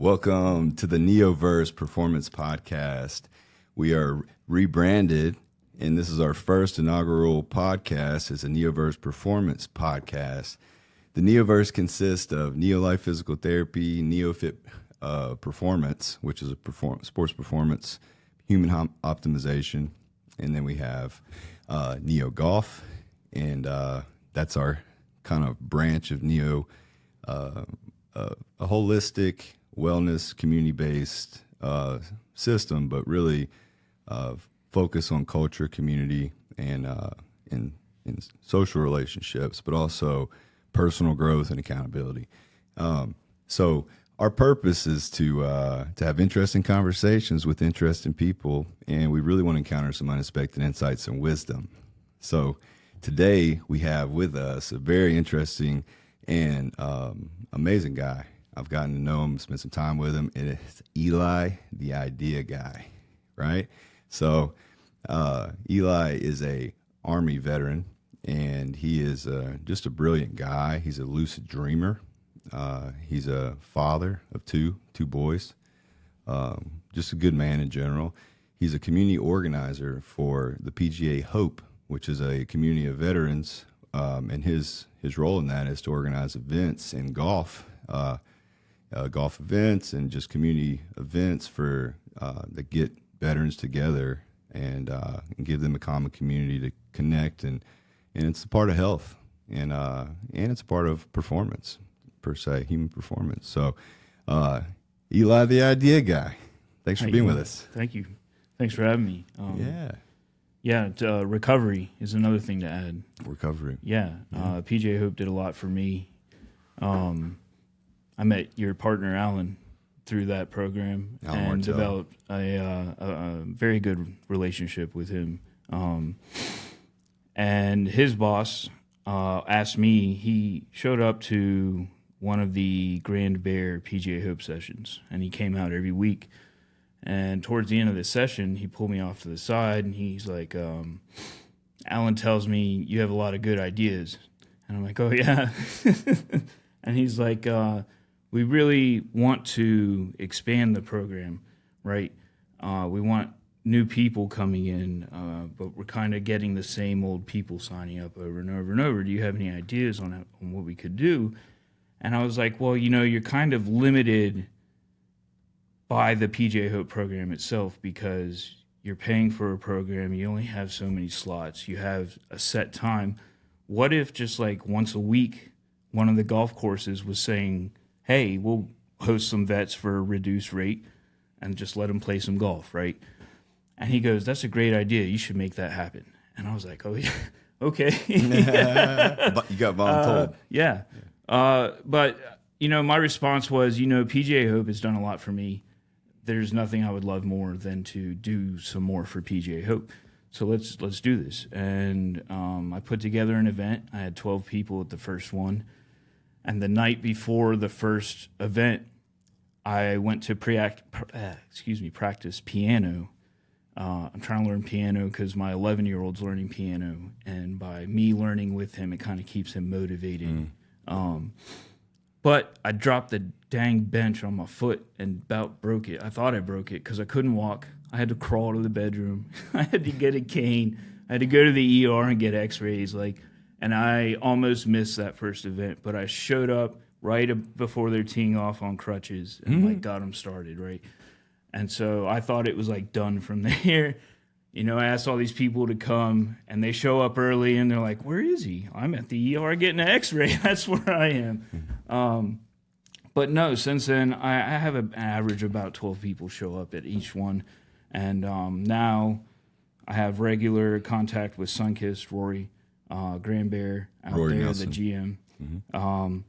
Welcome to the NeoVerse Performance Podcast. We are rebranded, and this is our first inaugural podcast. It's a NeoVerse Performance Podcast. The NeoVerse consists of Neo-Life Physical Therapy, NeoFit Performance, which is a sports performance, human optimization, and then we have Neo Golf, and that's our kind of branch of Neo, a holistic, wellness, community-based system, but really focus on culture, community, and in social relationships, but also personal growth and accountability. So our purpose is to have interesting conversations with interesting people, and we really want to encounter some unexpected insights and wisdom. So today we have with us a very interesting and amazing guy. I've gotten to know him, spent some time with him. It is Eli The Idea Guy, right? So Eli is a Army veteran, and he is just a brilliant guy. He's a lucid dreamer. He's a father of two boys, just a good man in general. He's a community organizer for the PGA Hope, which is a community of veterans, and his role in that is to organize events in golf, golf events and just community events for that get veterans together and give them a common community to connect, and it's a part of health, and it's a part of performance per se, human performance. So Eli the Idea Guy, thanks for being with us. Thank you. Thanks for having me. Recovery is another thing to add. Recovery. Yeah. PGA Hope did a lot for me. I met your partner, Alan, through that program and developed a very good relationship with him. And his boss asked me, he showed up to one of the Grand Bear PGA Hope sessions, and he came out every week. And towards the end of the session, he pulled me off to the side, and he's like, Alan tells me you have a lot of good ideas. And I'm like, oh, yeah. And he's like, we really want to expand the program, right? We want new people coming in, but we're kind of getting the same old people signing up over and over and over. Do you have any ideas on what we could do? And I was like, well, you're kind of limited by the PGA Hope program itself, because you're paying for a program. You only have so many slots. You have a set time. What if just like once a week, one of the golf courses was saying, hey, we'll host some vets for a reduced rate and just let them play some golf, right? And he goes, that's a great idea. You should make that happen. And I was like, oh, yeah, okay. But you got voluntold. Yeah. But my response was, PGA Hope has done a lot for me. There's nothing I would love more than to do some more for PGA Hope. So let's do this. And I put together an event. I had 12 people at the first one. And the night before the first event, I went to practice piano. I'm trying to learn piano because my 11-year-old's learning piano. And by me learning with him, it kind of keeps him motivated. But I dropped the dang bench on my foot and about broke it. I thought I broke it because I couldn't walk. I had to crawl to the bedroom. I had to get a cane. I had to go to the ER and get x-rays. And I almost missed that first event, but I showed up right before they're teeing off on crutches and got them started, right? And so I thought it was done from there. I asked all these people to come, and they show up early, and they're like, where is he? I'm at the ER getting an x-ray. That's where I am. But no, since then, I have an average of about 12 people show up at each one. And now I have regular contact with Sunkist, Rory, Grand Bear, out Rory there, Nelson. the GM.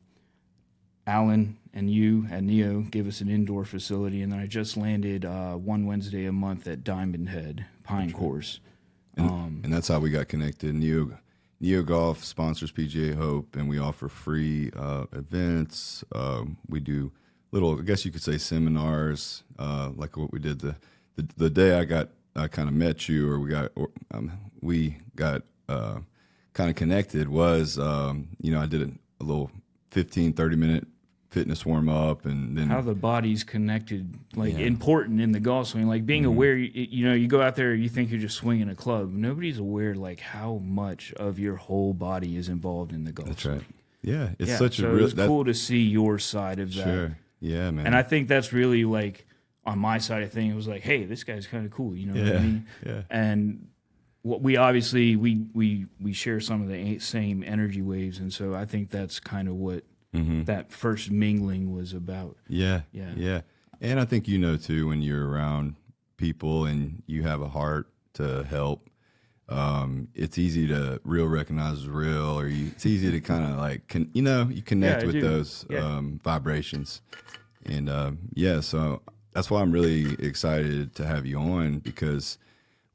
Alan and you at Neo give us an indoor facility, and then I just landed one Wednesday a month at Diamond Head, Pine Course. And that's how we got connected. Neo Golf sponsors PGA Hope, and we offer free events. We do little, I guess you could say, seminars, like what we did the day I kind of met you, or we got kind of connected was, I did a little 15, 30-minute fitness warm up, and then how the body's connected, like important in the golf swing, like being aware. You go out there, you think you're just swinging a club. Nobody's aware like how much of your whole body is involved in the golf. That's swing. right. Yeah, it's So a real. It's cool to see your side of that. Sure. Yeah, man. And I think that's really like on my side of things. It was like, hey, this guy's kind of cool. You know what I mean? Yeah. And what we obviously we share some of the same energy waves, and so I think that's kind of what that first mingling was about. Yeah. Yeah. Yeah. And I think too, when you're around people and you have a heart to help, it's easy to recognize real, or it's easy to kind of like, you connect with those vibrations. And so that's why I'm really excited to have you on, because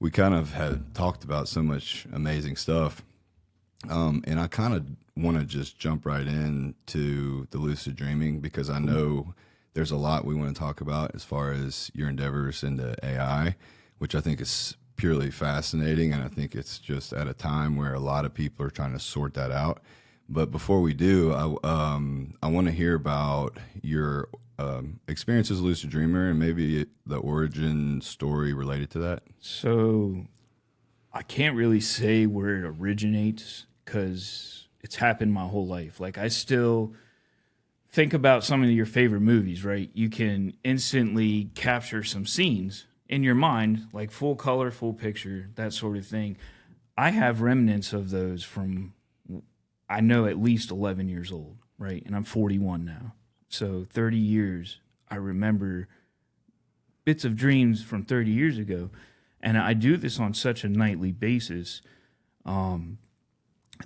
we kind of had talked about so much amazing stuff. And I kind of want to just jump right into the lucid dreaming, because I know there's a lot we want to talk about as far as your endeavors into AI, which I think is purely fascinating. And I think it's just at a time where a lot of people are trying to sort that out. But before we do, I want to hear about your experience as a lucid dreamer, and maybe the origin story related to that. So I can't really say where it originates, because it's happened my whole life. Like, I still think about some of your favorite movies, right? You can instantly capture some scenes in your mind, like full color, full picture, that sort of thing. I have remnants of those from, I know, at least 11 years old, right? And I'm 41 now. So 30 years, I remember bits of dreams from 30 years ago. And I do this on such a nightly basis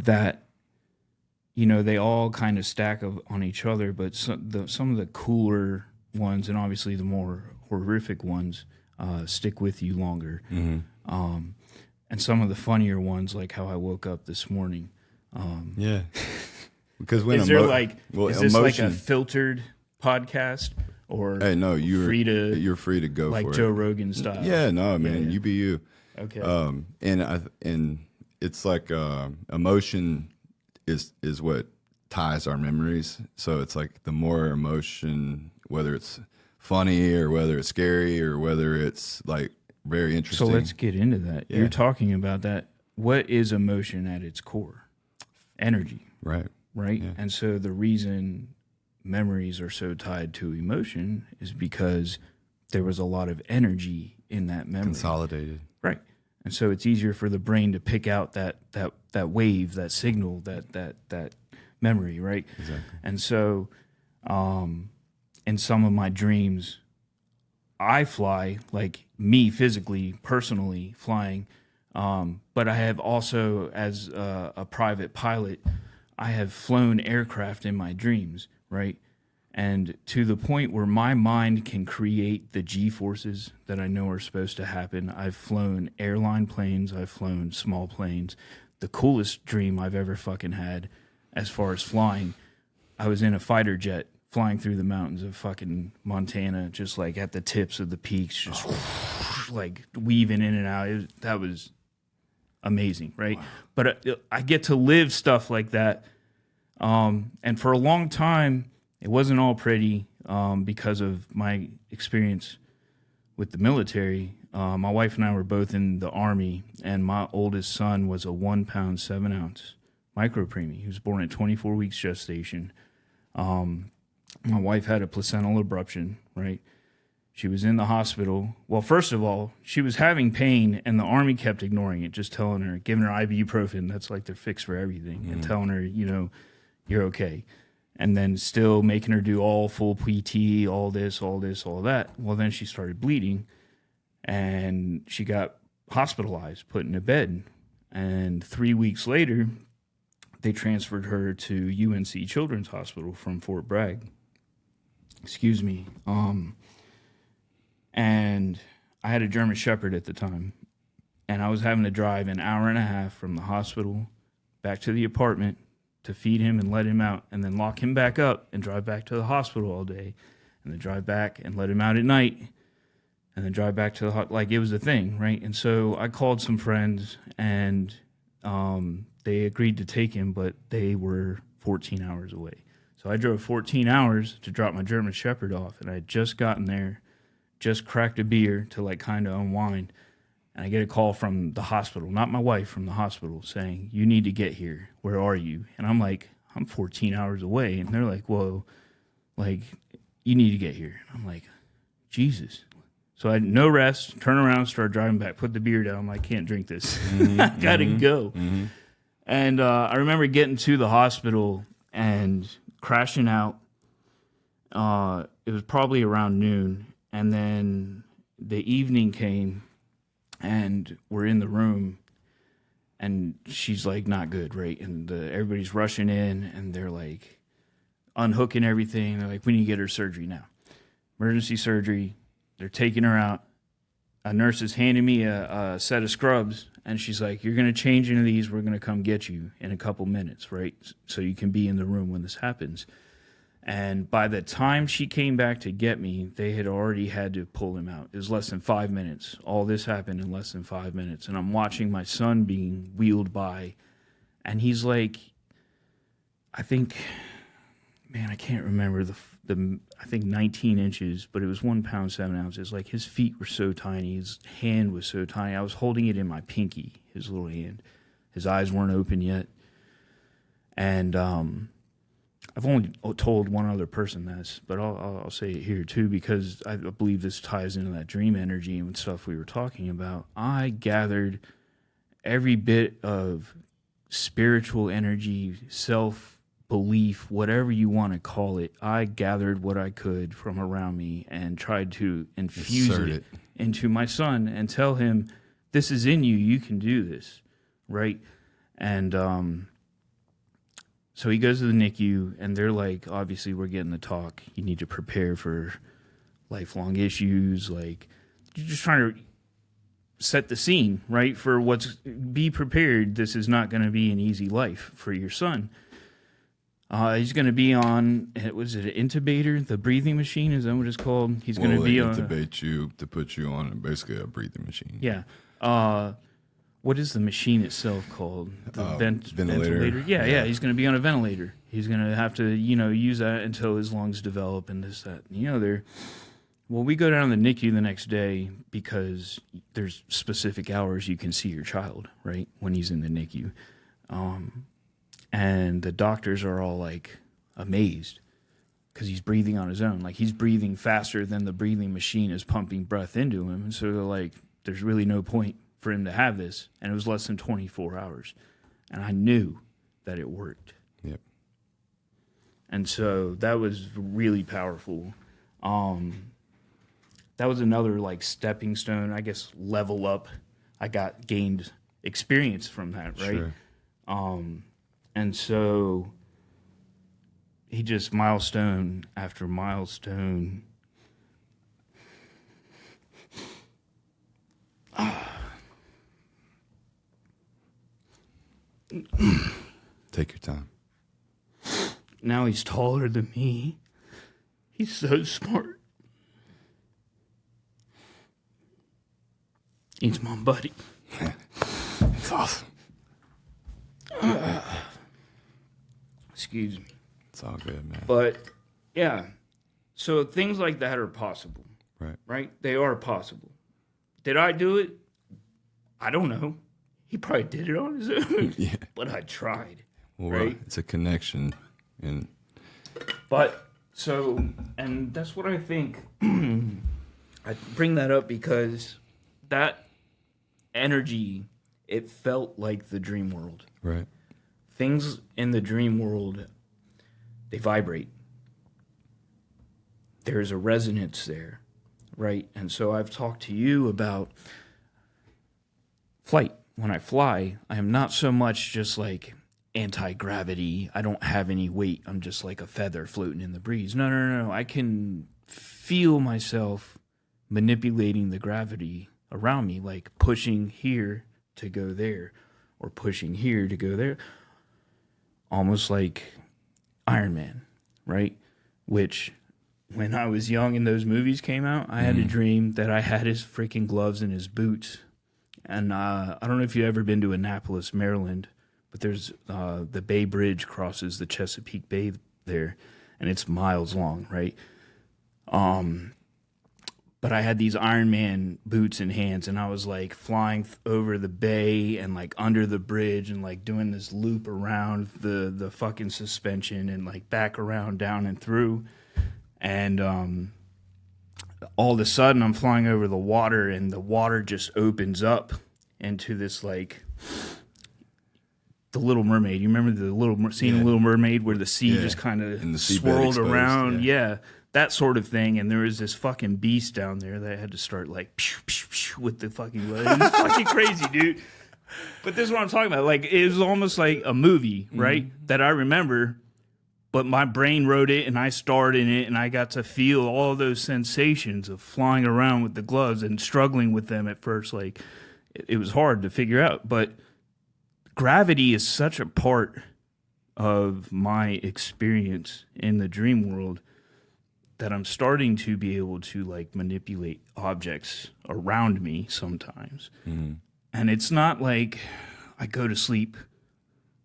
that, they all kind of stack on each other. But some of the cooler ones, and obviously the more horrific ones, stick with you longer. And some of the funnier ones, like how I woke up this morning. Because when is this like a filtered podcast, or hey, no, you're free to go like for Joe it. Rogan style? Yeah, no, man, you be you. Okay. And it's like emotion is what ties our memories. So it's like the more emotion, whether it's funny or whether it's scary or whether it's like very interesting. So let's get into that. Yeah. You're talking about that. What is emotion at its core? Energy. Right. Yeah. And so the reason memories are so tied to emotion is because there was a lot of energy in that memory. Consolidated. Right. And so it's easier for the brain to pick out that wave, that signal, that memory, right? Exactly. And so in some of my dreams, I fly, like me physically, personally flying, but I have also, as a private pilot, I have flown aircraft in my dreams, right? And to the point where my mind can create the G-forces that I know are supposed to happen. I've flown airline planes. I've flown small planes. The coolest dream I've ever fucking had as far as flying, I was in a fighter jet flying through the mountains of fucking Montana, just like at the tips of the peaks, just like weaving in and out. That was amazing, right? Wow. But I get to live stuff like that. And for a long time, it wasn't all pretty because of my experience with the military. My wife and I were both in the Army, and my oldest son was a 1 pound, 7 ounce micropreemie. He was born at 24 weeks gestation. My wife had a placental abruption, right? She was in the hospital. Well, first of all, she was having pain, and the Army kept ignoring it, just telling her, giving her ibuprofen. That's like their fix for everything, and telling her, you're okay. And then still making her do all full PT, all this, all that. Well, then she started bleeding, and she got hospitalized, put in a bed. And 3 weeks later, they transferred her to UNC Children's Hospital from Fort Bragg. Excuse me. And I had a German Shepherd at the time, and I was having to drive an hour and a half from the hospital back to the apartment to feed him and let him out, and then lock him back up and drive back to the hospital all day, and then drive back and let him out at night, and then drive back to the like it was a thing, right? And so I called some friends, and they agreed to take him, but they were 14 hours away. So I drove 14 hours to drop my German Shepherd off, and I had just gotten there, just cracked a beer to like kind of unwind. And I get a call from the hospital, not my wife, from the hospital saying, "You need to get here. Where are you?" And I'm like, "I'm 14 hours away." And they're like, "Well, like, you need to get here." And I'm like, Jesus. So I had no rest, turn around, start driving back, put the beer down. I'm like, "Can't drink this. I gotta go." And I remember getting to the hospital and crashing out. It was probably around noon. And then the evening came, and we're in the room, and she's like, not good, right? And everybody's rushing in, and they're like unhooking everything. They're like, "We need to get her surgery now." Emergency surgery. They're taking her out. A nurse is handing me a set of scrubs, and she's like, "You're going to change into these. We're going to come get you in a couple minutes, right? So you can be in the room when this happens." And by the time she came back to get me, they had already had to pull him out. It was less than 5 minutes. All this happened in less than 5 minutes. And I'm watching my son being wheeled by, and he's like, I think, man, I can't remember I think 19 inches, but it was 1 pound, 7 ounces. Like, his feet were so tiny. His hand was so tiny. I was holding it in my pinky, his little hand. His eyes weren't open yet. And I've only told one other person this, but I'll say it here too, because I believe this ties into that dream energy and stuff we were talking about. I gathered every bit of spiritual energy, self-belief, whatever you want to call it. I gathered what I could from around me and tried to infuse it into my son and tell him, "This is in you. You can do this," right? And so he goes to the NICU, and they're like, "Obviously, we're getting the talk. You need to prepare for lifelong issues." Like, you're just trying to set the scene, right? For be prepared. This is not going to be an easy life for your son. He's going to be on, was it an intubator, the breathing machine? Is that what it's called? He's going to be on. Intubate you to put you on basically a breathing machine. Yeah. What is the machine itself called? The ventilator. Yeah. He's going to be on a ventilator. He's going to have to, use that until his lungs develop and this, that, and the other. Well, we go down to the NICU the next day because there's specific hours you can see your child, right, when he's in the NICU. And the doctors are all like amazed because he's breathing on his own. Like, he's breathing faster than the breathing machine is pumping breath into him. And so they're like, there's really no point for him to have this. And it was less than 24 hours. And I knew that it worked. Yep. And so that was really powerful. That was another like stepping stone, I guess, level up. I gained experience from that, right? Sure. And so he just milestone after milestone. Take your time. Now he's taller than me. He's so smart. He's my buddy. It's awesome. Excuse me. It's all good, man. But, yeah. So things like that are possible. Right? They are possible. Did I do it? I don't know. He probably did it on his own. Yeah. But I tried. Well, right? It's a connection. And that's what I think. I bring that up because that energy, it felt like the dream world. Right. Things in the dream world, they vibrate. There's a resonance there, right? And so I've talked to you about flight. When I fly, I am not so much just like anti-gravity. I don't have any weight. I'm just like a feather floating in the breeze. No. I can feel myself manipulating the gravity around me, like pushing here to go there or pushing here to go there. Almost like Iron Man, right? Which, when I was young and those movies came out, I had a dream that I had his freaking gloves and his boots. And I don't know if you've ever been to Annapolis, Maryland, but there's the Bay Bridge crosses the Chesapeake Bay there, and it's miles long, right? But I had these Iron Man boots and hands, and I was like flying over the bay and like under the bridge and like doing this loop around the fucking suspension and like back around, down and through. And all of a sudden I'm flying over the water, and the water just opens up into this like the Little Mermaid. You remember the scene of Little Mermaid where the sea just kind of swirled around? Yeah. That sort of thing, and there was this fucking beast down there that I had to start like pew, pew, pew, with the fucking legs. It was fucking crazy, dude. But this is what I'm talking about. Like, it was almost like a movie, right? That I remember, but my brain wrote it, and I starred in it, and I got to feel all those sensations of flying around with the gloves and struggling with them at first. Like, it was hard to figure out, but gravity is such a part of my experience in the dream world that I'm starting to be able to like manipulate objects around me sometimes. And it's not like I go to sleep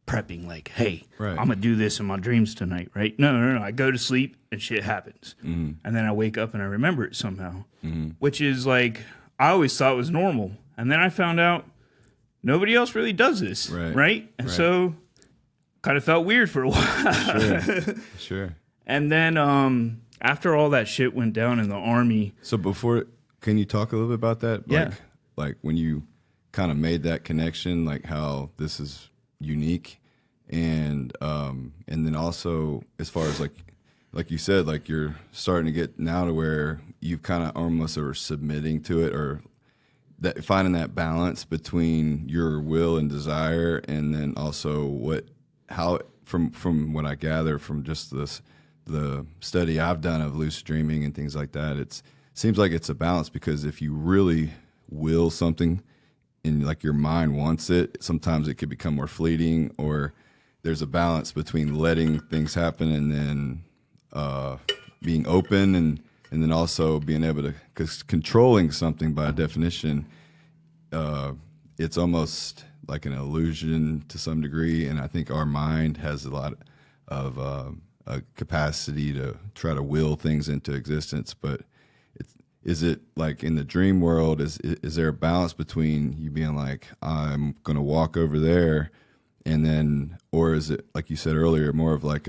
prepping like, hey, I'm going to do this in my dreams tonight, right? No. I go to sleep and shit happens. And then I wake up and I remember it somehow, which is like, I always thought was normal. And then I found out nobody else really does this, right? And so kind of felt weird for a while. Sure. And then after all that shit went down in the Army. So can you talk a little bit about that? Like when you kind of made that connection, like how this is unique, and then also as far as like you said, like you're starting to get now to where you kind of almost are submitting to it, or that finding that balance between your will and desire, and then also how from what I gather from just the study I've done of lucid dreaming and things like that, it seems like it's a balance, because if you really will something and like your mind wants it, sometimes it could become more fleeting, or there's a balance between letting things happen and then being open, and then also being able to, because controlling something by definition, it's almost like an illusion to some degree, and I think our mind has a lot of a capacity to try to will things into existence. But is it like in the dream world, is there a balance between you being like, I'm going to walk over there, and then, or is it, like you said earlier, more of like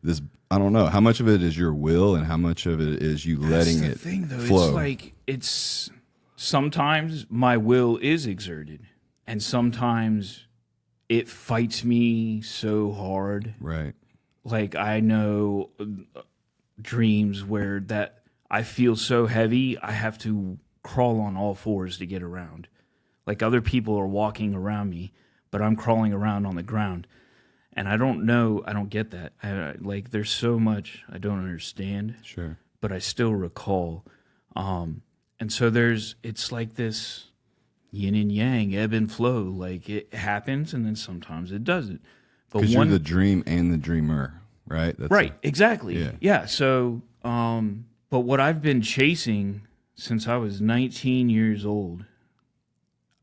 this, I don't know, how much of it is your will and how much of it is you letting it flow? It's like, it's sometimes my will is exerted, and sometimes it fights me so hard. Right. Like, I know dreams where that I feel so heavy, I have to crawl on all fours to get around. Like, other people are walking around me, but I'm crawling around on the ground. And I don't know, I don't get that. Like, there's so much I don't understand. Sure. But I still recall. And so it's like this yin and yang, ebb and flow. Like, it happens, and then sometimes it doesn't. Because you're the dream and the dreamer, right? Exactly. Yeah. So, but what I've been chasing since I was 19 years old,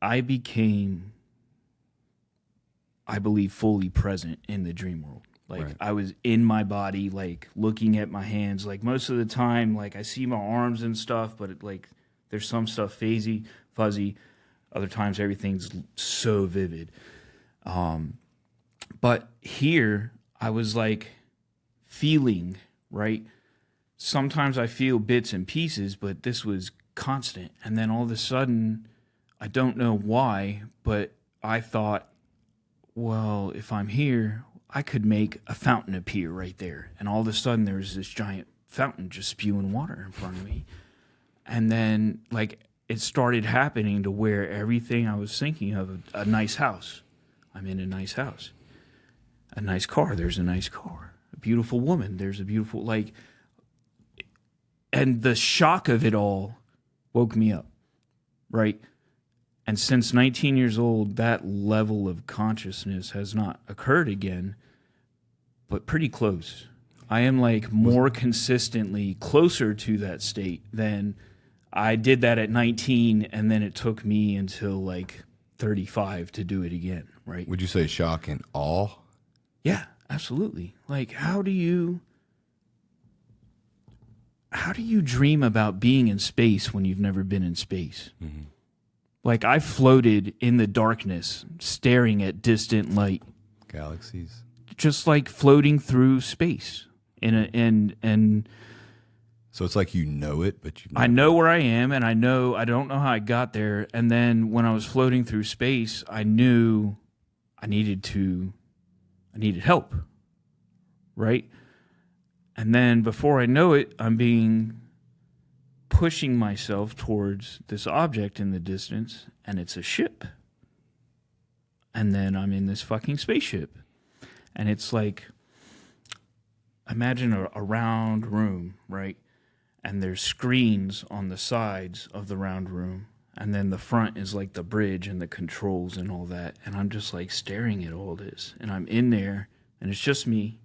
I became, I believe, fully present in the dream world. Like, I was in my body, like looking at my hands. Like, most of the time, like I see my arms and stuff, but there's some stuff fuzzy. Other times, everything's so vivid. But here, I was like feeling, right? Sometimes I feel bits and pieces, but this was constant. And then all of a sudden, I don't know why, but I thought, well, if I'm here, I could make a fountain appear right there. And all of a sudden, there was this giant fountain just spewing water in front of me. And then, like, it started happening to where everything I was thinking of, a nice house. I'm in a nice house. A nice car, there's a nice car. A beautiful woman, there's a beautiful, like, and the shock of it all woke me up, right? And since 19 years old, that level of consciousness has not occurred again, but pretty close. I am like more consistently closer to that state than I did that at 19, and then it took me until like 35 to do it again, right? Would you say shock and awe? Yeah, Absolutely. Like, how do you dream about being in space when you've never been in space? Mm-hmm. Like, I floated in the darkness, staring at distant light. Galaxies. Just like floating through space. And so it's like you know it, but I know where I am, and I don't know how I got there. And then when I was floating through space, I knew I needed help, right? And then before I know it, I'm pushing myself towards this object in the distance, and it's a ship. And then I'm in this fucking spaceship. And it's like, imagine a round room, right? And there's screens on the sides of the round room. And then the front is like the bridge and the controls and all that. And I'm just like staring at all this. And I'm in there, and it's just me.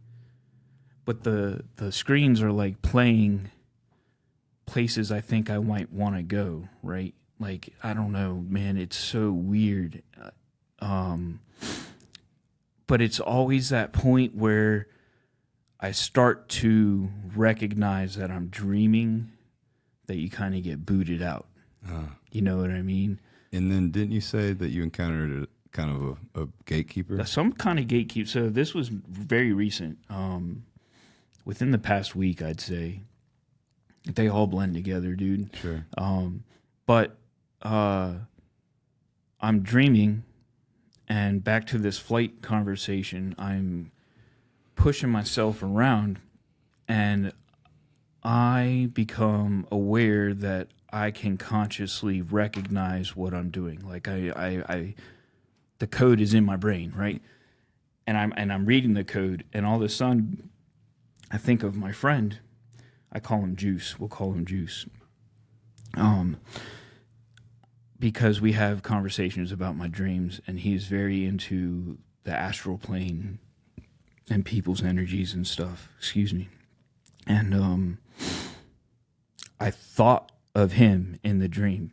But the screens are like playing places I think I might want to go, right? Like, I don't know, man, it's so weird. But it's always that point where I start to recognize that I'm dreaming, that you kind of get booted out. You know what I mean? And then didn't you say that you encountered kind of a gatekeeper? Some kind of gatekeeper. So this was very recent. Within the past week, I'd say. They all blend together, dude. Sure. But I'm dreaming, and back to this flight conversation, I'm pushing myself around, and I become aware that I can consciously recognize what I'm doing. Like the code is in my brain, right? And I'm reading the code, and all of a sudden, I think of my friend. I call him Juice. We'll call him Juice. Because we have conversations about my dreams, and he's very into the astral plane and people's energies and stuff. Excuse me. And I thought of him in the dream,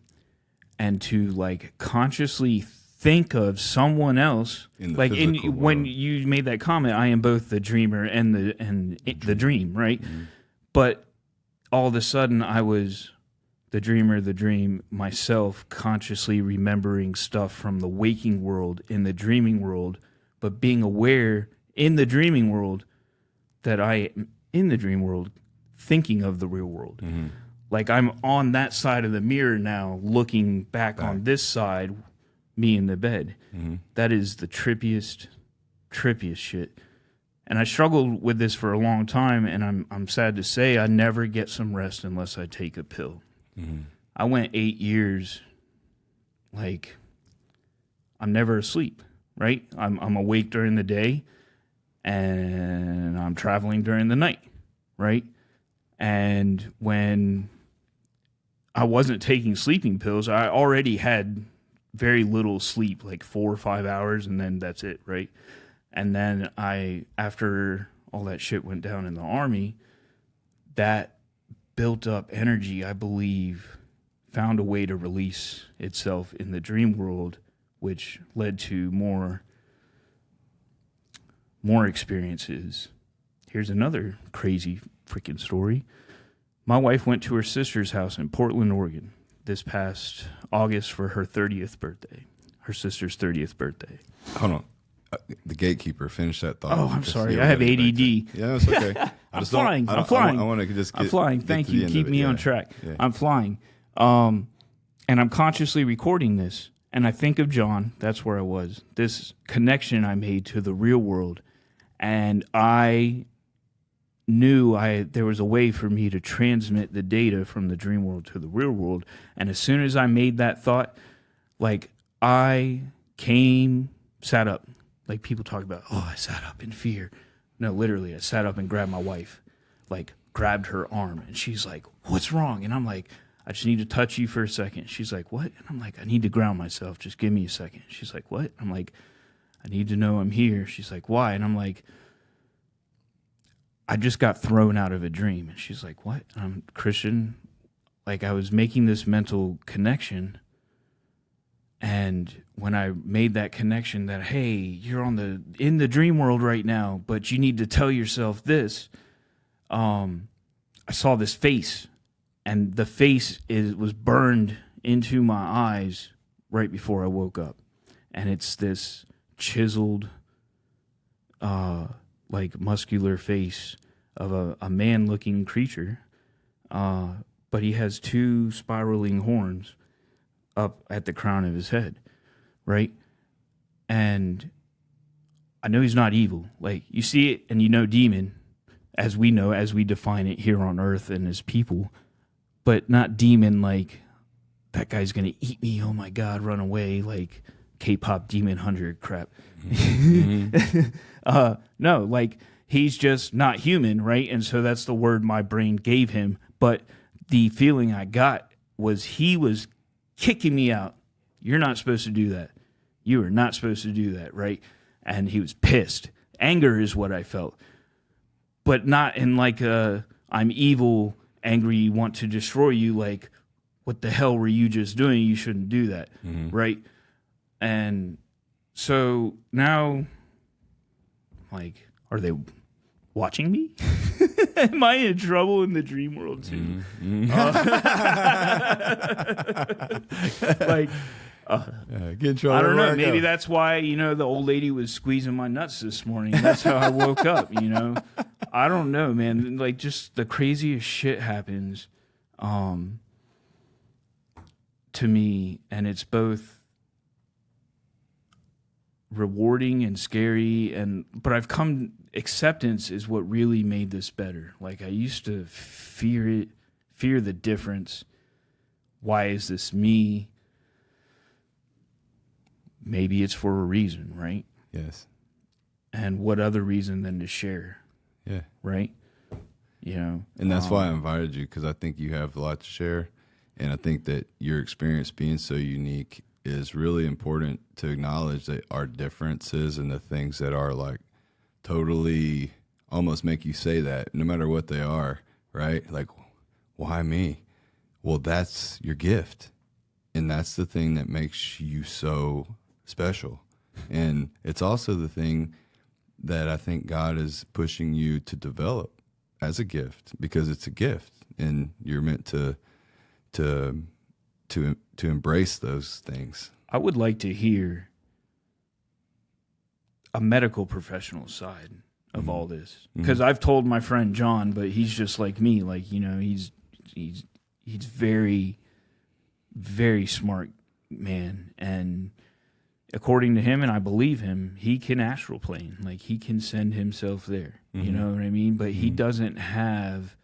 and to like consciously think of someone else, like when you made that comment, I am both the dreamer and the dream, right? Mm-hmm. But all of a sudden, I was the dreamer, the dream, myself, consciously remembering stuff from the waking world in the dreaming world, but being aware in the dreaming world that I am in the dream world thinking of the real world. Mm-hmm. Like I'm on that side of the mirror now, looking back on this side, me in the bed. Mm-hmm. That is the trippiest shit. And I struggled with this for a long time, and I'm sad to say I never get some rest unless I take a pill. Mm-hmm. I went 8 years, like, I'm never asleep, right? I'm awake during the day, and I'm traveling during the night, right? And when I wasn't taking sleeping pills, I already had very little sleep, like 4 or 5 hours, and then that's it, right? And then after all that shit went down in the Army, that built up energy, I believe, found a way to release itself in the dream world, which led to more experiences. Here's another crazy freaking story. My wife went to her sister's house in Portland, Oregon, this past August for her 30th birthday, her sister's 30th birthday. Hold on. The gatekeeper, finish that thought. Oh, I'm sorry. I have ADD. Yeah, it's okay. I'm flying. I'm flying. I want to just I'm flying. Thank you. Keep me on track. Yeah. I'm flying. And I'm consciously recording this. And I think of John. That's where I was. This connection I made to the real world. And I knew there was a way for me to transmit the data from the dream world to the real world. And as soon as I made that thought, like I sat up. Like people talk about, I sat up in fear. No, literally, I sat up and grabbed my wife, like grabbed her arm. And she's like, what's wrong? And I'm like, I just need to touch you for a second. She's like, what? And I'm like, I need to ground myself. Just give me a second. She's like, what? I'm like, I need to know I'm here. She's like, why? And I'm like, I just got thrown out of a dream. And she's like, what? And I'm Christian. Like I was making this mental connection. And when I made that connection that, hey, you're in the dream world right now, but you need to tell yourself this, I saw this face, and the face was burned into my eyes right before I woke up. And it's this chiseled, like muscular face of a man-looking creature, but he has two spiraling horns up at the crown of his head, right? And I know he's not evil. Like, you see it and you know demon, as we know, as we define it here on earth and as people, but not demon like, that guy's going to eat me, oh my God, run away, like K-pop Demon Hunter crap. Mm-hmm. No, like, he's just not human, right? And so that's the word my brain gave him. But the feeling I got was he was kicking me out. You're not supposed to do that. You are not supposed to do that, right? And he was pissed. Anger is what I felt. But not in like I'm evil, angry, want to destroy you, like, what the hell were you just doing? You shouldn't do that, right? And so now, like, are they watching me? Am I in trouble in the dream world too? Like, get in trouble. I don't know. Maybe that's why, the old lady was squeezing my nuts this morning. That's how I woke up, I don't know, man. Like, just the craziest shit happens to me, and it's both rewarding and scary, but I've come, acceptance is what really made this better. Like, I used to fear the difference. Why is this me? Maybe it's for a reason, right? Yes. And what other reason than to share? Yeah. Right? And that's why I invited you, because I think you have a lot to share. And I think that your experience being so unique is really important to acknowledge that our differences and the things that are like totally almost make you say that no matter what they are, right? Like, why me? Well, that's your gift. And that's the thing that makes you so special. And it's also the thing that I think God is pushing you to develop as a gift, because it's a gift and you're meant to embrace those things. I would like to hear a medical professional side of all this, because I've told my friend John, but he's just like me. Like, he's very, very smart man, and according to him, and I believe him, he can astral plane. Like, he can send himself there. You know what I mean? But he doesn't have.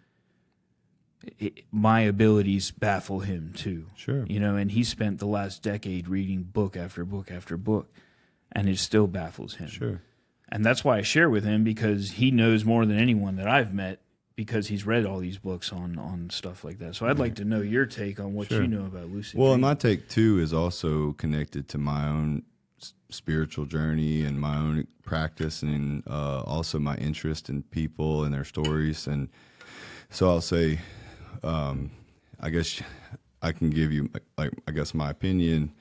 My abilities baffle him too. Sure. And he spent the last decade reading book after book after book, and it still baffles him. Sure. And that's why I share with him, because he knows more than anyone that I've met, because he's read all these books on stuff like that. So I'd like to know your take on what you know about lucid Well, dreaming. and my take too is also connected to my own spiritual journey and my own practice, and also my interest in people and their stories. And so I'll say, I guess I can give you, like, I guess my opinion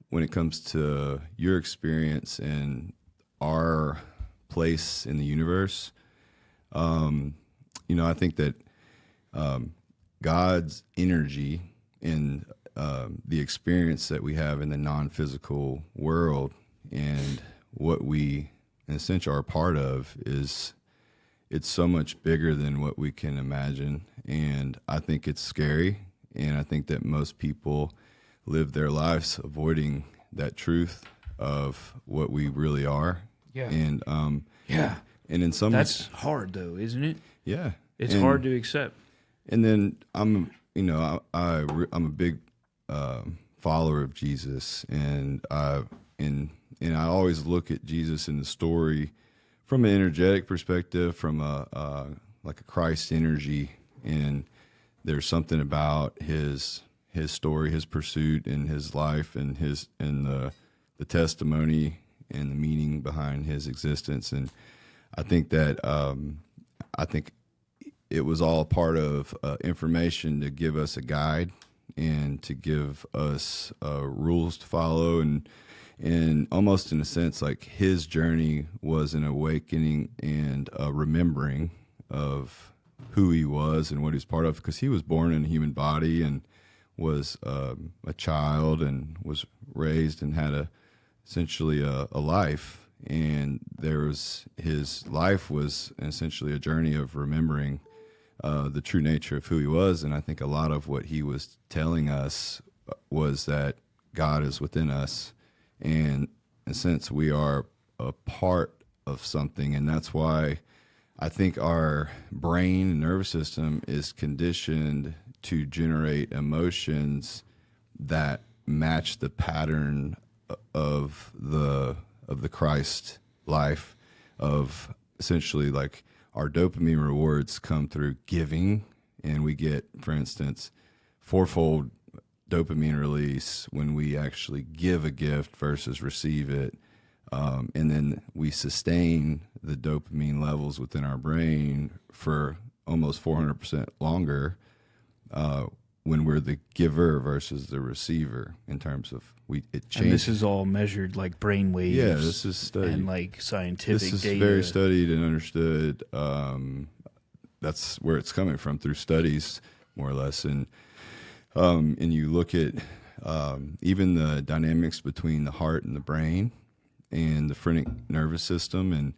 when it comes to your experience and our place in the universe. I think that God's energy and the experience that we have in the non-physical world and what we, in a sense, are a part of it's so much bigger than what we can imagine. And I think it's scary. And I think that most people live their lives avoiding that truth of what we really are. Yeah. And, yeah. And in some That's hard though, isn't it? Yeah. It's hard to accept. And then I'm a big follower of Jesus, and I always look at Jesus in the story from an energetic perspective, from a Christ energy, and there's something about his story, his pursuit, and his life, and the testimony and the meaning behind his existence. And I think that it was all part of information to give us a guide and to give us rules to follow, and almost in a sense, like his journey was an awakening and a remembering of who he was and what he was part of, because he was born in a human body and was a child and was raised and had essentially a life, and his life was essentially a journey of remembering the true nature of who he was. And I think a lot of what he was telling us was that God is within us, and in a sense we are a part of something. And that's why I think our brain and nervous system is conditioned to generate emotions that match the pattern of the Christ life, of essentially like our dopamine rewards come through giving, and we get, for instance, fourfold dopamine release when we actually give a gift versus receive it. And then we sustain the dopamine levels within our brain for almost 400% longer when we're the giver versus the receiver, in terms of it changes. And this is all measured like brain waves. Yeah, this is studied. And like scientific data. This is very studied and understood. That's where it's coming from, through studies, more or less. And you look at even the dynamics between the heart and the brain and the phrenic nervous system, and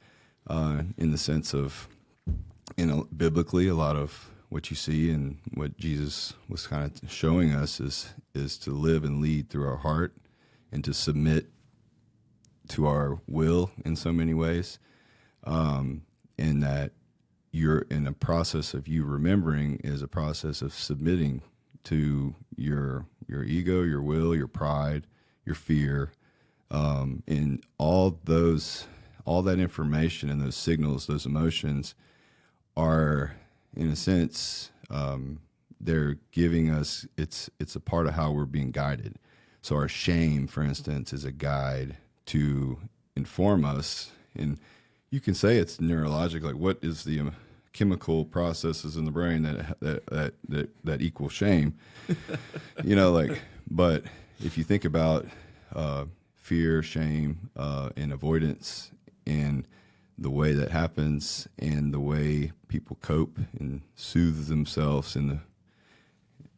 in the sense of, biblically, a lot of what you see and what Jesus was kind of showing us is to live and lead through our heart, and to submit to our will in so many ways, and that you're in a process of you remembering is a process of submitting to your ego, your will, your pride, your fear, and all that information and those signals, those emotions are, in a sense, they're giving us, it's a part of how we're being guided. So our shame, for instance, is a guide to inform us. And you can say it's neurologic, like what is the chemical processes in the brain that equal shame? But if you think about fear, shame, and avoidance, and the way that happens, and the way people cope and soothe themselves,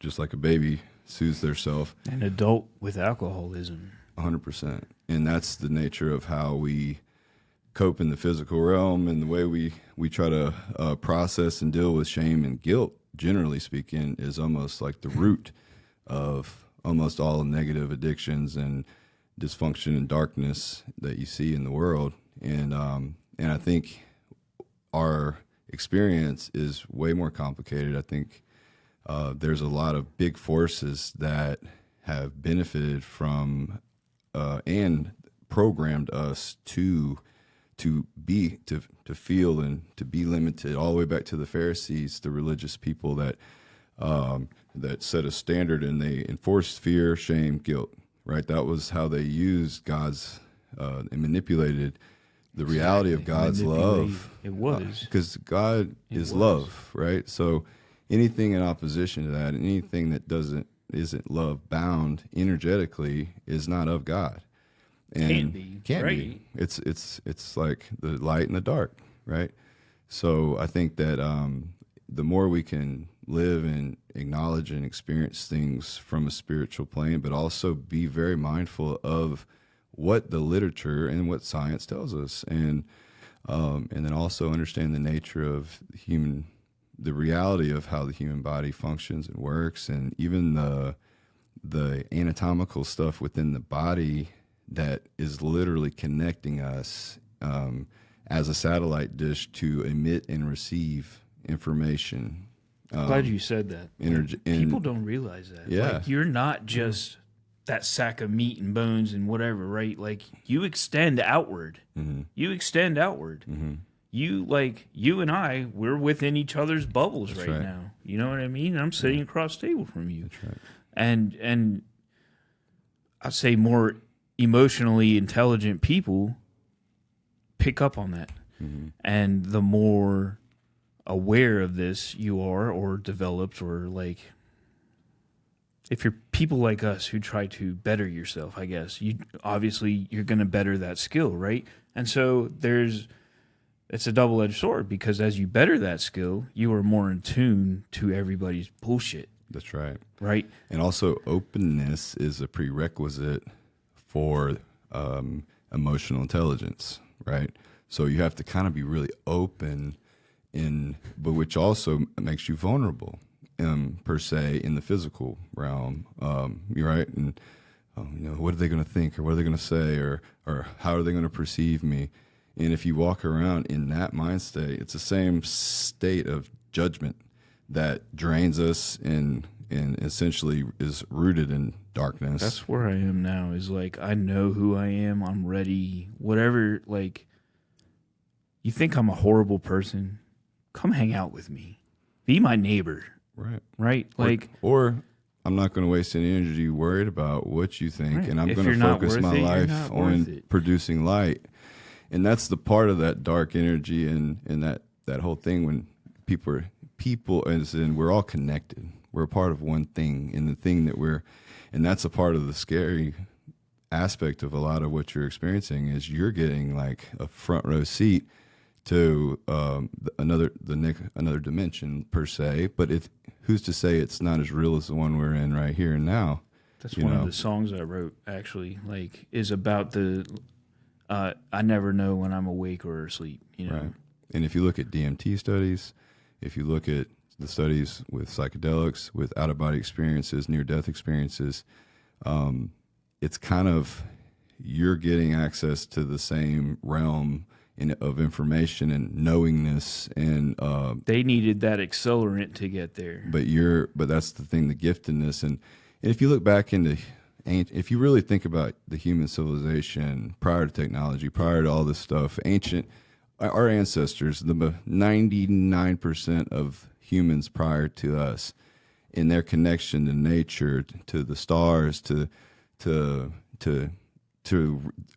just like a baby soothes theirself. An adult with alcoholism. 100%. And that's the nature of how we cope in the physical realm, and the way we try to process and deal with shame and guilt, generally speaking, is almost like the root of almost all negative addictions and dysfunction and darkness that you see in the world. And I think our experience is way more complicated. I think there's a lot of big forces that have benefited from and programmed us to feel and to be limited, all the way back to the Pharisees, the religious people that set a standard, and they enforced fear, shame, guilt. Right, that was how they used God's and manipulated the reality of God's love. It was because God is love, right? So anything in opposition to that, anything that isn't love bound energetically, is not of God. And can't be. It's like the light and the dark, right? So I think that the more we can live and acknowledge and experience things from a spiritual plane, but also be very mindful of what the literature and what science tells us, and then also understand the nature of the reality of how the human body functions and works, and even the anatomical stuff within the body that is literally connecting us as a satellite dish to emit and receive information. I'm glad you said that. People don't realize that. Yeah. Like, you're not just that sack of meat and bones and whatever, right? Like, you extend outward. Mm-hmm. You extend outward. Mm-hmm. You and I, we're within each other's bubbles That's right right. now. You know what I mean? I'm sitting across the table from you. That's right. And I'd say more emotionally intelligent people pick up on that. Mm-hmm. And the more aware of this you are, or developed, or like if you're people like us who try to better yourself, I guess, you're going to better that skill, right? And so it's a double-edged sword, because as you better that skill, you are more in tune to everybody's bullshit. That's right. Right. And also, openness is a prerequisite for emotional intelligence, right? So you have to kind of be really open, but which also makes you vulnerable, per se, in the physical realm. You're right, and what are they going to think, or what are they going to say, or how are they going to perceive me? And if you walk around in that mind state, it's the same state of judgment that drains us and essentially is rooted in darkness. That's where I am now, is like, I know who I am. I'm ready. Whatever, like, you think I'm a horrible person? Come hang out with me. Be my neighbor. Right. Right? Like, or I'm not going to waste any energy worried about what you think, right. And I'm If going to you're not focus worth my it, you're life not on worth it. producing light. And that's the part of that dark energy and that whole thing when people, as in we're all connected. We're a part of one thing, and the thing and that's a part of the scary aspect of a lot of what you're experiencing is you're getting like a front row seat to another dimension, per se. But who's to say it's not as real as the one we're in right here and now? That's one of the songs I wrote, actually, like, is about the I never know when I'm awake or asleep, Right. And if you look at DMT studies, if you look at the studies with psychedelics, with out-of-body experiences, near-death experiences, it's kind of, you're getting access to the same realm of information and knowingness, and they needed that accelerant to get there. But that's the thing, the giftedness, and if you look back into, if you really think about the human civilization prior to technology, prior to all this stuff, our ancestors, the 99% of humans prior to us, in their connection to nature, to the stars, to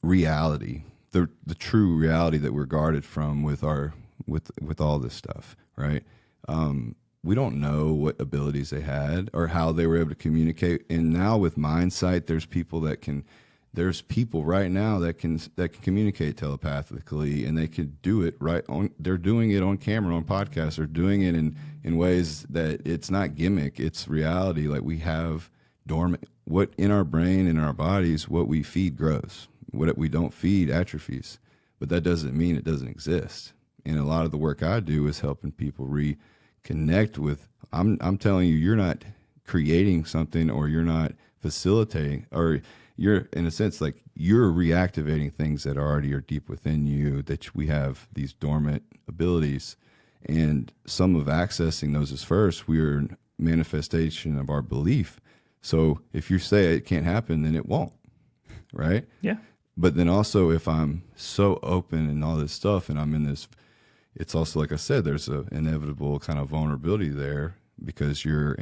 reality, the true reality that we're guarded from with all this stuff, right? We don't know what abilities they had or how they were able to communicate. And now with Mindsight, there's people right now that can communicate telepathically, and they could do it right on. They're doing it on camera, on podcasts. They're doing it in ways that it's not gimmick. It's reality. Like, we have dormant, what in our brain, in our bodies, what we feed grows. What we don't feed atrophies. But that doesn't mean it doesn't exist. And a lot of the work I do is helping people reconnect with. I'm telling you, you're not creating something, or you're not facilitating, or you're, in a sense, like, you're reactivating things that already are deep within you, that we have these dormant abilities. And some of accessing those is first, we're a manifestation of our belief. So if you say it can't happen, then it won't, right? Yeah. But then also, if I'm so open and all this stuff, and I'm in this, it's also, like I said, there's an inevitable kind of vulnerability there, because you're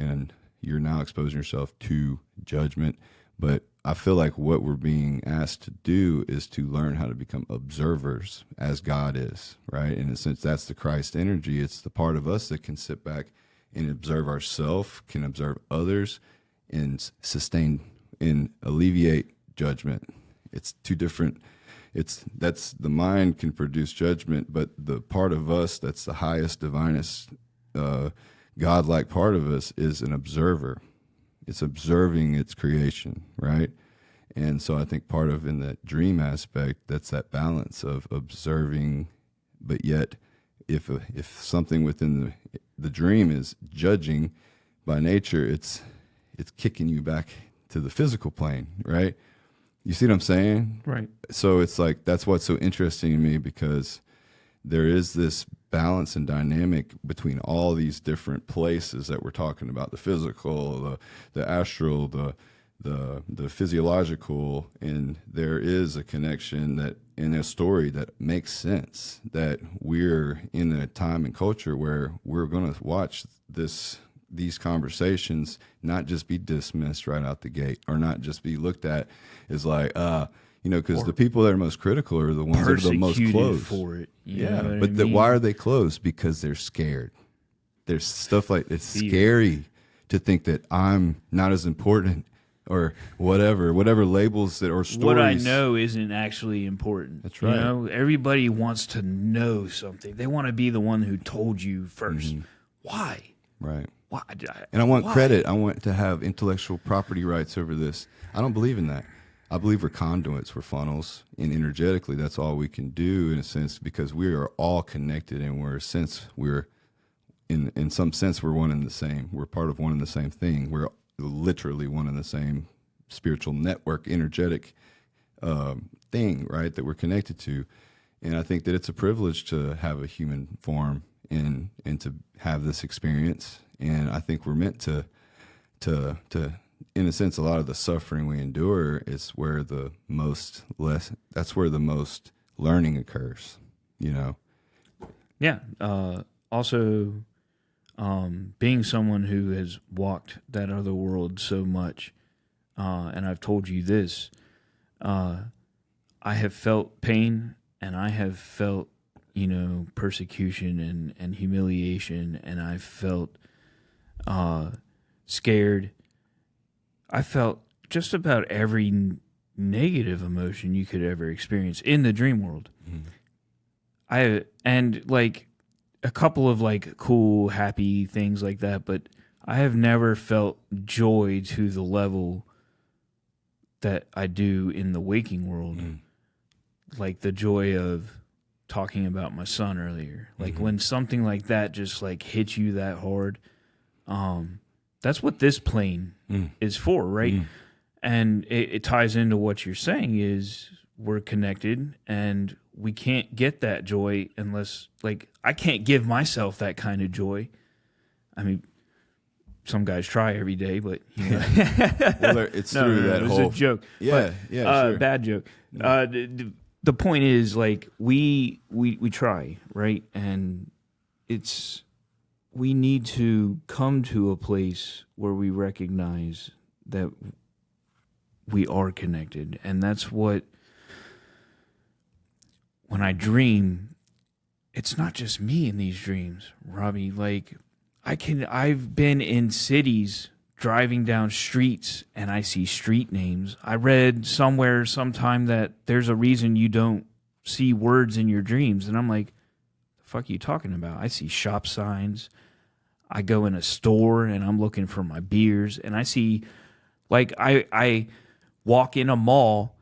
now exposing yourself to judgment. But I feel like what we're being asked to do is to learn how to become observers as God is, right? In a sense, that's the Christ energy. It's the part of us that can sit back and observe ourselves, can observe others, and sustain and alleviate judgment. It's two different. That's the mind can produce judgment, but the part of us that's the highest, divinest, godlike part of us is an observer. It's observing its creation, right? And so I think part of, in that dream aspect, that's that balance of observing, but yet if something within the dream is judging by nature, it's kicking you back to the physical plane, right? You see what I'm saying? Right. So it's like, that's what's so interesting to me, because there is this balance and dynamic between all these different places that we're talking about: the physical, the astral, the physiological, and there is a connection that in a story that makes sense, that we're in a time and culture where we're going to watch these conversations not just be dismissed right out the gate, or not just be looked at as like, because the people that are most critical are the ones that are the most closed for it. Why are they closed? Because they're scared. There's stuff like, it's scary to think that I'm not as important or whatever labels that or stories. What I know isn't actually important. That's right. You know, everybody wants to know something. They want to be the one who told you first. Mm-hmm. Why? Right. Why? And I want credit. I want to have intellectual property rights over this. I don't believe in that. I believe we're conduits, we're funnels, and energetically, that's all we can do in a sense, because we are all connected, and in some sense, we're one and the same. We're part of one and the same thing. We're literally one and the same spiritual network, energetic thing, right, that we're connected to. And I think that it's a privilege to have a human form and to have this experience. And I think we're meant to in a sense, a lot of the suffering we endure is where that's where the most learning occurs, you know? Yeah. Also, being someone who has walked that other world so much, and I've told you this, I have felt pain, and I have felt, persecution and humiliation, and I felt scared. I felt just about every negative emotion you could ever experience in the dream world. Mm-hmm. And a couple of cool, happy things like that, but I have never felt joy to the level that I do in the waking world. Like the joy of talking about my son earlier. Like when something like that just hits you that hard, that's what this plane is for, right? And it ties into what you're saying is we're connected, and we can't get that joy unless, I can't give myself that kind of joy. I mean, some guys try every day, but well, it's through that it whole. was a joke. Yeah, sure. Bad joke. The point is, we try, right? And we need to come to a place where we recognize that we are connected. And that's what, when I dream, it's not just me in these dreams, Robby. I've been in cities driving down streets and I see street names. I read somewhere sometime that there's a reason you don't see words in your dreams. And I'm like, the fuck are you talking about? I see shop signs. I go in a store and I'm looking for my beers, and I see, I walk in a mall.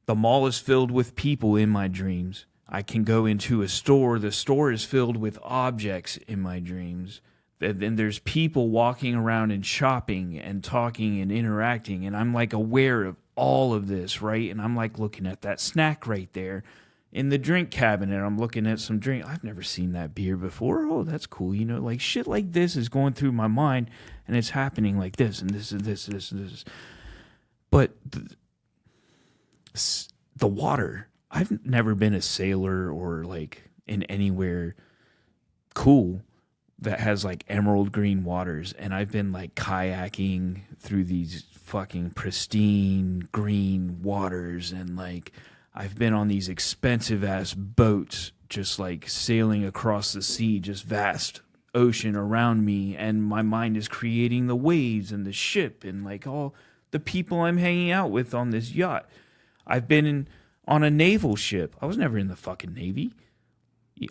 The mall is filled with people in my dreams. I can go into a store. The store is filled with objects in my dreams. Then there's people walking around and shopping and talking and interacting, and I'm aware of all of this, right? And I'm looking at that snack right there. In the drink cabinet, I'm looking at some drink. I've never seen that beer before. Oh, that's cool. Shit like this is going through my mind, and it's happening like this and this and this and this and this. But the water, I've never been a sailor or in anywhere cool that has emerald green waters, and I've been kayaking through these fucking pristine green waters, and I've been on these expensive ass boats just sailing across the sea, just vast ocean around me, and my mind is creating the waves and the ship and all the people I'm hanging out with on this yacht. I've been on a naval ship. I was never in the fucking Navy.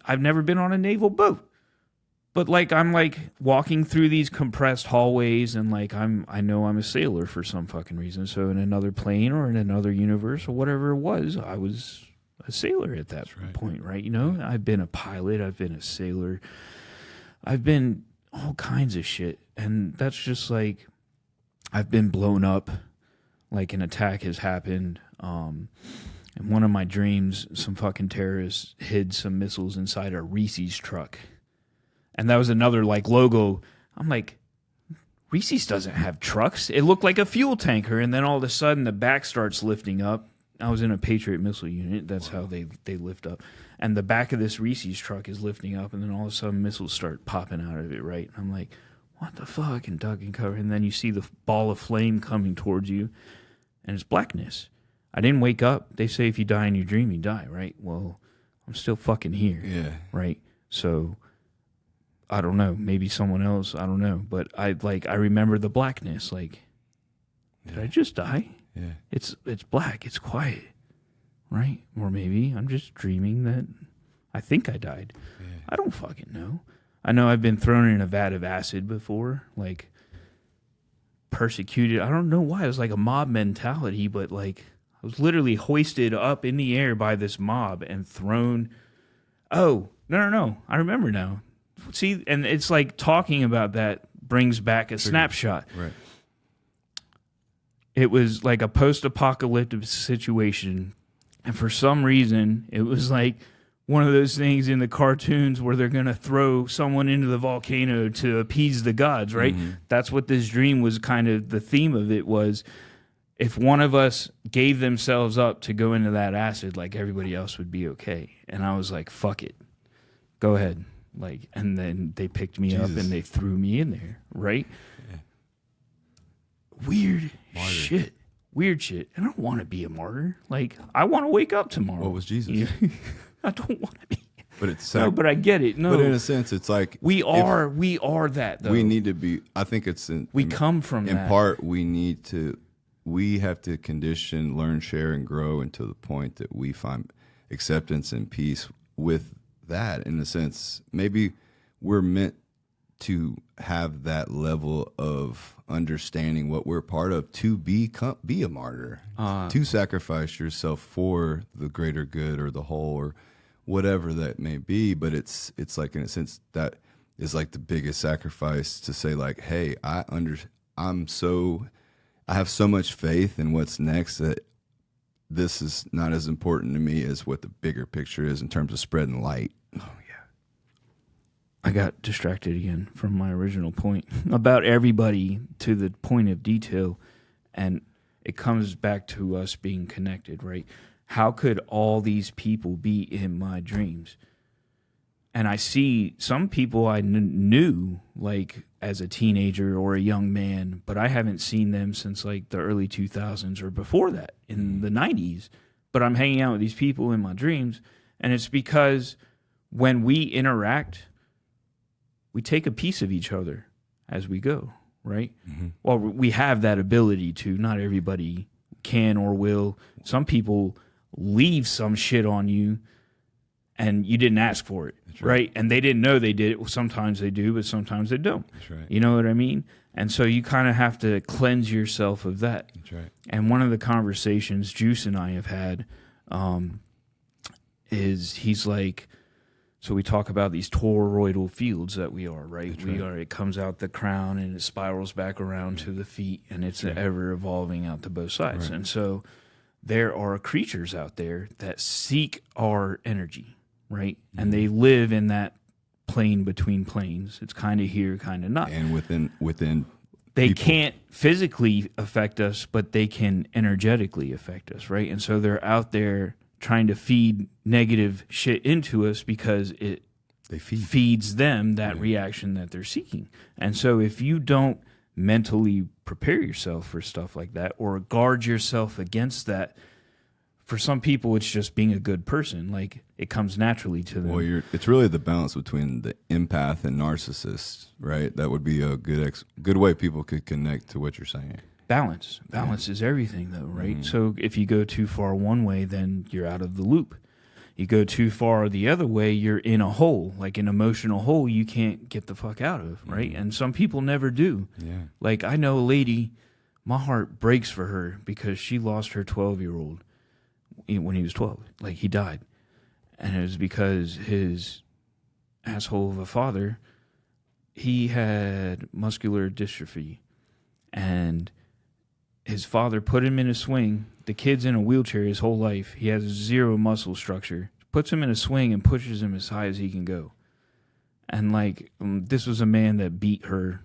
I've never been on a naval boat. But I'm walking through these compressed hallways, and I know I'm a sailor for some fucking reason. So in another plane or in another universe or whatever it was, I was a sailor at that point, right? I've been a pilot, I've been a sailor, I've been all kinds of shit, and that's just I've been blown up, an attack has happened. In one of my dreams, some fucking terrorists hid some missiles inside a Reese's truck. And that was another logo. I'm Reese's doesn't have trucks. It looked like a fuel tanker, and then all of a sudden the back starts lifting up. I was in a Patriot missile unit. That's how they lift up. And the back of this Reese's truck is lifting up, and then all of a sudden missiles start popping out of it, right? And I'm what the fuck? And duck and cover. And then you see the ball of flame coming towards you, and it's blackness. I didn't wake up. They say if you die in your dream, you die, right? Well, I'm still fucking here. Yeah. Right? So I don't know, maybe someone else, I don't know. But I remember the blackness. Like, did I just die? Yeah. It's black. It's quiet, right? Or maybe I'm just dreaming that I think I died. Yeah. I don't fucking know. I know I've been thrown in a vat of acid before, like persecuted. I don't know why. It was like a mob mentality, but like I was literally hoisted up in the air by this mob and thrown. Oh, no. I remember now. See, and it's like talking about that brings back a snapshot. Right. It was like a post-apocalyptic situation, and for some reason, it was like one of those things in the cartoons where they're going to throw someone into the volcano to appease the gods, right? Mm-hmm. That's what this dream was, kind of the theme of it was, if one of us gave themselves up to go into that acid, like everybody else would be okay. And I was like, fuck it. Go ahead. Like, and then they picked me up and they threw me in there, right? Yeah. Weird shit. And I don't want to be a martyr. Like, I want to wake up tomorrow. What was Jesus? I don't want to be. But it's no, but I get it. No, but in a sense, it's like we are that though. We need to be. I think it's come from in that. part. We have to condition, learn, share, and grow until the point that we find acceptance and peace with that. In a sense, maybe we're meant to have that level of understanding what we're part of to be a martyr, to sacrifice yourself for the greater good or the whole or whatever that may be. But it's like, in a sense, that is like the biggest sacrifice, to say like, hey, I have so much faith in what's next that this is not as important to me as what the bigger picture is in terms of spreading light. Oh, yeah. I got distracted again from my original point about everybody to the point of detail, and it comes back to us being connected, right? How could all these people be in my dreams? And I see some people I knew, like, as a teenager or a young man, but I haven't seen them since, like, the early 2000s or before that, in the 90s. But I'm hanging out with these people in my dreams, and it's because when we interact, we take a piece of each other as we go, right? Mm-hmm. Well, we have that ability to. Not everybody can or will. Some people leave some shit on you, and you didn't ask for it, right? And they didn't know they did it. Well, sometimes they do, but sometimes they don't. That's right. You know what I mean? And so you kind of have to cleanse yourself of that. That's right. And one of the conversations Juice and I have had is he's like, so we talk about these toroidal fields that we are, right? That's we right. are. It comes out the crown and it spirals back around to the feet, and it's ever evolving out to both sides. Right. And so there are creatures out there that seek our energy, right? Mm-hmm. And they live in that plane between planes. It's kind of here, kind of not. And within they people can't physically affect us, but they can energetically affect us, right? And so they're out there trying to feed negative shit into us because it feeds them that reaction that they're seeking. And so if you don't mentally prepare yourself for stuff like that or guard yourself against that, for some people it's just being a good person. Like, it comes naturally to them. Well, it's really the balance between the empath and narcissist, right? That would be a good way people could connect to what you're saying. Balance is everything, though, right? Mm-hmm. So if you go too far one way, then you're out of the loop. You go too far the other way, you're in a hole, like an emotional hole you can't get the fuck out of, right? Mm-hmm. And some people never do. Yeah. Like, I know a lady, my heart breaks for her because she lost her 12-year-old when he was 12. Like, he died. And it was because his asshole of a father, he had muscular dystrophy, and his father put him in a swing. The kid's in a wheelchair his whole life. He has zero muscle structure. Puts him in a swing and pushes him as high as he can go. And, like, this was a man that beat her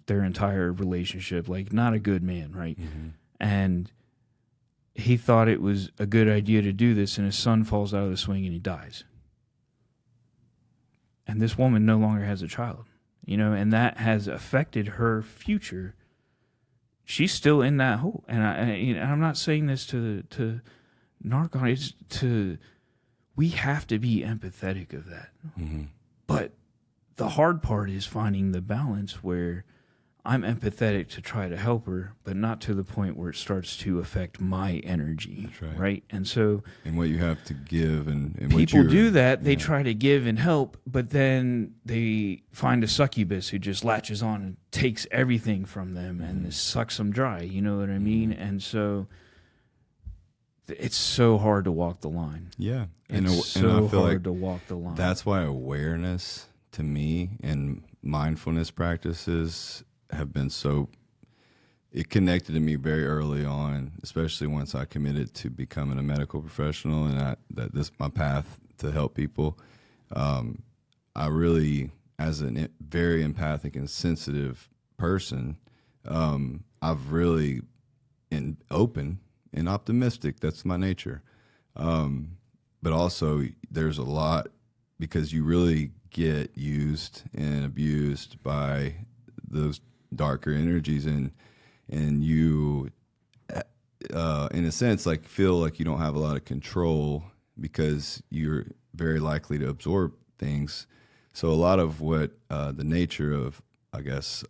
their entire relationship. Like, not a good man, right? Mm-hmm. And he thought it was a good idea to do this, and his son falls out of the swing and he dies. And this woman no longer has a child, you know, and that has affected her future. She's still in that hole. And I'm not saying this to narc on it. We have to be empathetic of that. Mm-hmm. But the hard part is finding the balance where I'm empathetic to try to help her, but not to the point where it starts to affect my energy. That's right. And so, and what you have to give, and people do that. They try to give and help, but then they find a succubus who just latches on and takes everything from them and sucks them dry. You know what I mean? And so it's so hard to walk the line. Yeah. And I feel hard to walk the line. That's why awareness to me and mindfulness practices have been it connected to me very early on, especially once I committed to becoming a medical professional, and that this my path to help people. I really, as a very empathic and sensitive person, I've really been open and optimistic. That's my nature. But also there's a lot, because you really get used and abused by those darker energies, and you in a sense like feel like you don't have a lot of control because you're very likely to absorb things. So a lot of what the nature of, I guess,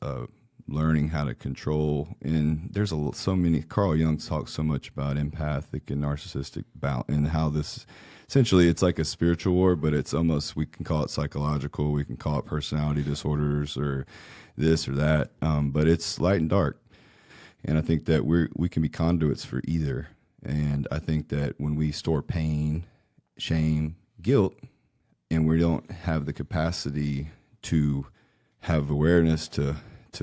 learning how to control, and there's so many, Carl Jung talks so much about empathic and narcissistic and how this essentially it's like a spiritual war, but it's almost, we can call it psychological, we can call it personality disorders or this or that, but it's light and dark. And I think that we can be conduits for either. And I think that when we store pain, shame, guilt, and we don't have the capacity to have awareness to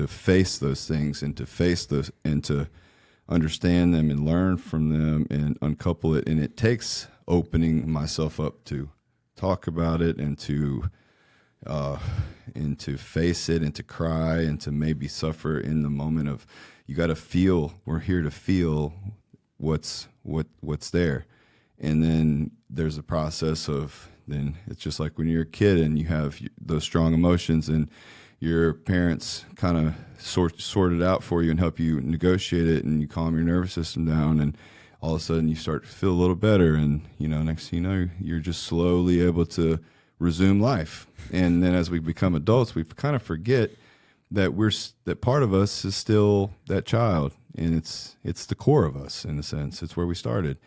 face those things and to face those and to understand them and learn from them and uncouple it. And it takes opening myself up to talk about it and to face it and to cry and to maybe suffer in the moment of, you got to feel, we're here to feel what's there. And then there's a process of, then it's just like when you're a kid and you have those strong emotions and your parents kind of sort it out for you and help you negotiate it, and you calm your nervous system down, and all of a sudden you start to feel a little better, and next thing you know, you're just slowly able to resume life. And then as we become adults, we kind of forget that that part of us is still that child, and it's the core of us in a sense. It's where we started.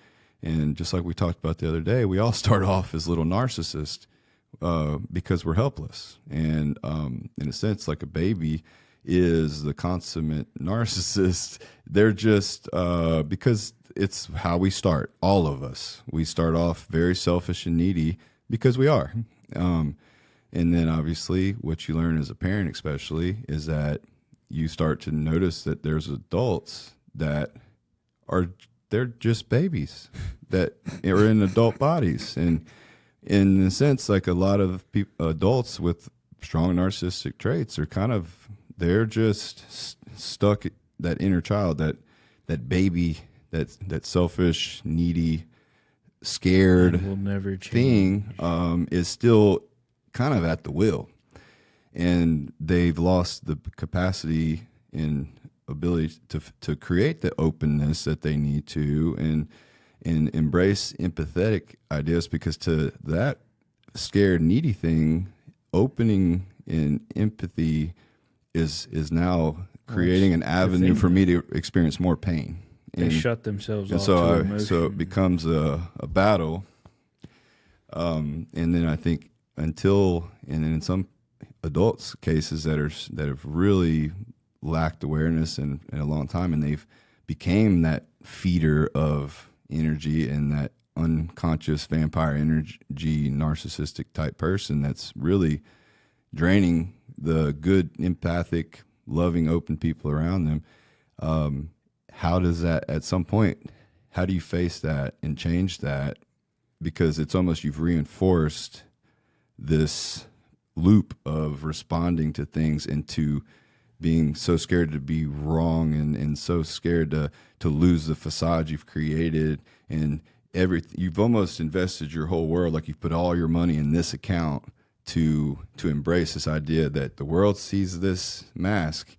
And just like we talked about the other day, we all start off as little narcissists because we're helpless. And in a sense, like a baby is the consummate narcissist. They're just because it's how we start. All of us, we start off very selfish and needy because we are. And then obviously what you learn as a parent especially is that you start to notice that there's adults that they're just babies that are in adult bodies. And in a sense, like a lot of adults with strong narcissistic traits are they're just stuck at that inner child, that baby, that selfish, needy, scared will never change thing is still kind of at the will. And they've lost the capacity and ability to create the openness that they need to and embrace empathetic ideas, because to that scared, needy thing, opening in empathy is now creating an avenue for me to experience more pain. They shut themselves off. So it becomes a battle. And then I think and in some adults cases that have really lacked awareness in a long time, and they've became that feeder of energy and that unconscious vampire energy narcissistic type person that's really draining the good, empathic, loving, open people around them. How does that, at some point, how do you face that and change that? Because it's almost you've reinforced this loop of responding to things into being so scared to be wrong and so scared to lose the facade you've created, and you've almost invested your whole world, like you've put all your money in this account to embrace this idea that the world sees this mask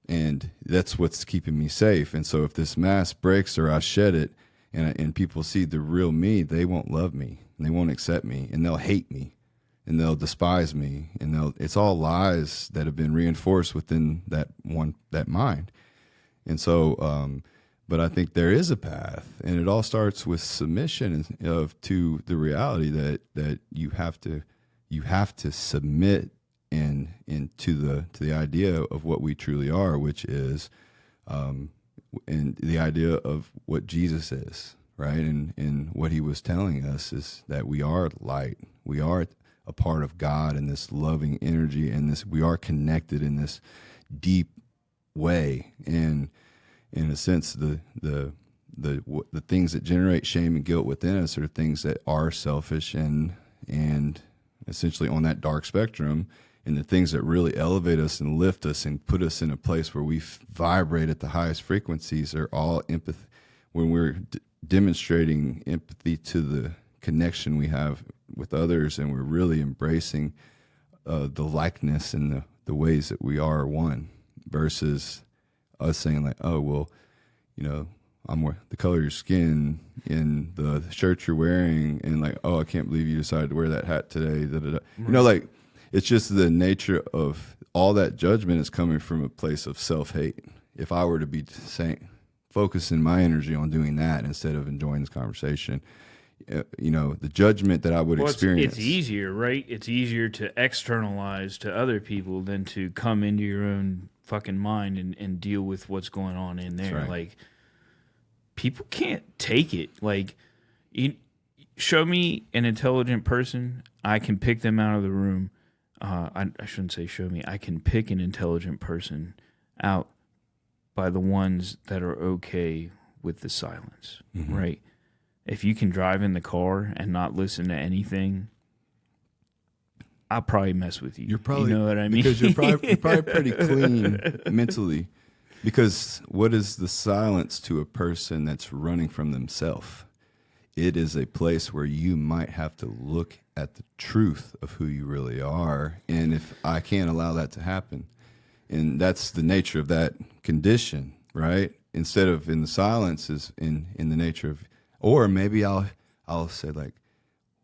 and that's what's keeping me safe. And so if this mask breaks or I shed it and people see the real me, they won't love me and they won't accept me and they'll hate me. and they'll despise me, and it's all lies that have been reinforced within that mind. And so, but I think there is a path, and it all starts with submission to the reality that you have to submit to the idea of what we truly are, which is, and the idea of what Jesus is, right? And what he was telling us is that we are light, we are a part of God and this loving energy, and we are connected in this deep way. And in a sense, the things that generate shame and guilt within us are things that are selfish and essentially on that dark spectrum. And the things that really elevate us and lift us and put us in a place where we vibrate at the highest frequencies are all empathy. When we're demonstrating empathy to the connection we have with others, and we're really embracing the likeness and the ways that we are one, versus us saying like, oh, well, I'm the color of your skin and the shirt you're wearing, and like, oh, I can't believe you decided to wear that hat today. Da, da, da. Right. Like, it's just the nature of all that judgment is coming from a place of self-hate. If I were to be focusing my energy on doing that instead of enjoying this conversation, the judgment that I would experience. It's easier, right? It's easier to externalize to other people than to come into your own fucking mind and deal with what's going on in there. Right. Like, people can't take it. Like, show me an intelligent person, I can pick them out of the room. I shouldn't say show me. I can pick an intelligent person out by the ones that are okay with the silence, right? If you can drive in the car and not listen to anything, I'll probably mess with you. You're probably, you know what I mean? Because you're probably pretty clean mentally. Because what is the silence to a person that's running from themselves? It is a place where you might have to look at the truth of who you really are. And if I can't allow that to happen, and that's the nature of that condition, right? Instead of in the silence is in the nature of, or maybe I'll say like,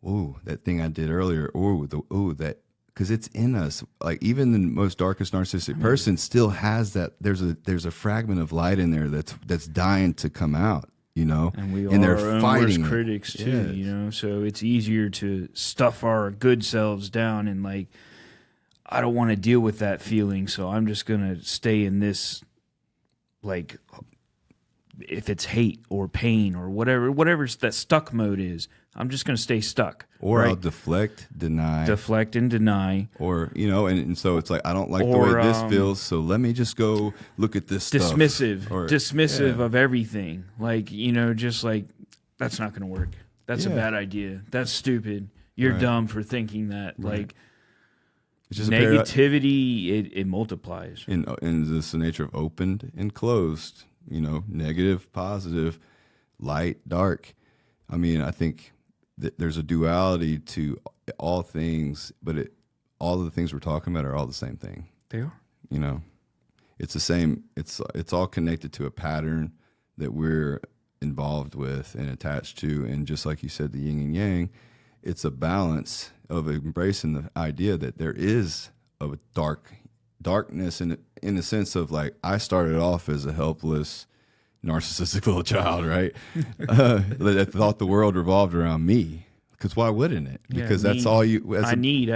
ooh, that thing I did earlier, that, because it's in us. Like, even the most darkest narcissistic person still has that. There's a fragment of light in there that's dying to come out. And we they're are our own fighting worst critics too, Yes. So it's easier to stuff our good selves down and like, I don't want to deal with that feeling, so I'm just gonna stay in this, like, if it's hate or pain or whatever that stuck mode is, I'm just gonna stay stuck. Or right? I'll deflect and deny. Or, and so it's like, I don't like the way this feels, so let me just go look at this stuff. Dismissive of everything. Like, just like, that's not going to work. That's a bad idea. That's stupid. You're dumb for thinking that. Right. Like, it's just negativity, it multiplies. And this is the nature of opened and closed, negative, positive, light, dark. I mean, I think there's a duality to all things, but all of the things we're talking about are all the same thing. They are. It's the same. It's all connected to a pattern that we're involved with and attached to. And just like you said, the yin and yang, it's a balance of embracing the idea that there is a darkness in the sense of, like, I started off as a helpless, narcissistic little child, right? That thought the world revolved around me. Because why wouldn't it? Because that's all you. I need.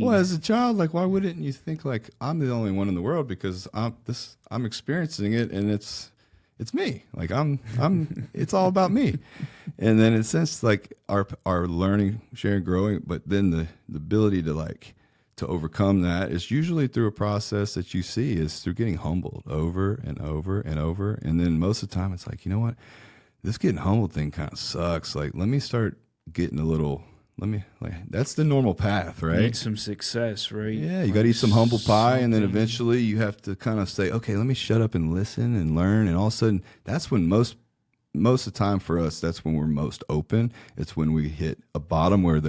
Well, as a child, like, why wouldn't you think like I'm the only one in the world because I'm experiencing it and it's me. Like I'm it's all about me. And then in a sense, like our learning, sharing, growing, but then the ability to overcome that is usually through a process that you see is through getting humbled over and over and over. And then most of the time it's like, you know what, this getting humbled thing kind of sucks. Like, let me start getting that's the normal path, right? Need some success, right? Yeah, you got to eat some humble pie, and then eventually you have to kind of say, okay, let me shut up and listen and learn. And all of a sudden, that's when most of the time for us, that's when we're most open. It's when we hit a bottom where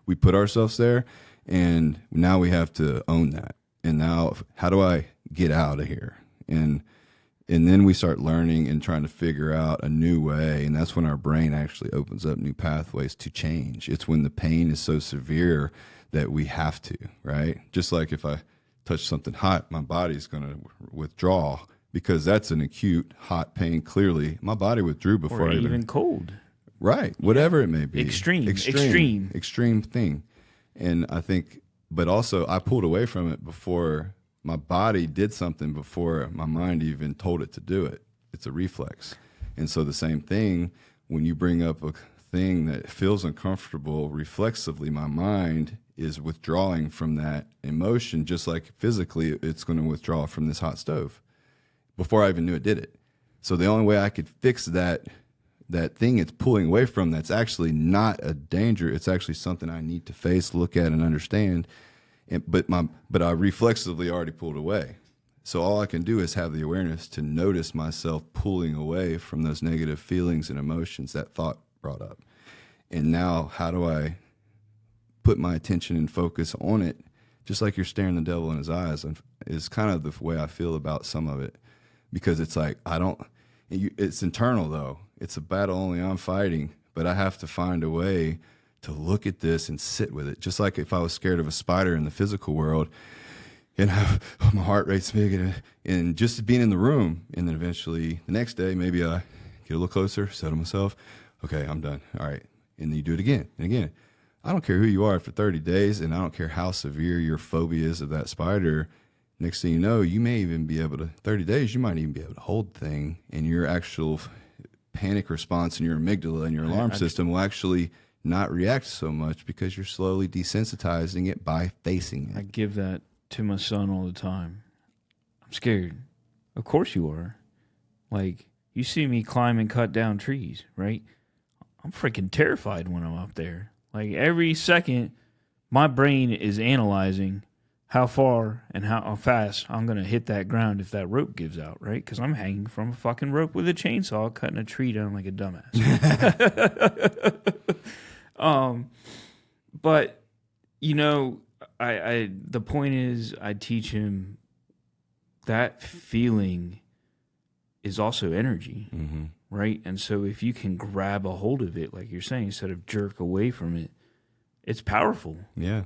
we put ourselves there, and now we have to own that. And now, how do I get out of here? And then we start learning and trying to figure out a new way. And that's when our brain actually opens up new pathways to change. It's when the pain is so severe that we have to, right? Just like if I touch something hot, my body's going to withdraw because that's an acute hot pain. Clearly, my body withdrew before or I even cold. Right, whatever it may be. Extreme thing. And I think, but also I pulled away from it before my body did something, before my mind even told it to do it. It's a reflex. And so the same thing, when you bring up a thing that feels uncomfortable, reflexively, my mind is withdrawing from that emotion, just like physically it's going to withdraw from this hot stove before I even knew it did it. So the only way I could fix that thing it's pulling away from, that's actually not a danger, it's actually something I need to face, look at, and understand. But I reflexively already pulled away. So all I can do is have the awareness to notice myself pulling away from those negative feelings and emotions that thought brought up. And now how do I put my attention and focus on it, just like you're staring the devil in his eyes, and is kind of the way I feel about some of it. Because it's like, it's internal though. It's a battle only I'm fighting, but I have to find a way to look at this and sit with it. Just like if I was scared of a spider in the physical world and my heart rate's big and just being in the room, and then eventually the next day, maybe I get a little closer, settle myself. Okay, I'm done. All right. And then you do it again and again. I don't care who you are after 30 days, and I don't care how severe your phobia is of that spider. Next thing you know, you may even be able to, 30 days, you might even be able to hold the thing, and your actual panic response in your amygdala and your alarm system will actually not react so much because you're slowly desensitizing it by facing it. I give that to my son all the time. I'm scared. Of course you are. Like, you see me climb and cut down trees, right? I'm freaking terrified when I'm up there. Like, every second, my brain is analyzing how far and how fast I'm going to hit that ground if that rope gives out, right? Because I'm hanging from a fucking rope with a chainsaw, cutting a tree down like a dumbass. But, you know, I the point is I teach him that feeling is also energy, right? And so if you can grab a hold of it, like you're saying, instead of jerk away from it, it's powerful. Yeah.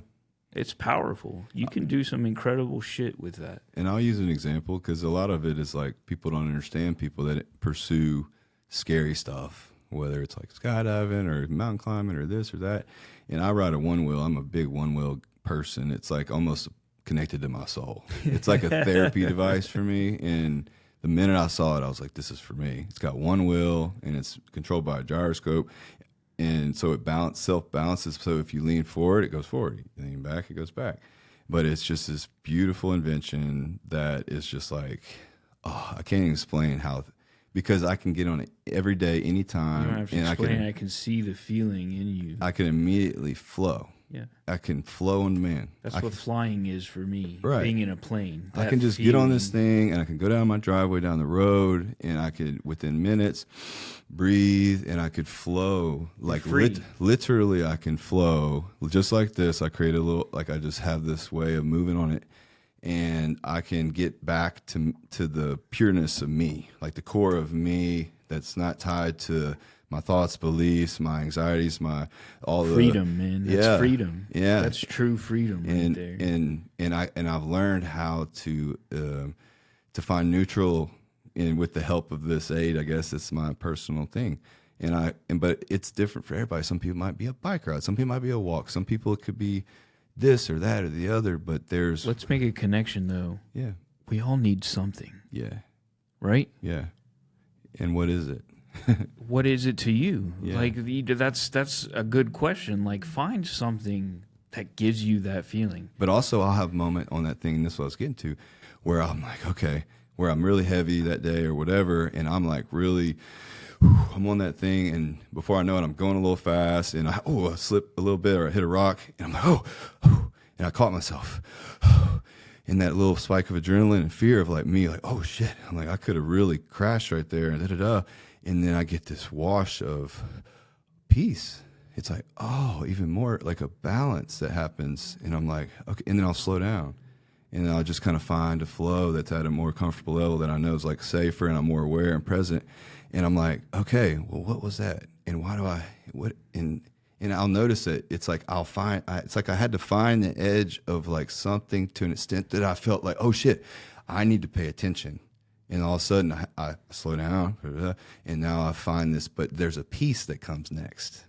It's powerful. You can do some incredible shit with that. And I'll use an example because a lot of it is like people don't understand people that pursue scary stuff, whether it's like skydiving or mountain climbing or this or that. And I ride a one wheel. I'm a big one wheel person. It's like almost connected to my soul. It's like a therapy device for me. And the minute I saw it, I was like, this is for me. It's got one wheel and it's controlled by a gyroscope. And so it self-balances. So if you lean forward, it goes forward. You lean back, it goes back. But it's just this beautiful invention that is just like, I can't even explain how, because I can get on it every day, anytime. You don't have to explain. I can see the feeling in you. I can immediately flow. Yeah. I can flow on demand. That's what flying is for me. Right. Being in a plane. I can just get on this thing and I can go down my driveway down the road and I could, within minutes, breathe and I could flow. Like literally I can flow. Just like this, I create a little, like I just have this way of moving on it. And I can get back to the pureness of me, like the core of me that's not tied to my thoughts, beliefs, my anxieties, all the freedom, man. That's freedom. Yeah, that's true freedom. And right there. and I've learned how to find neutral, and with the help of this aid, I guess it's my personal thing. But it's different for everybody. Some people might be a bike ride, some people might be a walk, some people it could be this or that or the other. But let's make a connection though. Yeah, we all need something. Yeah, right. Yeah, and what is it? What is it to you? Yeah. Like that's a good question. Like find something that gives you that feeling. But also I'll have a moment on that thing, and this is what I was getting to, where I'm like, okay, where I'm really heavy that day or whatever, and I'm like really, I'm on that thing, and before I know it, I'm going a little fast, and I slip a little bit or I hit a rock, and I'm like, and I caught myself. And that little spike of adrenaline and fear of like me, like, oh shit, I'm like, I could have really crashed right there, and and then I get this wash of peace. It's like, even more like a balance that happens. And I'm like, okay. And then I'll slow down. And then I'll just kind of find a flow that's at a more comfortable level that I know is like safer, and I'm more aware and present. And I'm like, okay, well, what was that? And why do and And I'll notice that it's like it's like I had to find the edge of like something to an extent that I felt like, oh shit, I need to pay attention. And all of a sudden I slow down, and now I find this, but there's a piece that comes next.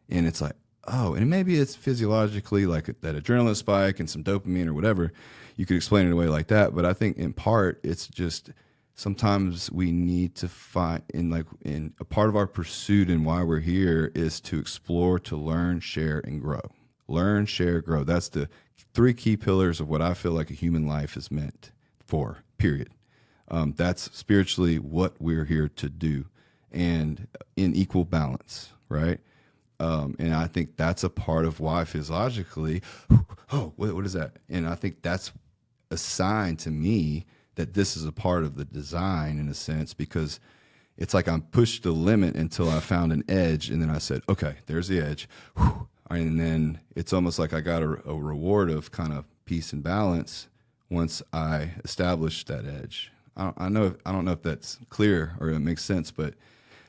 And it's like, oh, and maybe it's physiologically like that adrenaline spike and some dopamine or whatever. You could explain it away like that. But I think in part, it's just sometimes we need to find in a part of our pursuit and why we're here is to explore, to learn, share, and grow. Learn, share, grow. That's the 3 key pillars of what I feel like a human life is meant for, period. That's spiritually what we're here to do, and in equal balance, right? And I think that's a part of why physiologically, what is that? And I think that's a sign to me that this is a part of the design in a sense, because it's like I'm pushed the limit until I found an edge, and then I said, okay, there's the edge. And then it's almost like I got a reward of kind of peace and balance once I established that edge. I don't know if that's clear or it makes sense, but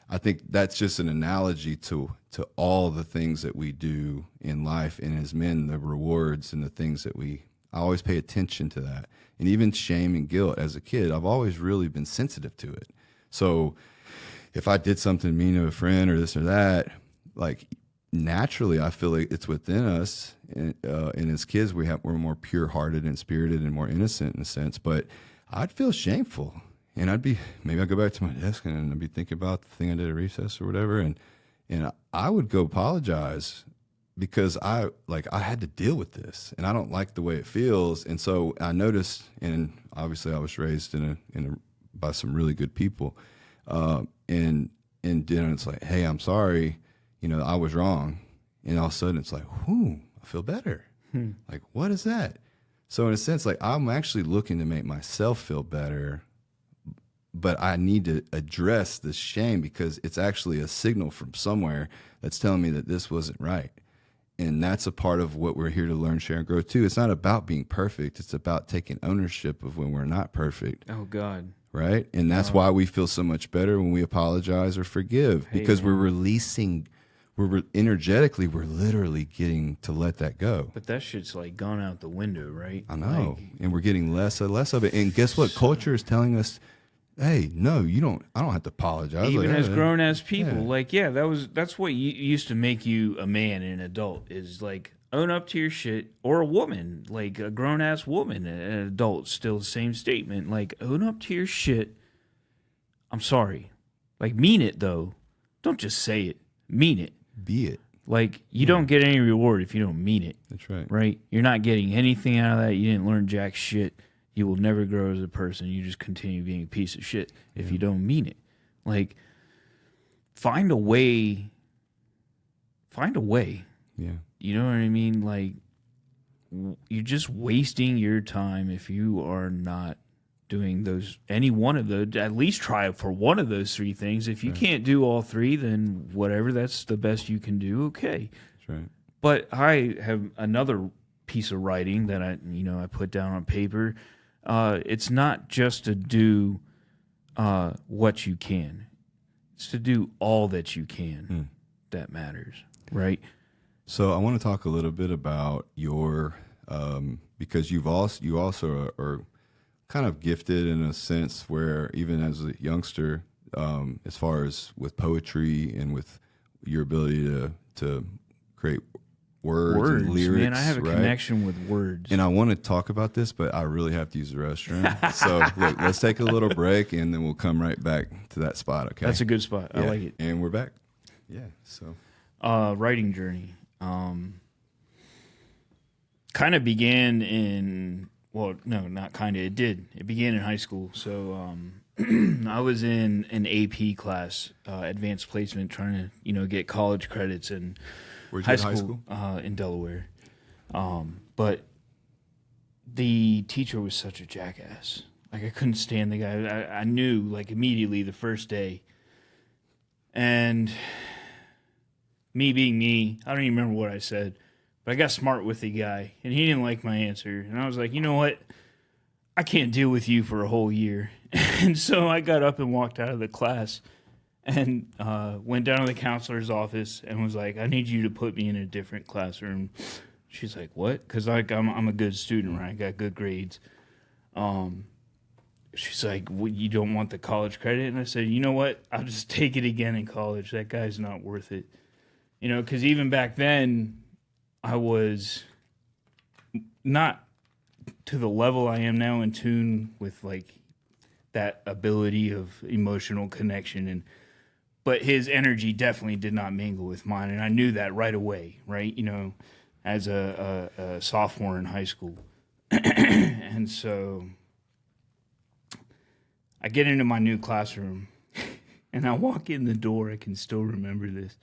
I think that's just an analogy to all the things that we do in life, and as men, the rewards and the things that I always pay attention to that. And even shame and guilt as a kid, I've always really been sensitive to it. So if I did something mean to a friend or this or that, like naturally I feel like it's within us. And as kids, we're more pure-hearted and spirited and more innocent in a sense, but I'd feel shameful. And maybe I'd go back to my desk and I'd be thinking about the thing I did at recess or whatever. And I would go apologize because I had to deal with this and I don't like the way it feels. And so I noticed, and obviously I was raised by some really good people. And then it's like, hey, I'm sorry, I was wrong. And all of a sudden it's like, I feel better. Like, what is that? So in a sense, like I'm actually looking to make myself feel better, but I need to address this shame because it's actually a signal from somewhere that's telling me that this wasn't right. And that's a part of what we're here to learn, share, and grow too. It's not about being perfect. It's about taking ownership of when we're not perfect. Oh, God. Right? And that's why we feel so much better when we apologize or forgive, because we're releasing, energetically, we're literally getting to let that go. But that shit's like gone out the window, right? I know. And we're getting less and less of it. And guess what? Culture is telling us, hey, no, I don't have to apologize. Even as grown-ass people, that's what used to make you a man and an adult, is like own up to your shit. Or a woman, like a grown-ass woman, an adult, still the same statement. Like, own up to your shit. I'm sorry. Like, mean it, though. Don't just say it. Mean it. Be it. Like, you don't get any reward if you don't mean it. That's right. Right? You're not getting anything out of that. You didn't learn jack shit. You will never grow as a person. You just continue being a piece of shit if you don't mean it. Like, find a way. Yeah. You know what I mean? Like, you're just wasting your time if you are not doing any one of those. At least try for one of those 3 things. If you can't do all 3, then whatever, that's the best you can do. Okay. That's right. But I have another piece of writing that I put down on paper. It's not just to do what you can. It's to do all that you can that matters, right? So I want to talk a little bit about your because you also are kind of gifted in a sense where even as a youngster, as far as with poetry and with your ability to create words and lyrics. Man, I have a connection with words. And I want to talk about this, but I really have to use the restroom. So look, let's take a little break and then we'll come right back to that spot, okay? That's a good spot. Yeah. I like it. And we're back. Yeah, so. Writing journey. Kind of began in, well, no, not kind of. It did. It began in high school. So I was in an AP class, advanced placement, trying to, get college credits in high school? In Delaware. But the teacher was such a jackass. Like, I couldn't stand the guy. I knew, like, immediately the first day. And me being me, I don't even remember what I said, but I got smart with the guy, and he didn't like my answer. And I was like, you know what? I can't deal with you for a whole year. And so I got up and walked out of the class, and went down to the counselor's office and was like, I need you to put me in a different classroom. She's like, what? Because I'm a good student, right? I got good grades. She's like, well, you don't want the college credit? And I said, you know what? I'll just take it again in college. That guy's not worth it. You know, because even back then, I was not to the level I am now, in tune with like that ability of emotional connection, but his energy definitely did not mingle with mine, and I knew that right away, right? You know, as a sophomore in high school. And so I get into my new classroom and I walk in the door. I can still remember this.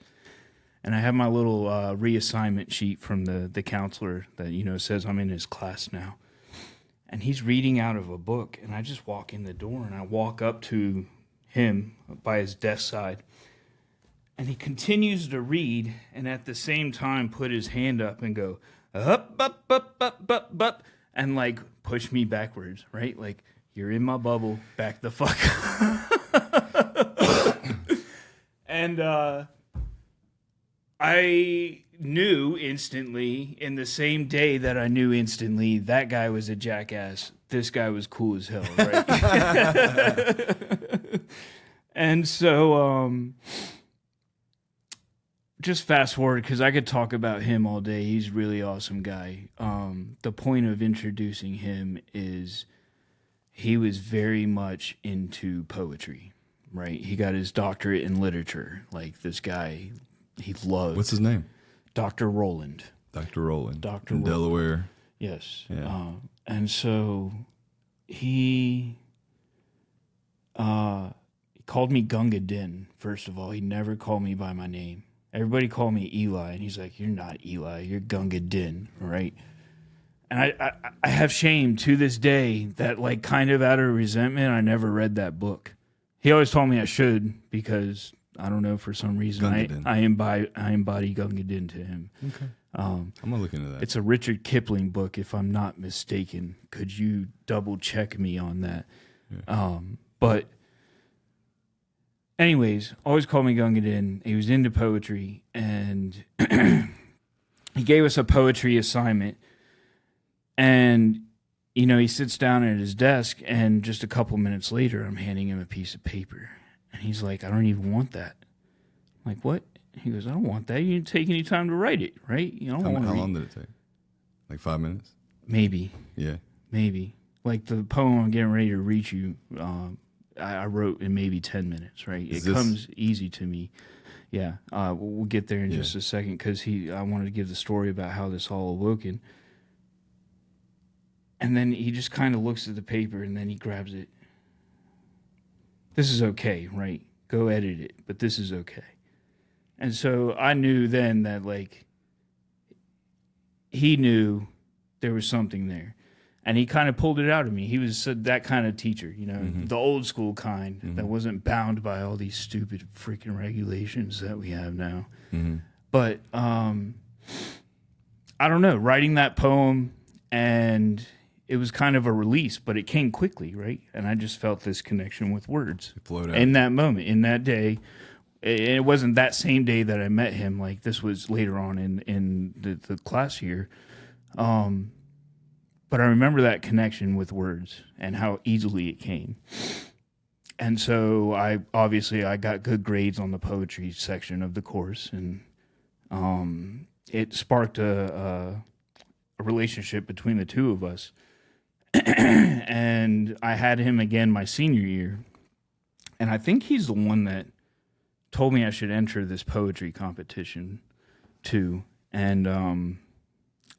And I have my little reassignment sheet from the counselor that, you know, says I'm in his class now. And he's reading out of a book. And I just walk in the door and I walk up to him by his desk side. And he continues to read and at the same time put his hand up and go, up, up, up, up, up, up, and like push me backwards, right? Like, you're in my bubble, back the fuck up. And I knew instantly, in the same day that I knew instantly, that guy was a jackass. This guy was cool as hell, right? And so, just fast forward, because I could talk about him all day. He's a really awesome guy. The point of introducing him is he was very much into poetry, right? He got his doctorate in literature. Like, this guy, he loved. What's his name? Dr. Roland. Dr. Roland. Dr. In Roland. Delaware. Yes. Yeah. And so he called me Gunga Din, first of all. He never called me by my name. Everybody called me Eli, and he's like, you're not Eli, you're Gunga Din, right? And I have shame to this day that, like, kind of out of resentment, I never read that book. He always told me I should because, I don't know, for some reason, I embody Gunga Din to him. Okay. I'm going to look into that. It's a Richard Kipling book, if I'm not mistaken. Could you double check me on that? Yeah. But anyways, always called me Gunga Din. He was into poetry, and he gave us a poetry assignment. And, you know, he sits down at his desk, and just a couple minutes later, I'm handing him a piece of paper. And he's like, I don't even want that. I'm like, what? He goes, I don't want that. You didn't take any time to write it, right? You don't want to. How long did it take? Like 5 minutes? Maybe. Yeah. Maybe. Like the poem I'm getting ready to read you, I wrote in maybe 10 minutes, right? It comes easy to me. Yeah. We'll get there in just a second, because I wanted to give the story about how this all awoken. And then he just kind of looks at the paper, and then he grabs it. This is okay, right? Go edit it, but this is okay. And so I knew then that, like, he knew there was something there. And he kind of pulled it out of me. He was that kind of teacher, you know, the old school kind that wasn't bound by all these stupid freaking regulations that we have now. But I don't know, writing that poem, and it was kind of a release, but it came quickly, right? And I just felt this connection with words in that moment, in that day. It wasn't that same day that I met him. Like, this was later on in the class here. But I remember that connection with words and how easily it came. And so I got good grades on the poetry section of the course, and it sparked a relationship between the two of us. And I had him again my senior year, and I think he's the one that told me I should enter this poetry competition too. And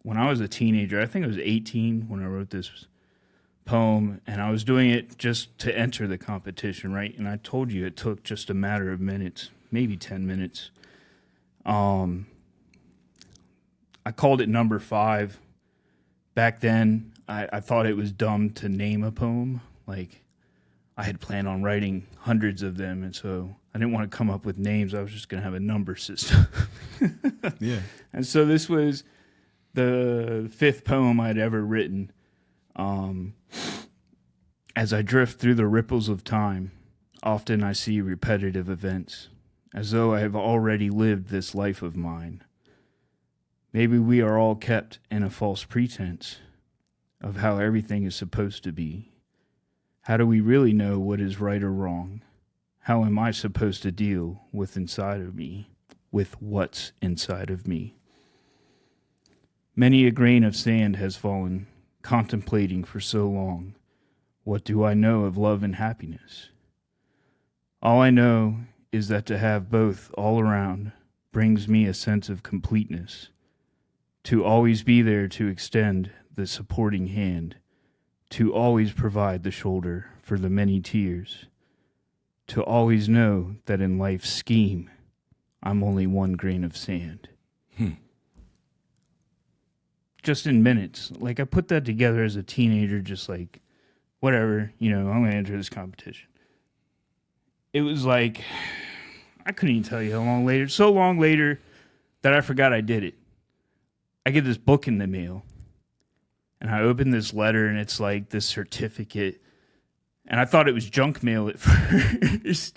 when I was a teenager, I think I was 18 when I wrote this poem, and I was doing it just to enter the competition, right? And I told you it took just a matter of minutes, maybe 10 minutes. I called it number 5. Back then, I thought it was dumb to name a poem. Like, I had planned on writing hundreds of them, and so I didn't want to come up with names. I was just going to have a number system. Yeah. And so this was the 5th poem I'd ever written. As I drift through the ripples of time, Often I see repetitive events, as though I have already lived this life of mine. Maybe we are all kept in a false pretense of how everything is supposed to be. How do we really know what is right or wrong? How am I supposed to deal with inside of me, with what's inside of me? Many a grain of sand has fallen, contemplating for so long. What do I know of love and happiness? All I know is that to have both all around brings me a sense of completeness. To always be there to extend the supporting hand, to always provide the shoulder for the many tears, to always know that in life's scheme, I'm only one grain of sand. Just in minutes. Like, I put that together as a teenager, just like, whatever, I'm going to enter this competition. It was like, I couldn't even tell you how long later. So long later that I forgot I did it. I get this book in the mail. And I open this letter, and it's like this certificate. And I thought it was junk mail at first.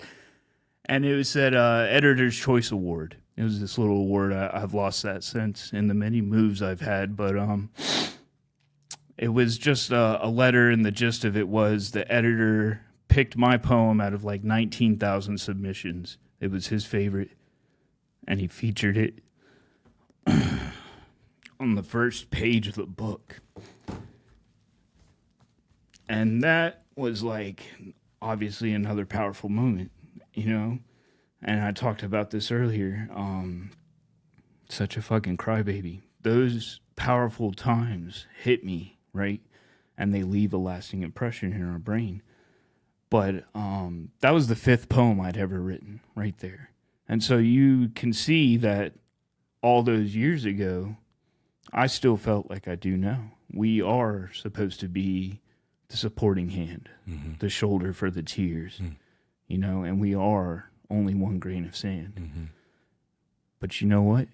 And it said Editor's Choice Award. It was this little award. I've lost that since in the many moves I've had. But it was just a letter, and the gist of it was the editor picked my poem out of like 19,000 submissions. It was his favorite, and he featured it on the first page of the book. And that was like obviously another powerful moment, And I talked about this earlier. Such a fucking crybaby. Those powerful times hit me, right? And they leave a lasting impression in our brain. But that was the 5th poem I'd ever written right there. And so you can see that all those years ago, I still felt like I do now. We are supposed to be the supporting hand, the shoulder for the tears, and we are only one grain of sand. But you know what?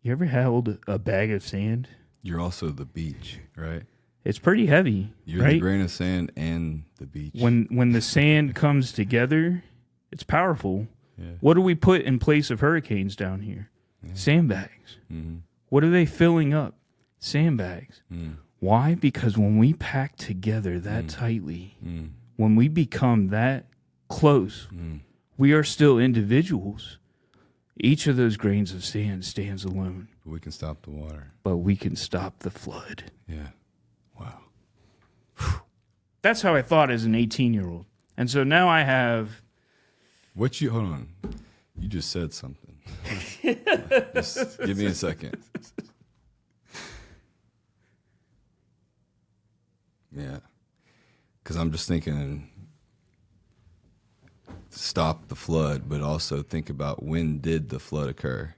You ever held a bag of sand? You're also the beach, right? It's pretty heavy, You're right? the grain of sand and the beach. When the sand comes together, it's powerful. Yeah. What do we put in place of hurricanes down here? Yeah. Sandbags. What are they filling up? Sandbags. Why? Because when we pack together that tightly, when we become that close, we are still individuals. Each of those grains of sand stands alone. But we can stop the water. But we can stop the flood. Yeah. Wow. That's how I thought as an 18-year-old. And so now I have... Hold on. You just said something. Just give me a second. Yeah. Because I'm just thinking, stop the flood, but also think about when did the flood occur?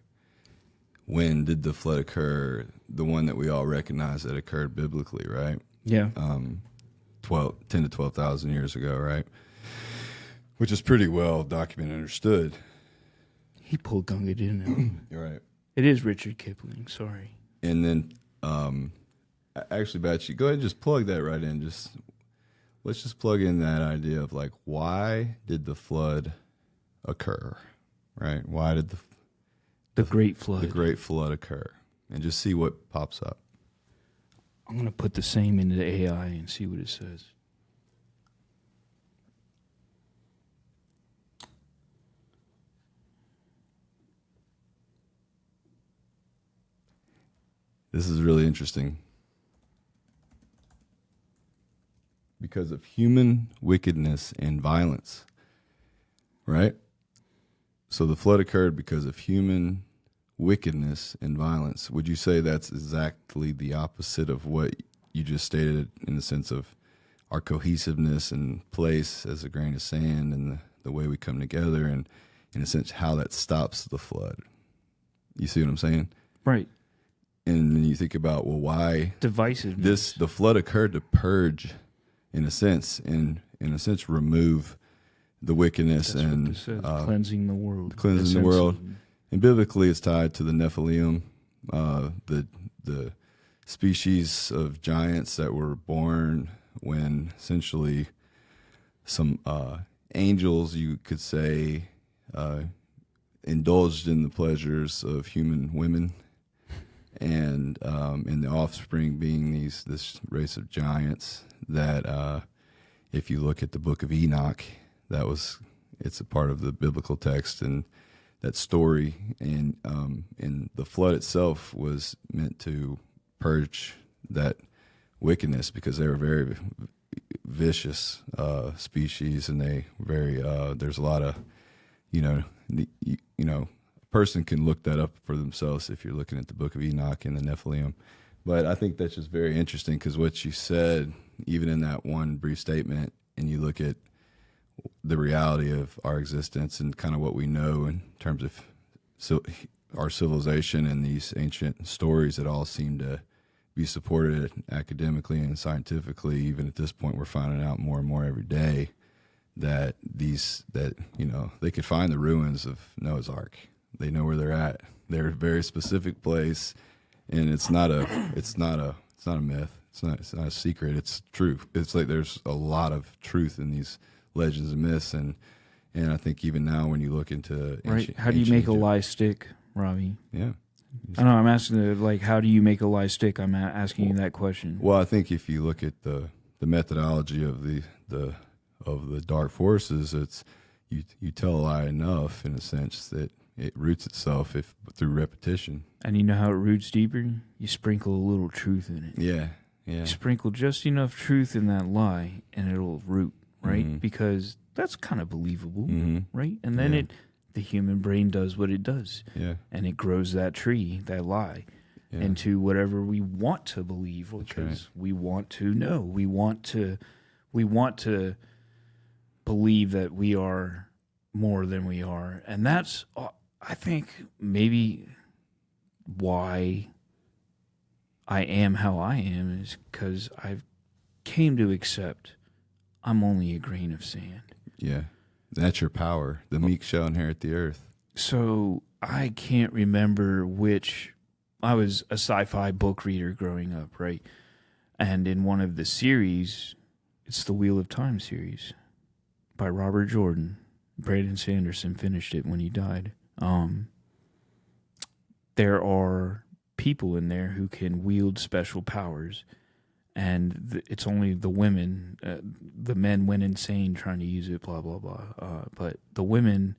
When did the flood occur? The one that we all recognize that occurred biblically, right? Yeah. 10 to 12,000 years ago, right? Which is pretty well documented and understood. He pulled Gunga, didn't You're right. It is Richard Kipling, sorry. And then, actually, Batchy, go ahead and just plug that right in. Let's just plug in that idea of like, why did the flood occur, right? Why did the Great Flood. The Great Flood occur, and just see what pops up. I'm going to put the same into the AI and see what it says. This is really interesting. Because of human wickedness and violence, right? So the flood occurred because of human wickedness and violence. Would you say that's exactly the opposite of what you just stated in the sense of our cohesiveness and place as a grain of sand and the way we come together and, in a sense, how that stops the flood? You see what I'm saying? Right. And then you think about, well, why divisiveness? The flood occurred to purge, in a sense, remove the wickedness. That's and cleansing the world. Cleansing the world. And biblically, it's tied to the Nephilim, the species of giants that were born when essentially some angels, you could say, indulged in the pleasures of human women, and the offspring being this race of giants that, if you look at the book of Enoch, it's a part of the biblical text, and that story, and the flood itself was meant to purge that wickedness, because they were very vicious species, and they very there's a lot of a person can look that up for themselves if you're looking at the book of Enoch and the Nephilim. But I think that's just very interesting, because what you said, even in that one brief statement, and you look at the reality of our existence and kind of what we know in terms of our civilization and these ancient stories that all seem to be supported academically and scientifically. Even at this point, we're finding out more and more every day that they could find the ruins of Noah's Ark. They know where they're at. They're a very specific place, and it's not a myth. It's not a secret. It's true. It's like there's a lot of truth in these legends and myths, and I think even now when you look into ancient, how do you make a lie stick, Robby? Yeah. I know. I'm asking how do you make a lie stick? I'm asking you that question. Well, I think if you look at the methodology of the dark forces, it's you tell a lie enough, in a sense, that it roots itself through repetition. And you know how it roots deeper? You sprinkle a little truth in it. Yeah. You sprinkle just enough truth in that lie, and it'll root, right? Mm-hmm. Because that's kind of believable, mm-hmm. right? And then the human brain does what it does. Yeah. And it grows that tree, that lie, into whatever we want to believe, because we want to know. We want to believe that we are more than we are. And that's, I think, maybe why I am how I am, is because I've came to accept I'm only a grain of sand. Yeah. That's your power. The meek shall inherit the earth. So I can't remember I was a sci-fi book reader growing up, right? And in one of the series, it's the Wheel of Time series by Robert Jordan. Brandon Sanderson finished it when he died. There are people in there who can wield special powers, and it's only the women. The men went insane trying to use it, blah, blah, blah. But the women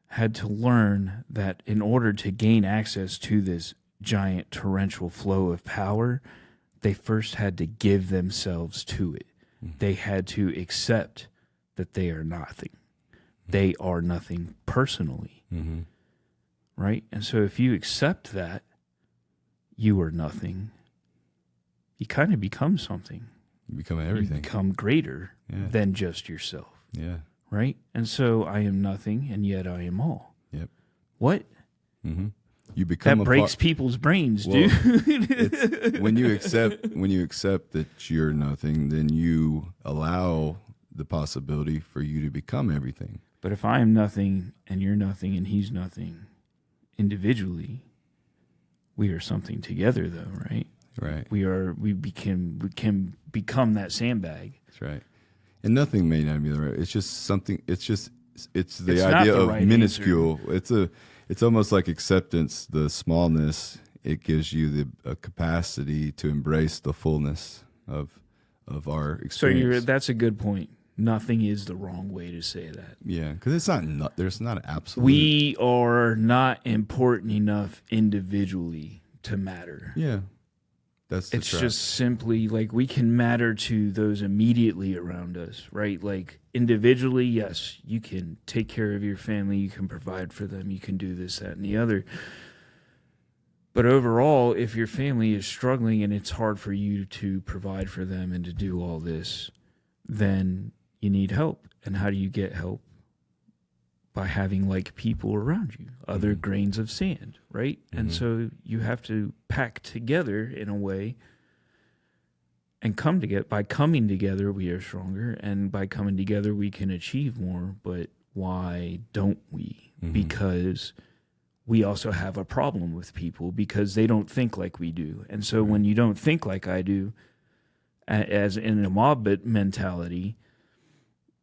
had to learn that in order to gain access to this giant torrential flow of power, they first had to give themselves to it. Mm-hmm. They had to accept that they are nothing. Mm-hmm. They are nothing personally. Mm-hmm. Right? And so if you accept that you are nothing, you kind of become something. You become everything. You become greater than just yourself. Yeah. Right? And so I am nothing, and yet I am all. Yep. What? Mm-hmm. You become that breaks people's brains, dude. When you accept that you're nothing, then you allow the possibility for you to become everything. But if I am nothing, and you're nothing, and he's nothing, individually, we are something together, though, right? Right. We can become that sandbag. That's right. And nothing may not be the right. It's just something. It's the idea of right minuscule. Answer. It's almost like acceptance. The smallness, it gives you the capacity to embrace the fullness of our experience. So that's a good point. Nothing is the wrong way to say that. Yeah, because there's not an absolute. We are not important enough individually to matter. Yeah. It's just simply like we can matter to those immediately around us, right? Like individually, yes, you can take care of your family, you can provide for them, you can do this, that, and the other. But overall, if your family is struggling and it's hard for you to provide for them and to do all this, then you need help. And how do you get help? By having like people around you, other mm-hmm. grains of sand, right? Mm-hmm. And so you have to pack together in a way and come together. By coming together, we are stronger, and by coming together, we can achieve more. But why don't we? Mm-hmm. Because we also have a problem with people because they don't think like we do. And so when you don't think like I do, as in a mob mentality,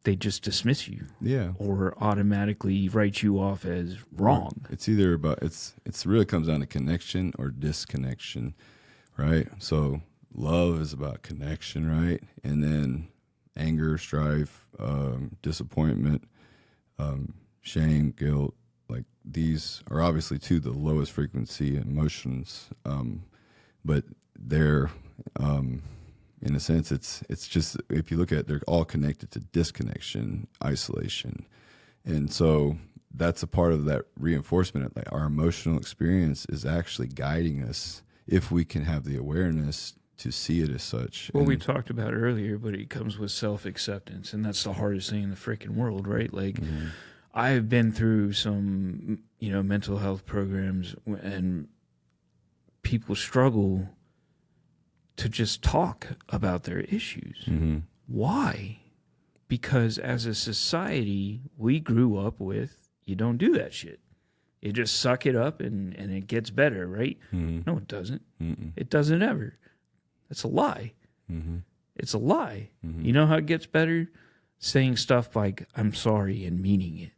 they just dismiss you. Yeah. Or automatically write you off as wrong. It's either about it's really comes down to connection or disconnection, right? So love is about connection, right? And then anger, strife, disappointment, shame, guilt, like these are obviously two of the lowest frequency emotions, but they're in a sense, it's just, if you look at it, they're all connected to disconnection, isolation. And so that's a part of that reinforcement. Like our emotional experience is actually guiding us if we can have the awareness to see it as such. Well, we talked about it earlier, but it comes with self-acceptance, and that's the hardest thing in the freaking world, right? Like, I've been through some, mental health programs, and people struggle to just talk about their issues. Why? Because as a society, we grew up with, you don't do that shit. You just suck it up and it gets better, right? No, it doesn't. It doesn't ever. That's a lie. It's a lie. You know how it gets better? Saying stuff like, I'm sorry, and meaning it.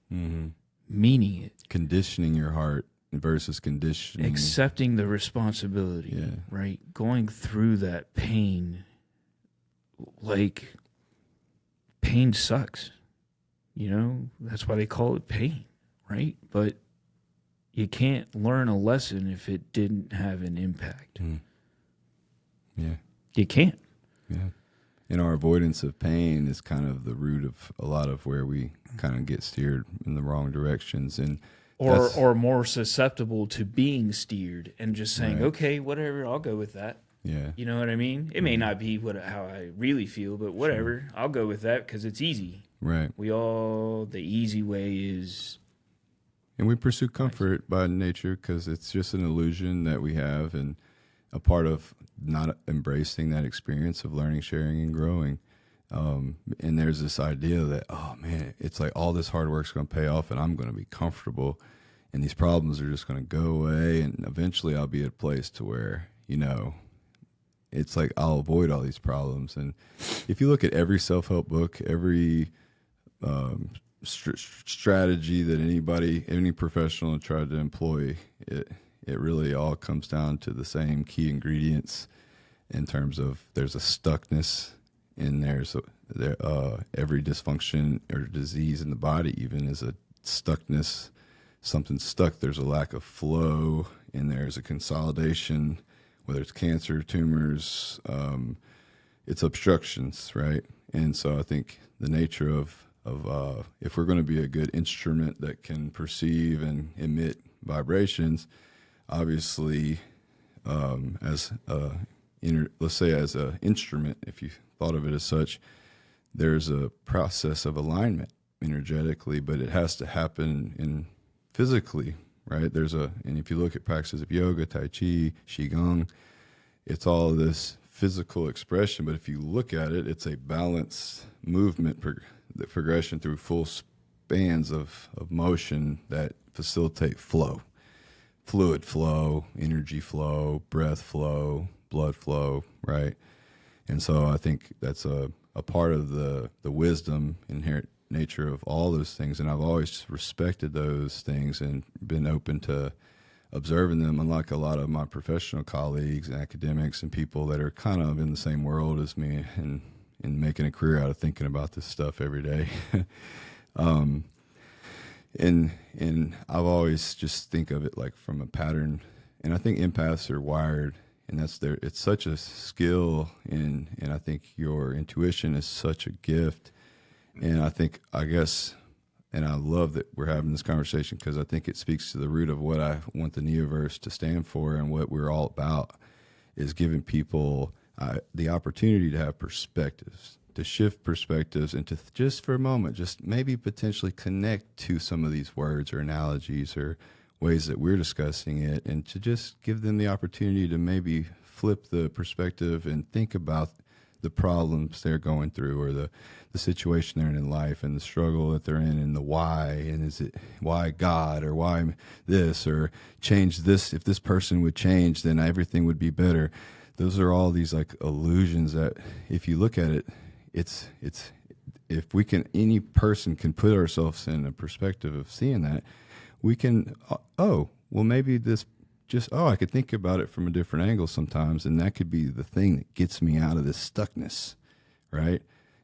Meaning it. Conditioning your heart versus conditioning. Accepting the responsibility, right? Going through that pain. Like, pain sucks. That's why they call it pain, right? But you can't learn a lesson if it didn't have an impact. Yeah. You can't. Yeah. And our avoidance of pain is kind of the root of a lot of where we kind of get steered in the wrong directions. And or more susceptible to being steered and just saying, okay, whatever, I'll go with that. Yeah. You know what I mean? It may not be how I really feel, but whatever, I'll go with that because it's easy. Right. The easy way is... And we pursue comfort by nature because it's just an illusion that we have, and a part of not embracing that experience of learning, sharing, and growing. And there's this idea that, oh man, it's like all this hard work's going to pay off and I'm going to be comfortable and these problems are just going to go away. And eventually I'll be at a place to where, it's like I'll avoid all these problems. And if you look at every self-help book, every strategy that any professional tried to employ, it really all comes down to the same key ingredients in terms of there's a stuckness, and every dysfunction or disease in the body even is a stuckness. Something's stuck. There's a lack of flow, and there's a consolidation, whether it's cancer, tumors, it's obstructions, right? And so I think the nature of if we're going to be a good instrument that can perceive and emit vibrations, obviously, let's say as an instrument, if you thought of it as such, there's a process of alignment energetically, but it has to happen physically, right? And if you look at practices of yoga, tai chi, qigong, it's all of this physical expression, but if you look at it, it's a balanced movement, the progression through full spans of motion that facilitate flow, fluid flow, energy flow, breath flow, blood flow, right? And so I think that's a part of the wisdom, inherent nature of all those things. And I've always respected those things and been open to observing them, unlike a lot of my professional colleagues and academics and people that are kind of in the same world as me and making a career out of thinking about this stuff every day. And I've always just think of it like from a pattern. And I think empaths are wired, and it's such a skill, and I think your intuition is such a gift. And I guess, and I love that we're having this conversation because I think it speaks to the root of what I want the NeoVerse to stand for, and what we're all about is giving people the opportunity to have perspectives, to shift perspectives, and to just for a moment, just maybe potentially connect to some of these words or analogies or ways that we're discussing it, and to just give them the opportunity to maybe flip the perspective and think about the problems they're going through, or the situation they're in life, and the struggle that they're in, and the why, and is it why God, or why this, or change this, if this person would change then everything would be better. Those are all these like illusions that if you look at it, it's if we can, any person can put ourselves in a perspective of seeing that, we can, well, maybe this just, I could think about it from a different angle sometimes, and that could be the thing that gets me out of this stuckness, right?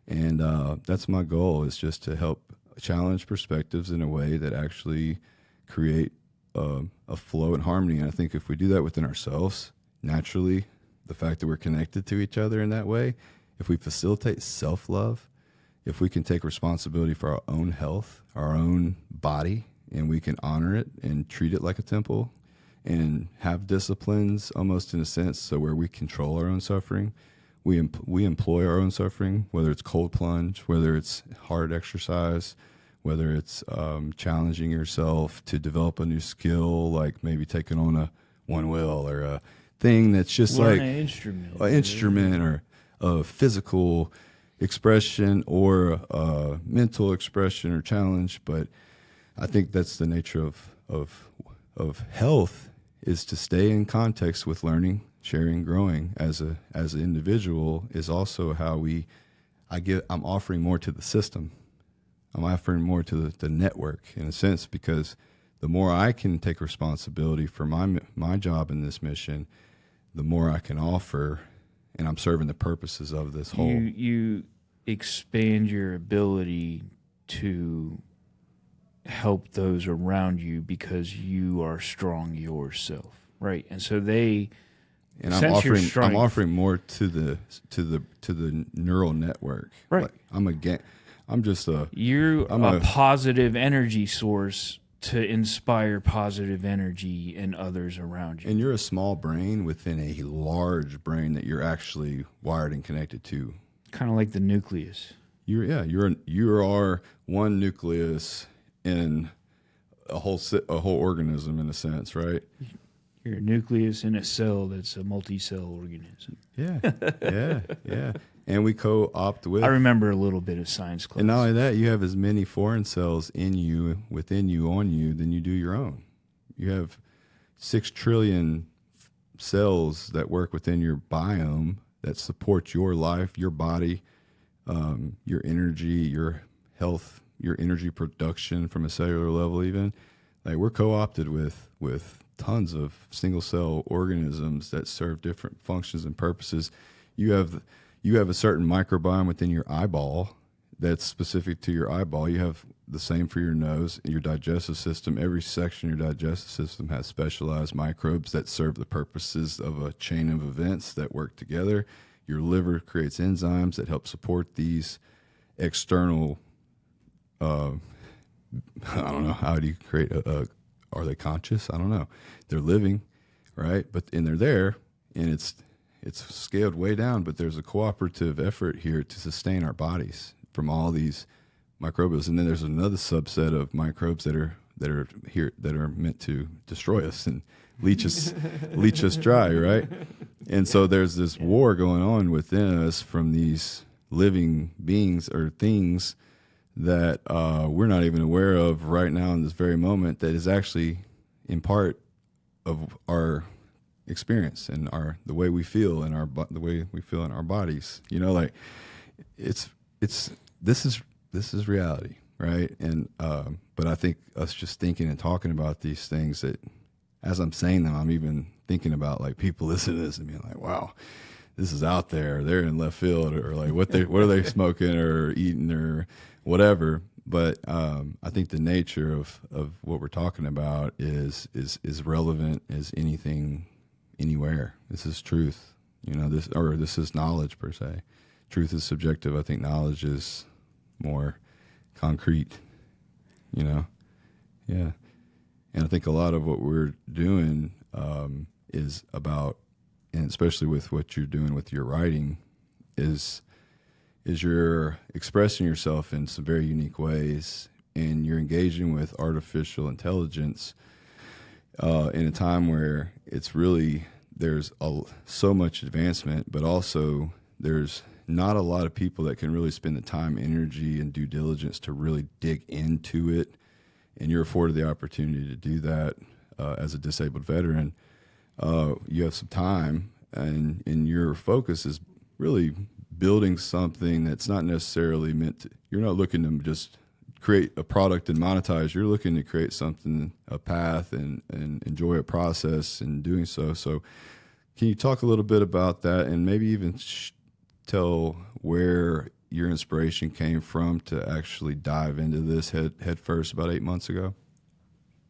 And that's my goal, is just to help challenge perspectives in a way that actually create a flow and harmony. And I think if we do that within ourselves, naturally, the fact that we're connected to each other in that way, if we facilitate self-love, if we can take responsibility for our own health, our own body, and we can honor it and treat it like a temple and have disciplines almost in a sense, so where we control our own suffering, we employ our own suffering, whether it's cold plunge, whether it's hard exercise, whether it's challenging yourself to develop a new skill, like maybe taking on a one wheel or a thing that's just Learn like an instrument, or a physical expression or a mental expression or challenge. But I think that's the nature of health, is to stay in context with learning, sharing, growing as an individual, is also how I'm offering more to the system. I'm offering more to the network in a sense, because the more I can take responsibility for my job in this mission, the more I can offer, and I'm serving the purposes of this whole. You expand your ability to help those around you because you are strong yourself, right? And so I'm offering more to the neural network, right? Like, you're a positive energy source to inspire positive energy in others around you. And you're a small brain within a large brain that you're actually wired and connected to. Kind of like the nucleus. You are one nucleus in a whole organism in a sense, right? You're a nucleus in a cell that's a multi-cell organism. Yeah. And we co-opt with. I remember a little bit of science class. And not only that, you have as many foreign cells in you, within you, on you, than you do your own. You have 6 trillion cells that work within your biome that support your life, your body, your energy, your health, your energy production from a cellular level even. Like, we're co-opted with tons of single cell organisms that serve different functions and purposes. You have a certain microbiome within your eyeball that's specific to your eyeball. You have the same for your nose, your digestive system. Every section of your digestive system has specialized microbes that serve the purposes of a chain of events that work together. Your liver creates enzymes that help support these external, I don't know, how do you create are they conscious? I don't know. They're living, right? And they're there, and it's scaled way down, but there's a cooperative effort here to sustain our bodies from all these microbes. And then there's another subset of microbes that are here that are meant to destroy us and leach us dry, right? And so there's this war going on within us from these living beings or things that we're not even aware of right now in this very moment, that is actually in part of our experience and the way we feel and the way we feel in our bodies. You know, like this is reality, right? And but I think us just thinking and talking about these things, that as I'm saying them, I'm even thinking about like people listening to this and being like, wow, this is out there. They're in left field, or like what are they smoking or eating or whatever. But I think the nature of what we're talking about is relevant as anything anywhere. This is truth, you know. This is knowledge per se. Truth is subjective. I think knowledge is more concrete, you know. Yeah, and I think a lot of what we're doing is about, and especially with what you're doing with your writing, is you're expressing yourself in some very unique ways, and you're engaging with artificial intelligence in a time where it's really, there's so much advancement, but also there's not a lot of people that can really spend the time, energy, and due diligence to really dig into it. And you're afforded the opportunity to do that as a disabled veteran. You have some time, and your focus is really building something that's not necessarily meant to, you're not looking to just create a product and monetize. You're looking to create something, a path, and enjoy a process in doing so. So can you talk a little bit about that, and maybe even tell where your inspiration came from to actually dive into this head first about 8 months ago?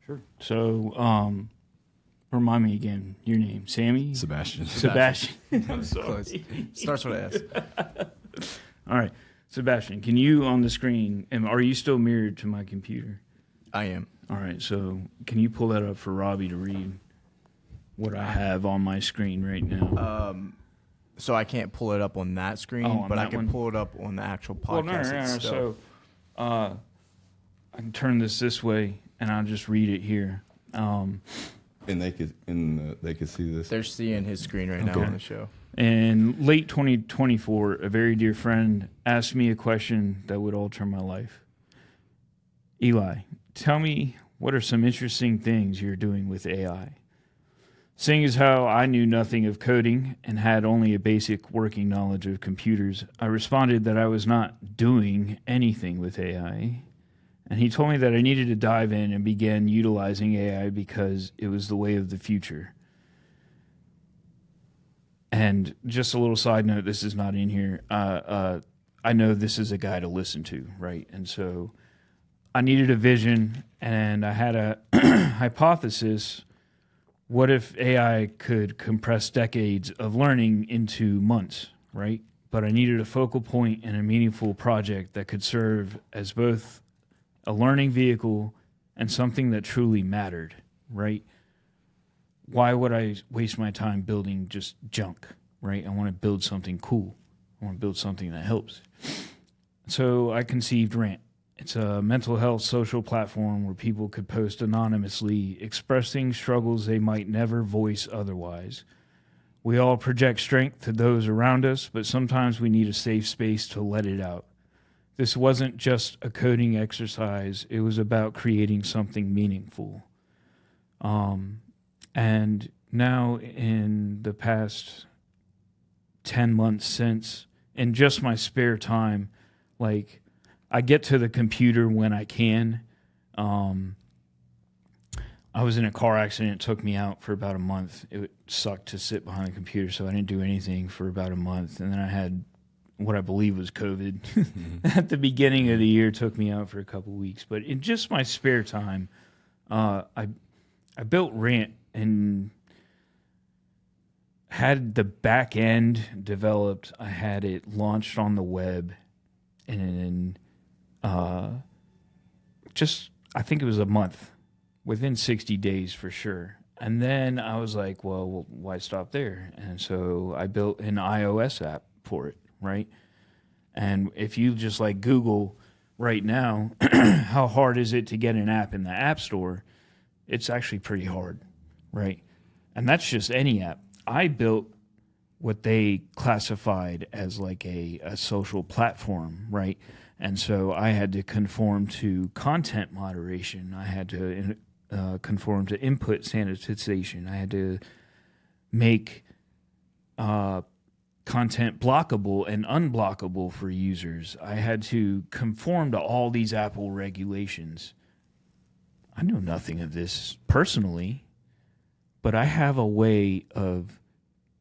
Sure. So, remind me again, your name, Sammy? Sebastian. I'm sorry. Close. Starts with S. All right. Sebastian, can you on the screen, and are you still mirrored to my computer? I am. All right. So can you pull that up for Robby to read what I have on my screen right now? So I can't pull it up on that screen, but I can pull it up on the actual podcast itself. So I can turn this way, and I'll just read it here. And they could see this. They're seeing his screen right now on the show. In late 2024, a very dear friend asked me a question that would alter my life. Eli, tell me, what are some interesting things you're doing with AI? Seeing as how I knew nothing of coding and had only a basic working knowledge of computers, I responded that I was not doing anything with AI. And he told me that I needed to dive in and begin utilizing AI because it was the way of the future. And just a little side note, this is not in here. I know this is a guy to listen to, right? And so I needed a vision, and I had a hypothesis. What if AI could compress decades of learning into months, right? But I needed a focal point and a meaningful project that could serve as both a learning vehicle and something that truly mattered, right? Why would I waste my time building just junk, right? I want to build something cool. I want to build something that helps. So I conceived Rant. It's a mental health social platform where people could post anonymously, expressing struggles they might never voice otherwise. We all project strength to those around us, but sometimes we need a safe space to let it out. This wasn't just a coding exercise. It was about creating something meaningful. And now in the past 10 months since, in just my spare time, like, I get to the computer when I can. I was in a car accident. It took me out for about a month. It sucked to sit behind the computer, so I didn't do anything for about a month. And then I had what I believe was COVID at the beginning of the year. It took me out for a couple weeks. But in just my spare time, I built Rant and had the back end developed. I had it launched on the web, and I think it was a month, within 60 days for sure. And then I was like, well, why stop there? And so I built an iOS app for it, right? And if you just like Google right now, how hard is it to get an app in the App Store? It's actually pretty hard, right? And that's just any app. I built what they classified as like a social platform, right? And so I had to conform to content moderation. I had to conform to input sanitization. I had to make content blockable and unblockable for users. I had to conform to all these Apple regulations. I know nothing of this personally, but I have a way of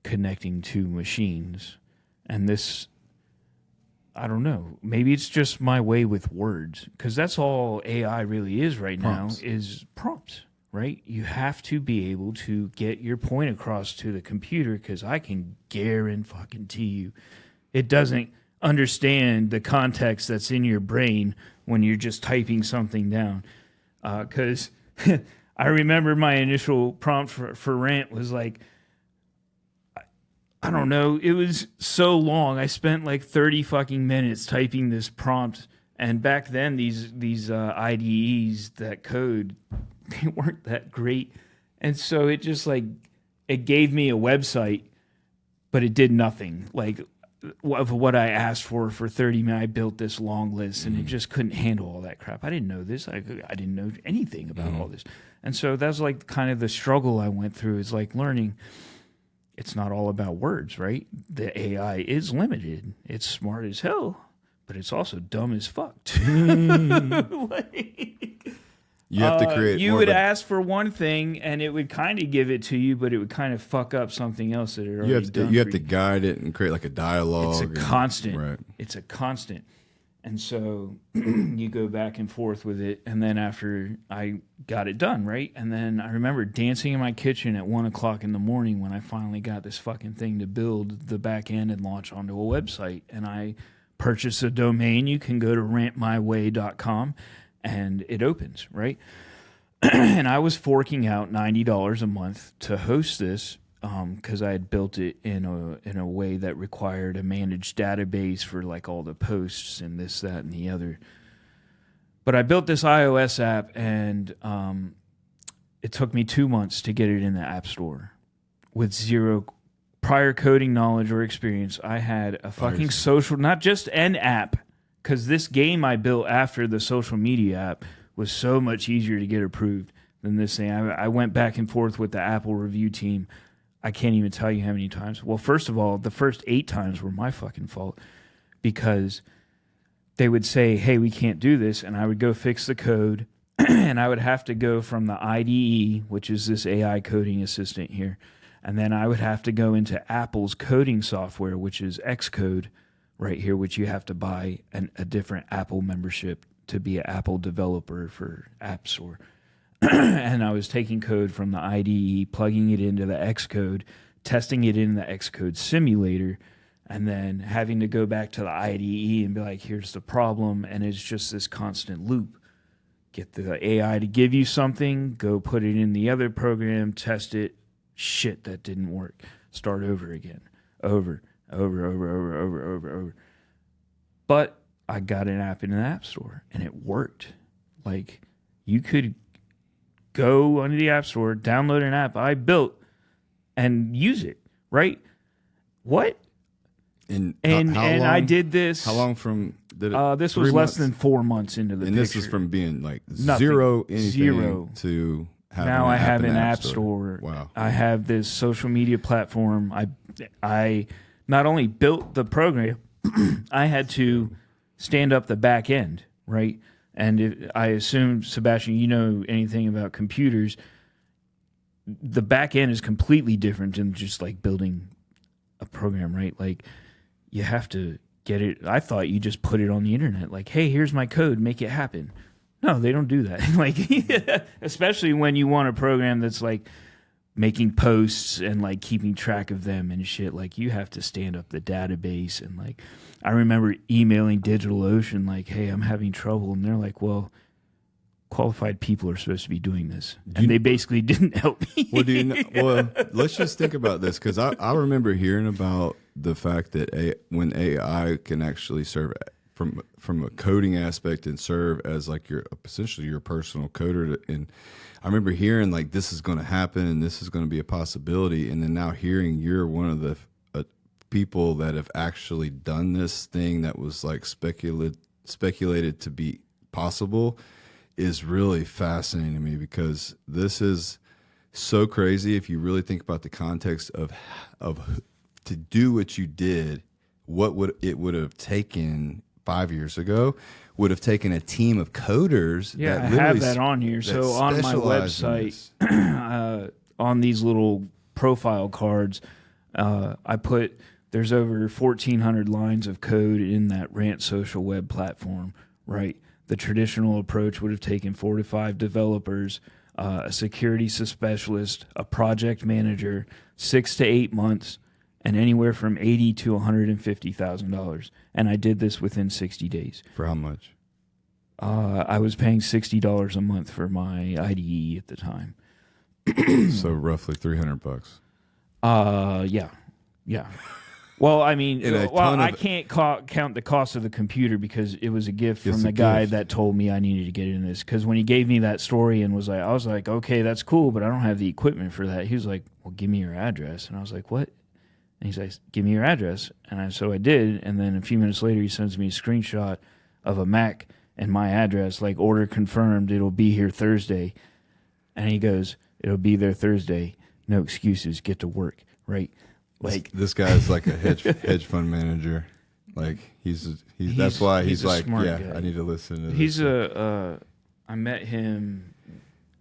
connecting to machines. And this, I don't know, maybe it's just my way with words, because that's all AI really is right Prompts. now, is prompts, right? You have to be able to get your point across to the computer, because I can guarantee you it doesn't understand the context that's in your brain when you're just typing something down. Because I remember my initial prompt for Rant was like, I don't know, it was so long. I spent like 30 fucking minutes typing this prompt. And back then, these IDEs that code, they weren't that great. And so it just like, it gave me a website, but it did nothing. Like, of what I asked for 30 minutes, I built this long list, and it just couldn't handle all that crap. I didn't know this. I didn't know anything about all this. And so that's like kind of the struggle I went through, is like learning, it's not all about words, right? The AI is limited. It's smart as hell, but it's also dumb as fuck too. You have to create. You would ask for one thing, and it would kind of give it to you, but it would kind of fuck up something else that it already done. You have to guide it and create like a dialogue. It's a constant. Right. It's a constant. And so you go back and forth with it, and then after I got it done, right? And then I remember dancing in my kitchen at 1 o'clock in the morning when I finally got this fucking thing to build the back end and launch onto a website. And I purchased a domain. You can go to rantmyway.com. And it opens, right? And I was forking out $90 a month to host this because I had built it in a way that required a managed database for like all the posts and this, that, and the other. But I built this iOS app, and it took me 2 months to get it in the App Store with zero prior coding knowledge or experience. I had a fucking social, not just an app. Because this game I built after the social media app was so much easier to get approved than this thing. I went back and forth with the Apple review team. I can't even tell you how many times. Well, first of all, the first 8 times were my fucking fault because they would say, hey, we can't do this. And I would go fix the code. And I would have to go from the IDE, which is this AI coding assistant here. And then I would have to go into Apple's coding software, which is Xcode. Right here, which you have to buy a different Apple membership to be an Apple developer for App Store. And I was taking code from the IDE, plugging it into the Xcode, testing it in the Xcode simulator, and then having to go back to the IDE and be like, here's the problem. And it's just this constant loop. Get the AI to give you something, go put it in the other program, test it. Shit, that didn't work. Start over again. Over. But I got an app in the App Store, and it worked. Like, you could go onto the App Store, download an app I built, and use it, right? What? And I did this. How long from did it? This was less than 4 months into the picture. And this is from being like Nothing. zero to having now an I app have in an the App Store. Wow. I have this social media platform. I not only built the program, I had to stand up the back end, right? And I assume, Sebastian, you know anything about computers. The back end is completely different than just like building a program, right? Like you have to get it. I thought you just put it on the internet. Like, hey, here's my code, make it happen. No, they don't do that. Like, especially when you want a program that's like making posts and like keeping track of them and shit. Like, you have to stand up the database. And like, I remember emailing DigitalOcean like, hey, I'm having trouble. And they're like, well, qualified people are supposed to be doing this. And they basically didn't help me. Well, let's just think about this, because I remember hearing about the fact that when AI can actually serve from a coding aspect and serve as like essentially your personal coder. And I remember hearing like this is going to happen and this is going to be a possibility. And then now hearing you're one of the people that have actually done this thing that was like speculated to be possible is really fascinating to me, because this is so crazy if you really think about the context of to do what you did. What would have taken 5 years ago would have taken a team of coders. Yeah, I have that on here. So on my website, on these little profile cards, I put there's over 1,400 lines of code in that Rant social web platform, right? The traditional approach would have taken 4 to 5 developers, a security specialist, a project manager, 6 to 8 months, and anywhere from $80,000 to $150,000. And I did this within 60 days. For how much? I was paying $60 a month for my IDE at the time. So roughly $300. Yeah. Well, I mean, I can't count the cost of the computer because it was a gift from the guy that told me I needed to get in this. Because when he gave me that story and I was like, okay, that's cool, but I don't have the equipment for that. He was like, well, give me your address. And I was like, what? And he's like, give me your address. And so I did. And then a few minutes later, he sends me a screenshot of a Mac and my address, like, order confirmed, it'll be here Thursday. And he goes, it'll be there Thursday. No excuses, get to work. right? Like this guy's like a hedge fund manager. Like he's that's why he's like, yeah, guy. I need to listen to he's this. I met him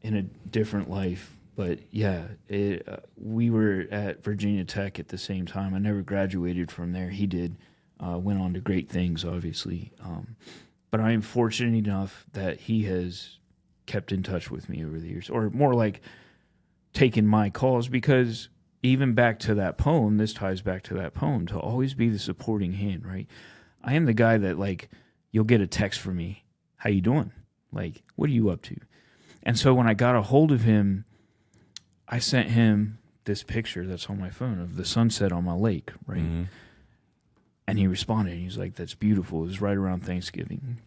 in a different life, but yeah, we were at Virginia Tech at the same time. I never graduated from there. He did. Went on to great things, obviously. But I am fortunate enough that he has kept in touch with me over the years, or more like taken my calls, because even back to that poem, this ties back to that poem, to always be the supporting hand, right? I am the guy that, like, you'll get a text from me, how you doing? Like, what are you up to? And so when I got a hold of him, I sent him this picture that's on my phone of the sunset on my lake, right? Mm-hmm. And he responded, and he was like, that's beautiful. It was right around Thanksgiving.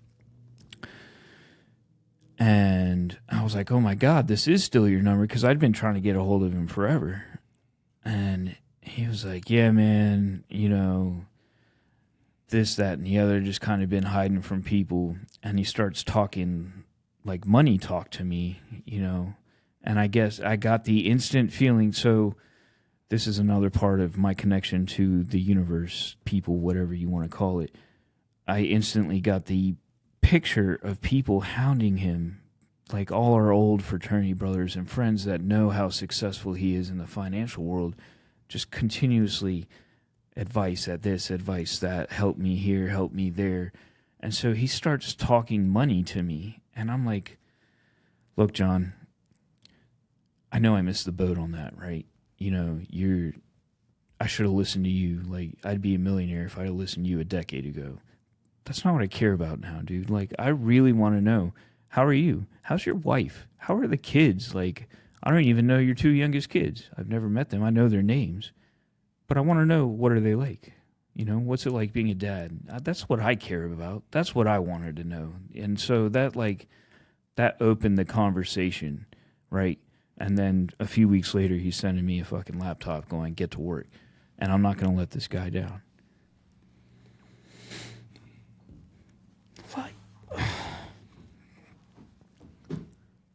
And I was like, oh my God, this is still your number, because I'd been trying to get a hold of him forever. And he was like, yeah, man, you know, this, that, and the other, just kind of been hiding from people. And he starts talking like money talk to me, you know. And I guess I got the instant feeling. So this is another part of my connection to the universe, people, whatever you want to call it. I instantly got the picture of people hounding him, like all our old fraternity brothers and friends that know how successful he is in the financial world, just continuously advice at this, advice that, help me here, help me there. And so he starts talking money to me, and I'm like, look, John, I know I missed the boat on that, right? You know, I should have listened to you. Like, I'd be a millionaire if I had listened to you a decade ago. That's not what I care about now, dude. Like, I really want to know, how are you? How's your wife? How are the kids? Like, I don't even know your two youngest kids. I've never met them. I know their names. But I want to know, what are they like? You know, what's it like being a dad? That's what I care about. That's what I wanted to know. And so that opened the conversation, right? And then a few weeks later, he's sending me a fucking laptop going, get to work. And I'm not going to let this guy down.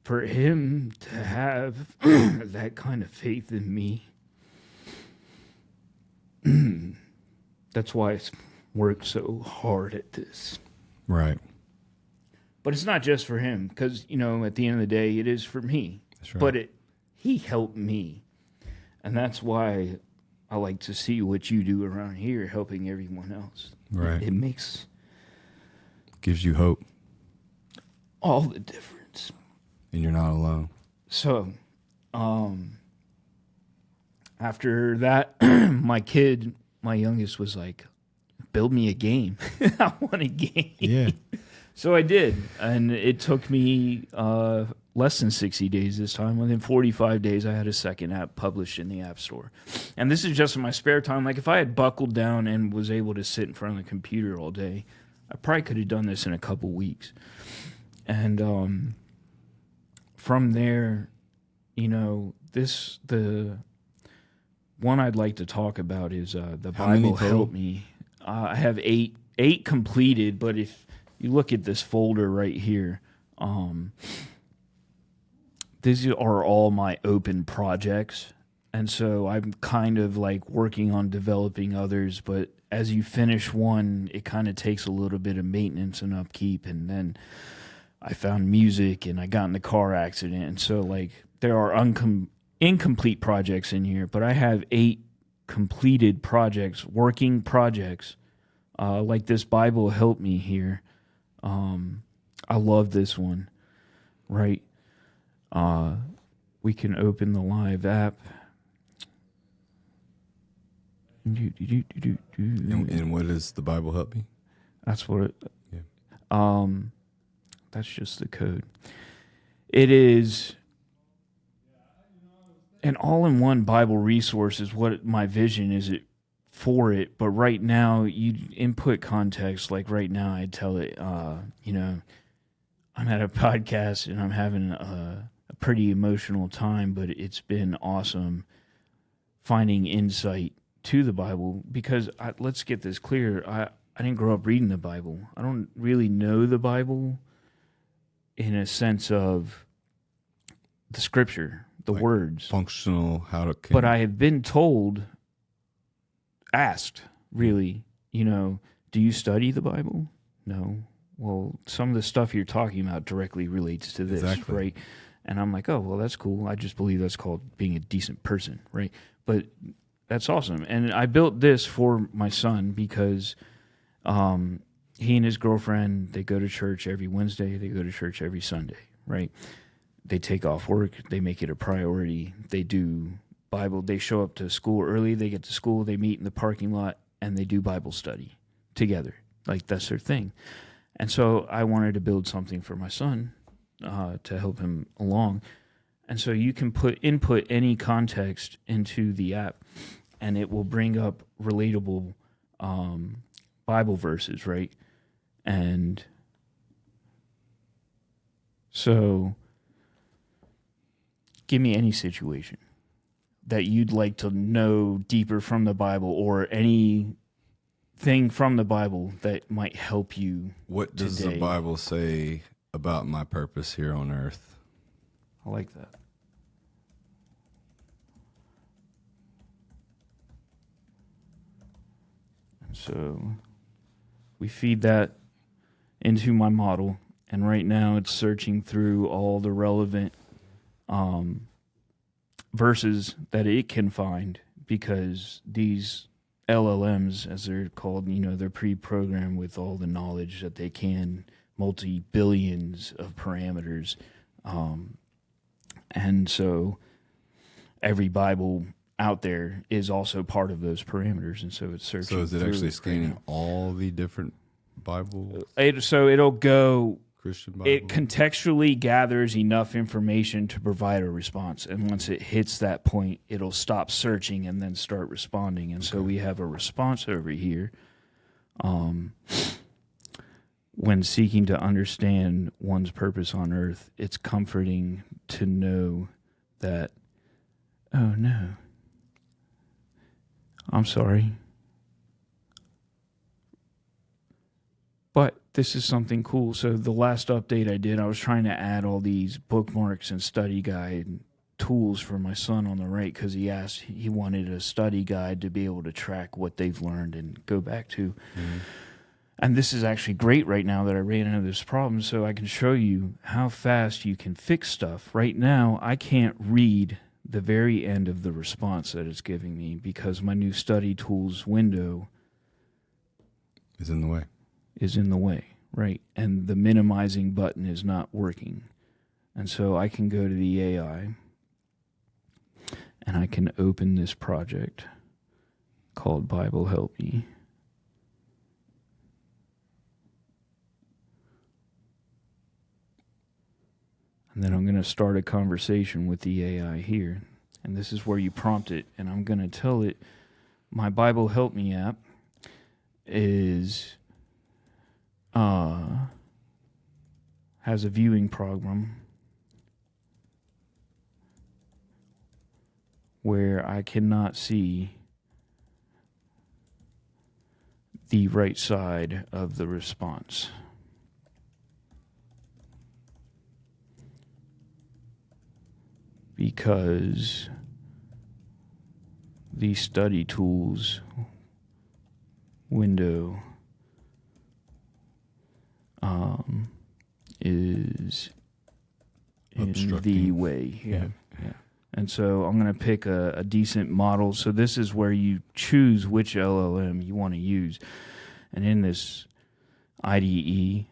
For him to have that kind of faith in me, that's why it's worked so hard at this. Right. But it's not just for him, because, you know, at the end of the day, it is for me. That's right. But he helped me. And that's why I like to see what you do around here, helping everyone else. Right. It gives you hope. All the difference. And you're not alone. So, after that, my youngest was like, build me a game. I want a game. Yeah. So I did. And it took me less than 60 days this time. Within 45 days, I had a second app published in the App Store. And this is just in my spare time. Like, if I had buckled down and was able to sit in front of the computer all day, I probably could have done this in a couple weeks. And from there, you know, the one I'd like to talk about is the Bible Help Me. I have eight completed, but if you look at this folder right here, these are all my open projects. And so I'm kind of like working on developing others, but as you finish one, it kind of takes a little bit of maintenance and upkeep. And then I found music and I got in the car accident. And so, like, there are incomplete projects in here, but I have 8 completed projects, working projects, like this Bible Help Me here. I love this one, right? We can open the live app. And what is the Bible Help Me? That's what it... Yeah. That's just the code. It is an all-in-one Bible resource is what my vision is for it. But right now, you input context. Like right now, I tell it, you know, I'm at a podcast and I'm having a pretty emotional time, but it's been awesome finding insight to the Bible, because let's get this clear. I didn't grow up reading the Bible. I don't really know the Bible in a sense of the scripture, the words. Functional, But I have been told asked, really, do you study the Bible? No. Well, some of the stuff you're talking about directly relates to this, exactly. Right? And I'm like, oh, well, that's cool. I just believe that's called being a decent person, right? But that's awesome. And I built this for my son because he and his girlfriend, they go to church every Wednesday. They go to church every Sunday, right? They take off work. They make it a priority. They do Bible. They show up to school early. They get to school. They meet in the parking lot, and they do Bible study together. Like, that's their thing. And so I wanted to build something for my son to help him along. And so you can input any context into the app, and it will bring up relatable Bible verses, right? And so give me any situation that you'd like to know deeper from the Bible, or anything from the Bible that might help you. What does today. The Bible say about my purpose here on earth? I like that. And so we feed that into my model, and right now it's searching through all the relevant verses that it can find, because these LLMs, as they're called, they're pre-programmed with all the knowledge that they can, multi-billions of parameters. And so every Bible out there is also part of those parameters, and so it's searching. So is it actually scanning all the different Bible? So it'll go... Christian Bible? It contextually gathers enough information to provide a response, and once it hits that point, it'll stop searching and then start responding. And so we have a response over here. When seeking to understand one's purpose on earth, it's comforting to know that, oh no, I'm sorry, but this is something cool. So the last update I did, I was trying to add all these bookmarks and study guide tools for my son on the right, because he wanted a study guide to be able to track what they've learned and go back to. Mm-hmm. And this is actually great right now that I ran into this problem, so I can show you how fast you can fix stuff. Right now, I can't read the very end of the response that it's giving me because my new study tools window is in the way. Right? And the minimizing button is not working. And so I can go to the AI and I can open this project called Bible Help Me. And then I'm going to start a conversation with the AI here. And this is where you prompt it. And I'm going to tell it my Bible Help Me app has a viewing program where I cannot see the right side of the response. Because the study tools window is in the way. Yeah. And so I'm going to pick a decent model. So this is where you choose which LLM you want to use. And in this IDE,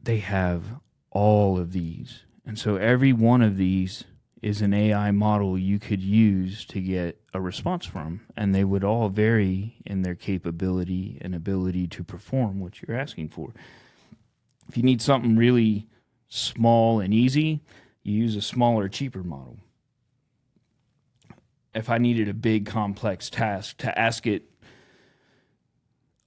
they have all of these. And so every one of these is an AI model you could use to get a response from. And they would all vary in their capability and ability to perform what you're asking for. If you need something really small and easy, you use a smaller, cheaper model. If I needed a big, complex task, to ask it,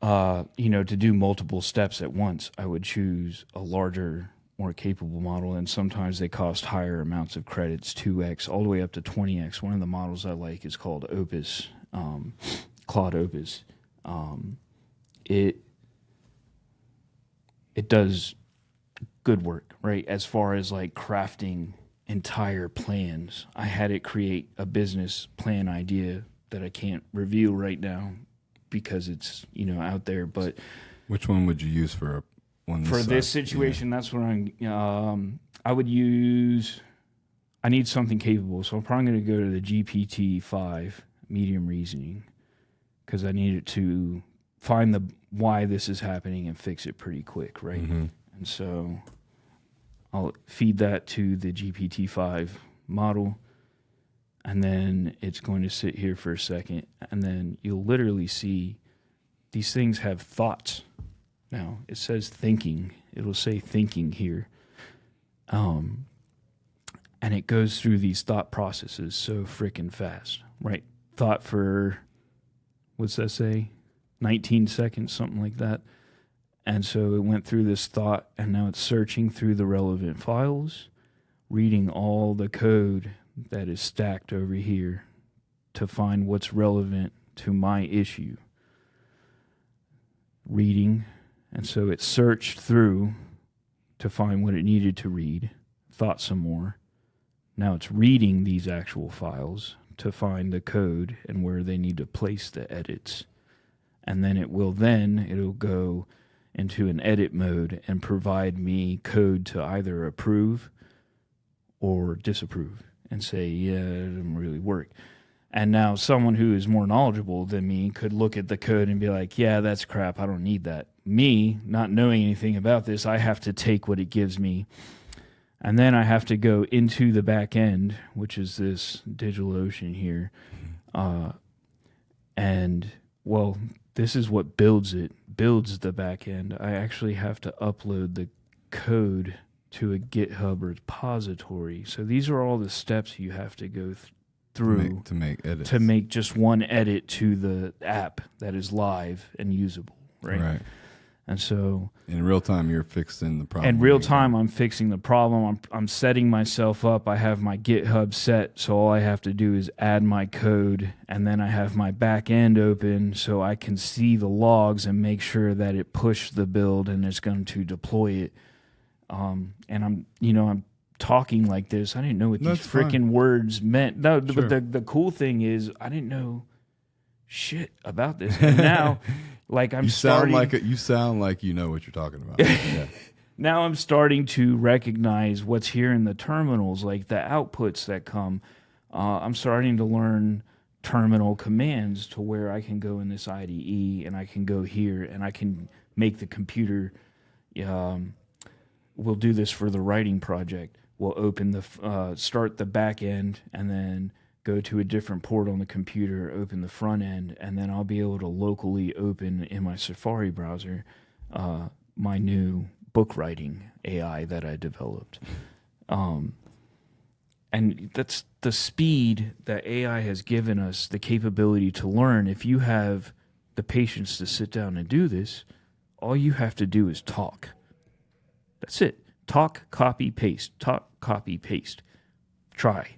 to do multiple steps at once, I would choose a larger, more capable model. And sometimes they cost higher amounts of credits, 2x, all the way up to 20x. One of the models I like is called Opus, Claude Opus. It does good work, right? As far as like crafting entire plans. I had it create a business plan idea that I can't reveal right now because it's, out there. But which one would you use for one for this situation? Yeah. That's what I would use. I need something capable, so I'm probably going to go to the GPT-5 medium reasoning because I need it to find why this is happening and fix it pretty quick, right? Mm-hmm. And so I'll feed that to the GPT-5 model, and then it's going to sit here for a second, and then you'll literally see these things have thoughts. Now, it says thinking. It'll say thinking here. And it goes through these thought processes so freaking fast, right? Thought for, what's that say? 19 seconds, something like that. And so it went through this thought, and now it's searching through the relevant files, reading all the code that is stacked over here to find what's relevant to my issue. Reading, and so it searched through to find what it needed to read, thought some more. Now it's reading these actual files to find the code and where they need to place the edits. And then it'll go into an edit mode and provide me code to either approve or disapprove and say, yeah, it doesn't really work. And now someone who is more knowledgeable than me could look at the code and be like, yeah, that's crap, I don't need that. Me, not knowing anything about this, I have to take what it gives me, and then I have to go into the back end, which is this DigitalOcean here. And, well, this is what builds the back end. I actually have to upload the code to a GitHub repository. So these are all the steps you have to go through to make edits. To make just one edit to the app that is live and usable, right? Right. And so in real time, you're fixing the problem. In real time, I'm fixing the problem. I'm setting myself up. I have my GitHub set, so all I have to do is add my code, and then I have my back end open so I can see the logs and make sure that it pushed the build and it's going to deploy it. And I'm talking like this. I didn't know what these freaking words meant. No, sure. But the cool thing is I didn't know shit about this. And now, like you sound like you know what you're talking about. Yeah. Now I'm starting to recognize what's here in the terminals, like the outputs that come. I'm starting to learn terminal commands to where I can go in this IDE and I can go here and I can make the computer. We'll do this for the writing project. We'll open start the back end and then go to a different port on the computer, open the front end, and then I'll be able to locally open in my Safari browser my new book writing AI that I developed. And that's the speed that AI has given us, the capability to learn. If you have the patience to sit down and do this, all you have to do is talk. That's it. Talk, copy, paste. Talk, copy, paste. Try.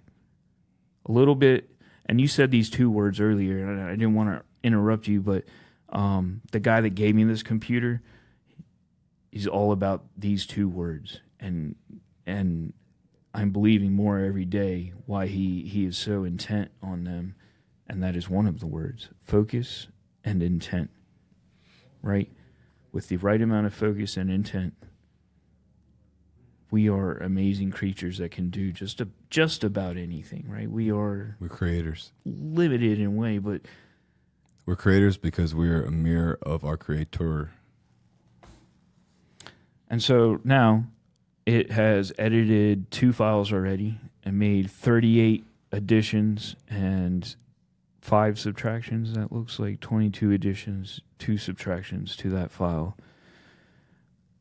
A little bit, and you said these two words earlier, and I didn't want to interrupt you, but the guy that gave me this computer, he's all about these two words, and I'm believing more every day why he is so intent on them, and that is one of the words, focus and intent, right? With the right amount of focus and intent, we are amazing creatures that can do just about anything, right? We're creators. Limited in a way, but we're creators because we're a mirror of our creator. And so now it has edited 2 files already and made 38 additions and 5 subtractions. That looks like 22 additions, 2 subtractions to that file.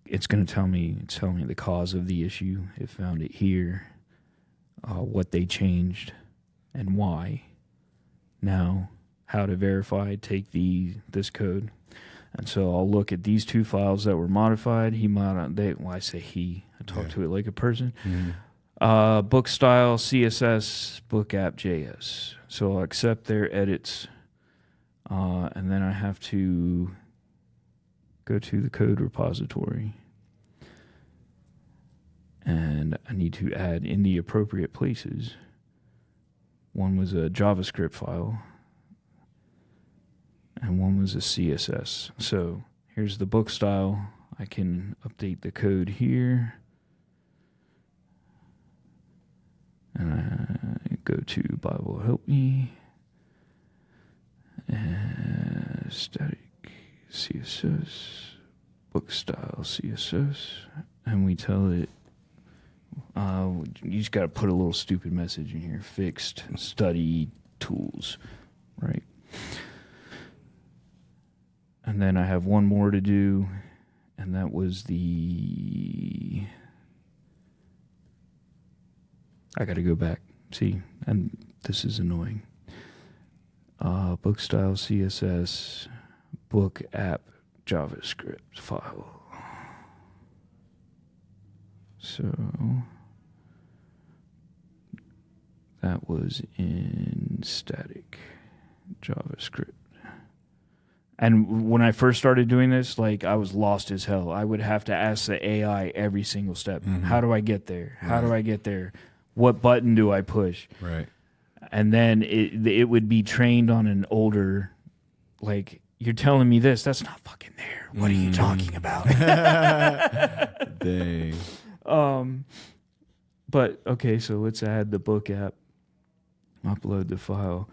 It's going to tell me the cause of the issue. It found it here, what they changed, and why. Now, how to verify, take this code. And so I'll look at these 2 files that were modified. I say he. I talk to it like a person. Mm-hmm. Book style, CSS, book app, JS. So I'll accept their edits, and then I have to go to the code repository, and I need to add in the appropriate places. One was a JavaScript file, and one was a CSS. So here's the book style. I can update the code here. And I go to Bible Help Me. Static CSS. Book style CSS. And we tell it, you just got to put a little stupid message in here. Fixed study tools. Right. And then I have one more to do, and that was I got to go back. See, and this is annoying. Book style CSS, book app JavaScript file. So that was in static JavaScript. And when I first started doing this, like, I was lost as hell. I would have to ask the AI every single step. Mm-hmm. How do I get there? How do I get there? What button do I push? Right. And then it would be trained on an older, like, you're telling me this. That's not fucking there. What are you talking about? Dang. But, okay, so let's add the book app. Upload the file.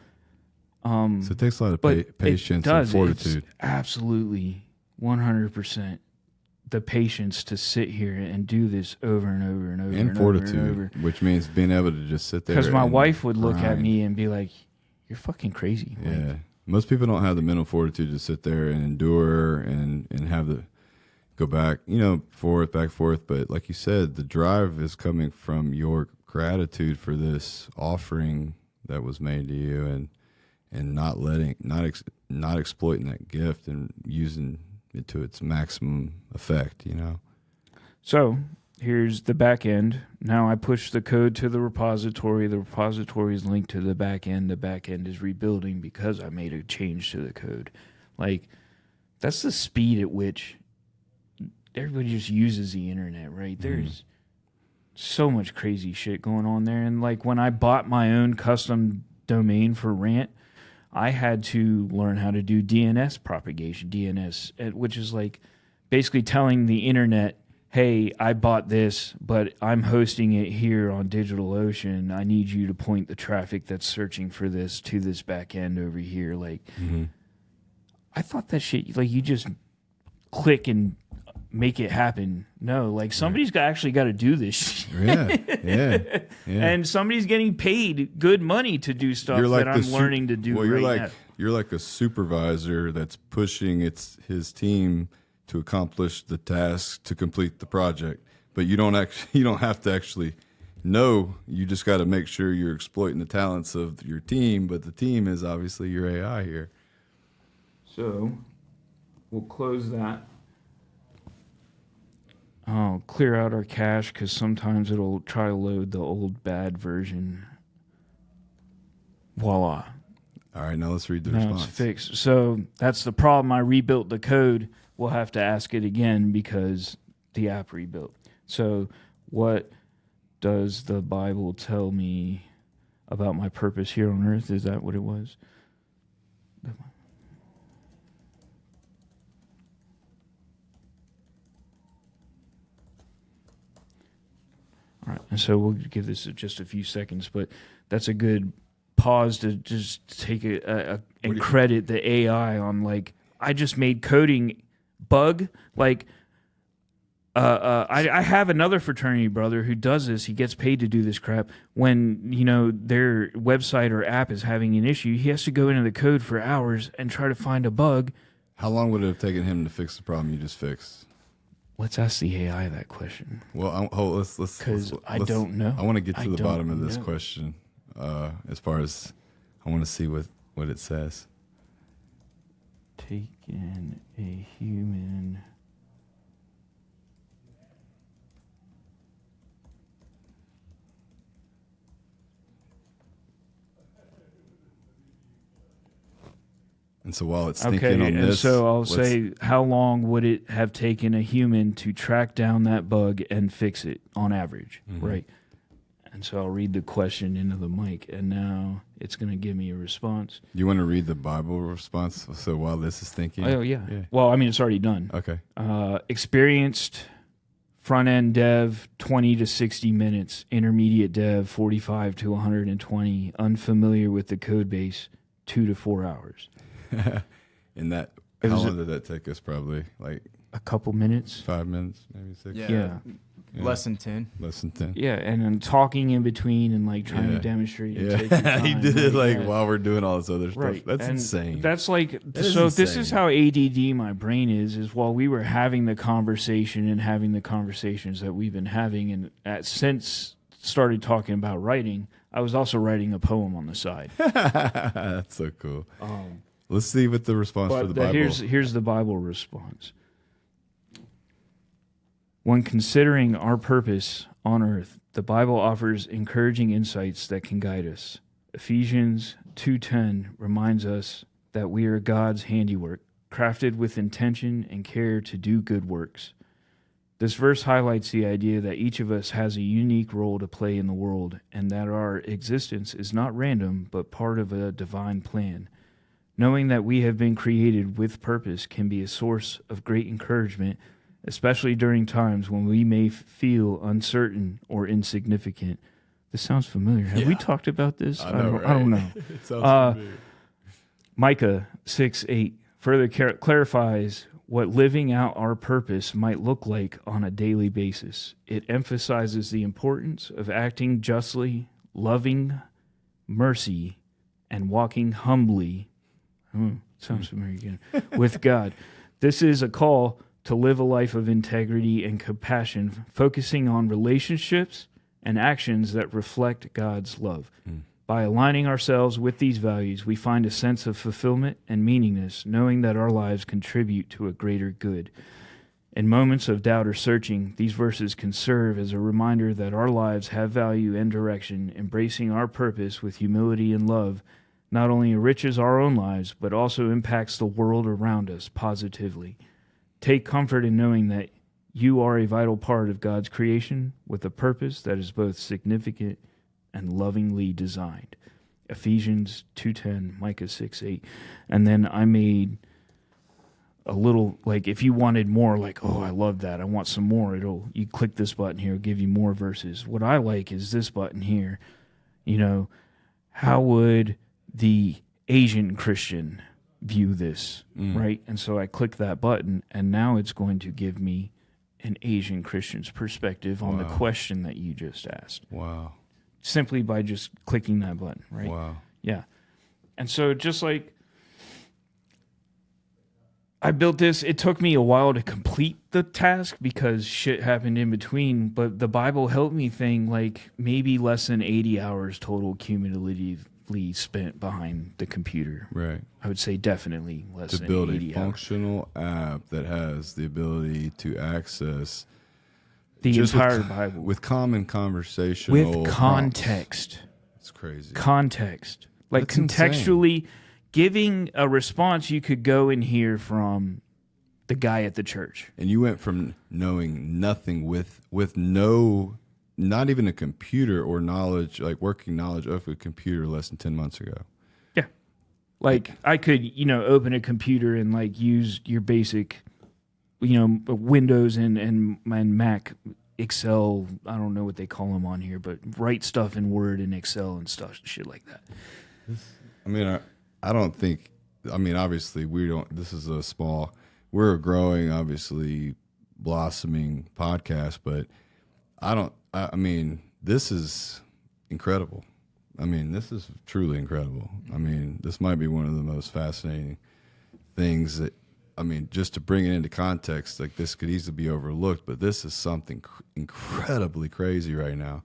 So it takes a lot of patience and fortitude. It's absolutely 100% the patience to sit here and do this over and over and over and fortitude, over and over. Which means being able to just sit there. Because my wife would look at me and be like, "You're fucking crazy." Yeah, like, most people don't have the mental fortitude to sit there and endure and have the go back, back forth. But like you said, the drive is coming from your gratitude for this offering that was made to you, and not exploiting that gift and using it to its maximum effect, So here's the back end. Now I push the code to the repository. The repository is linked to the back end. The back end is rebuilding because I made a change to the code. Like, that's the speed at which everybody just uses the internet, right? There's so much crazy shit going on there. And like, when I bought my own custom domain for Rant, I had to learn how to do DNS propagation, which is like basically telling the internet, hey, I bought this, but I'm hosting it here on DigitalOcean. I need you to point the traffic that's searching for this to this back end over here. Like, I thought that shit, like, you just click and make it happen. No, like, somebody's actually got to do this shit. Yeah. And somebody's getting paid good money to do stuff that I'm learning to do now. You're like a supervisor that's pushing his team to accomplish the task to complete the project. But you don't have to actually know. You just got to make sure you're exploiting the talents of your team, but the team is obviously your AI here. So we'll close that. I'll clear out our cache because sometimes it'll try to load the old bad version. Voila. All right, now let's read the response. Now it's fixed. So that's the problem. I rebuilt the code. We'll have to ask it again because the app rebuilt. So what does the Bible tell me about my purpose here on earth? Is that what it was? All right, and so we'll give this just a few seconds, but that's a good pause to just take and credit the AI on, like, I just made coding bug. Like, I have another fraternity brother who does this. He gets paid to do this crap. When, their website or app is having an issue, he has to go into the code for hours and try to find a bug. How long would it have taken him to fix the problem you just fixed? Let's ask the AI that question. Well, let's because I don't know. I want to get to the bottom of this question. As far as I want to see what it says. Taken a human. And so while it's thinking on this... so I'll say, how long would it have taken a human to track down that bug and fix it on average, right? And so I'll read the question into the mic, and now it's going to give me a response. You want to read the Bible response? So while this is thinking. Oh, yeah. Well, I mean, it's already done. Okay. Experienced front-end dev, 20 to 60 minutes. Intermediate dev, 45 to 120. Unfamiliar with the code base, 2 to 4 hours. And that, how long did that take us? Probably like a couple minutes. 5 minutes, maybe 6. Yeah. Less than 10. Less than 10. Yeah, and then talking in between and like trying to demonstrate. And take your time. He did it like while we're doing all this other stuff. Right. That's and insane. That's like, so this is how ADD my brain is while we were having the conversation and having the conversations that we've been having, and since started talking about writing, I was also writing a poem on the side. That's so cool. Let's see what the response for the Bible. Here's the Bible response. When considering our purpose on earth, the Bible offers encouraging insights that can guide us. Ephesians 2:10 reminds us that we are God's handiwork, crafted with intention and care to do good works. This verse highlights the idea that each of us has a unique role to play in the world, and that our existence is not random, but part of a divine plan. Knowing that we have been created with purpose can be a source of great encouragement, especially during times when we may feel uncertain or insignificant. This sounds familiar. Have we talked about this? I don't know. It sounds familiar. Micah 6:8 further clarifies what living out our purpose might look like on a daily basis. It emphasizes the importance of acting justly, loving mercy, and walking humbly. Sounds familiar again. With God. This is a call to live a life of integrity and compassion, focusing on relationships and actions that reflect God's love. By aligning ourselves with these values, we find a sense of fulfillment and meaningness, knowing that our lives contribute to a greater good. In moments of doubt or searching, these verses can serve as a reminder that our lives have value and direction. Embracing our purpose with humility and love not only enriches our own lives, but also impacts the world around us positively. Take comfort in knowing that you are a vital part of God's creation with a purpose that is both significant and lovingly designed. Ephesians 2:10, Micah 6:8. And then I made a little, like, if you wanted more, like, oh, I love that, I want some more, you click this button here, it'll give you more verses. What I like is this button here. How would the Asian Christian view this, right? And so I click that button, and now it's going to give me an Asian Christian's perspective on the question that you just asked. Wow. Simply by just clicking that button, right? Wow. Yeah. And so just like I built this, it took me a while to complete the task because shit happened in between, but the Bible helped me think like maybe less than 80 hours total cumulatively spent behind the computer. Right. I would say definitely less than 80 To build hours. a functional app that has the ability to access the entire Bible. With common conversational with context. It's crazy. Context. Like That's contextually insane. Giving a response you could go and hear from the guy at the church. And you went from knowing nothing with no, not even a computer or knowledge, like working knowledge of a computer less than 10 months ago. Yeah. Like I could, open a computer and like use your basic, Windows and Mac, Excel, I don't know what they call them on here, but write stuff in Word and Excel and stuff, shit like that. I don't think, obviously this is we're a growing, obviously blossoming podcast, but this is incredible. This is truly incredible. This might be one of the most fascinating things that, just to bring it into context, like this could easily be overlooked, but this is something incredibly crazy right now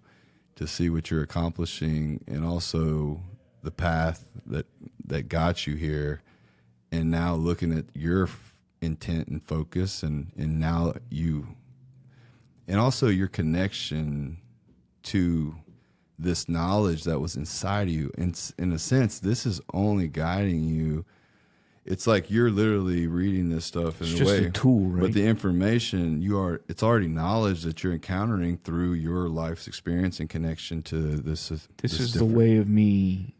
to see what you're accomplishing and also the path that got you here, and now looking at your intent and focus and now and also your connection to this knowledge that was inside of you. In a sense, this is only guiding you it's like you're literally reading this stuff in it's a just way. a tool, right? But the information it's already knowledge that you're encountering through your life's experience and connection to this. This is the way of me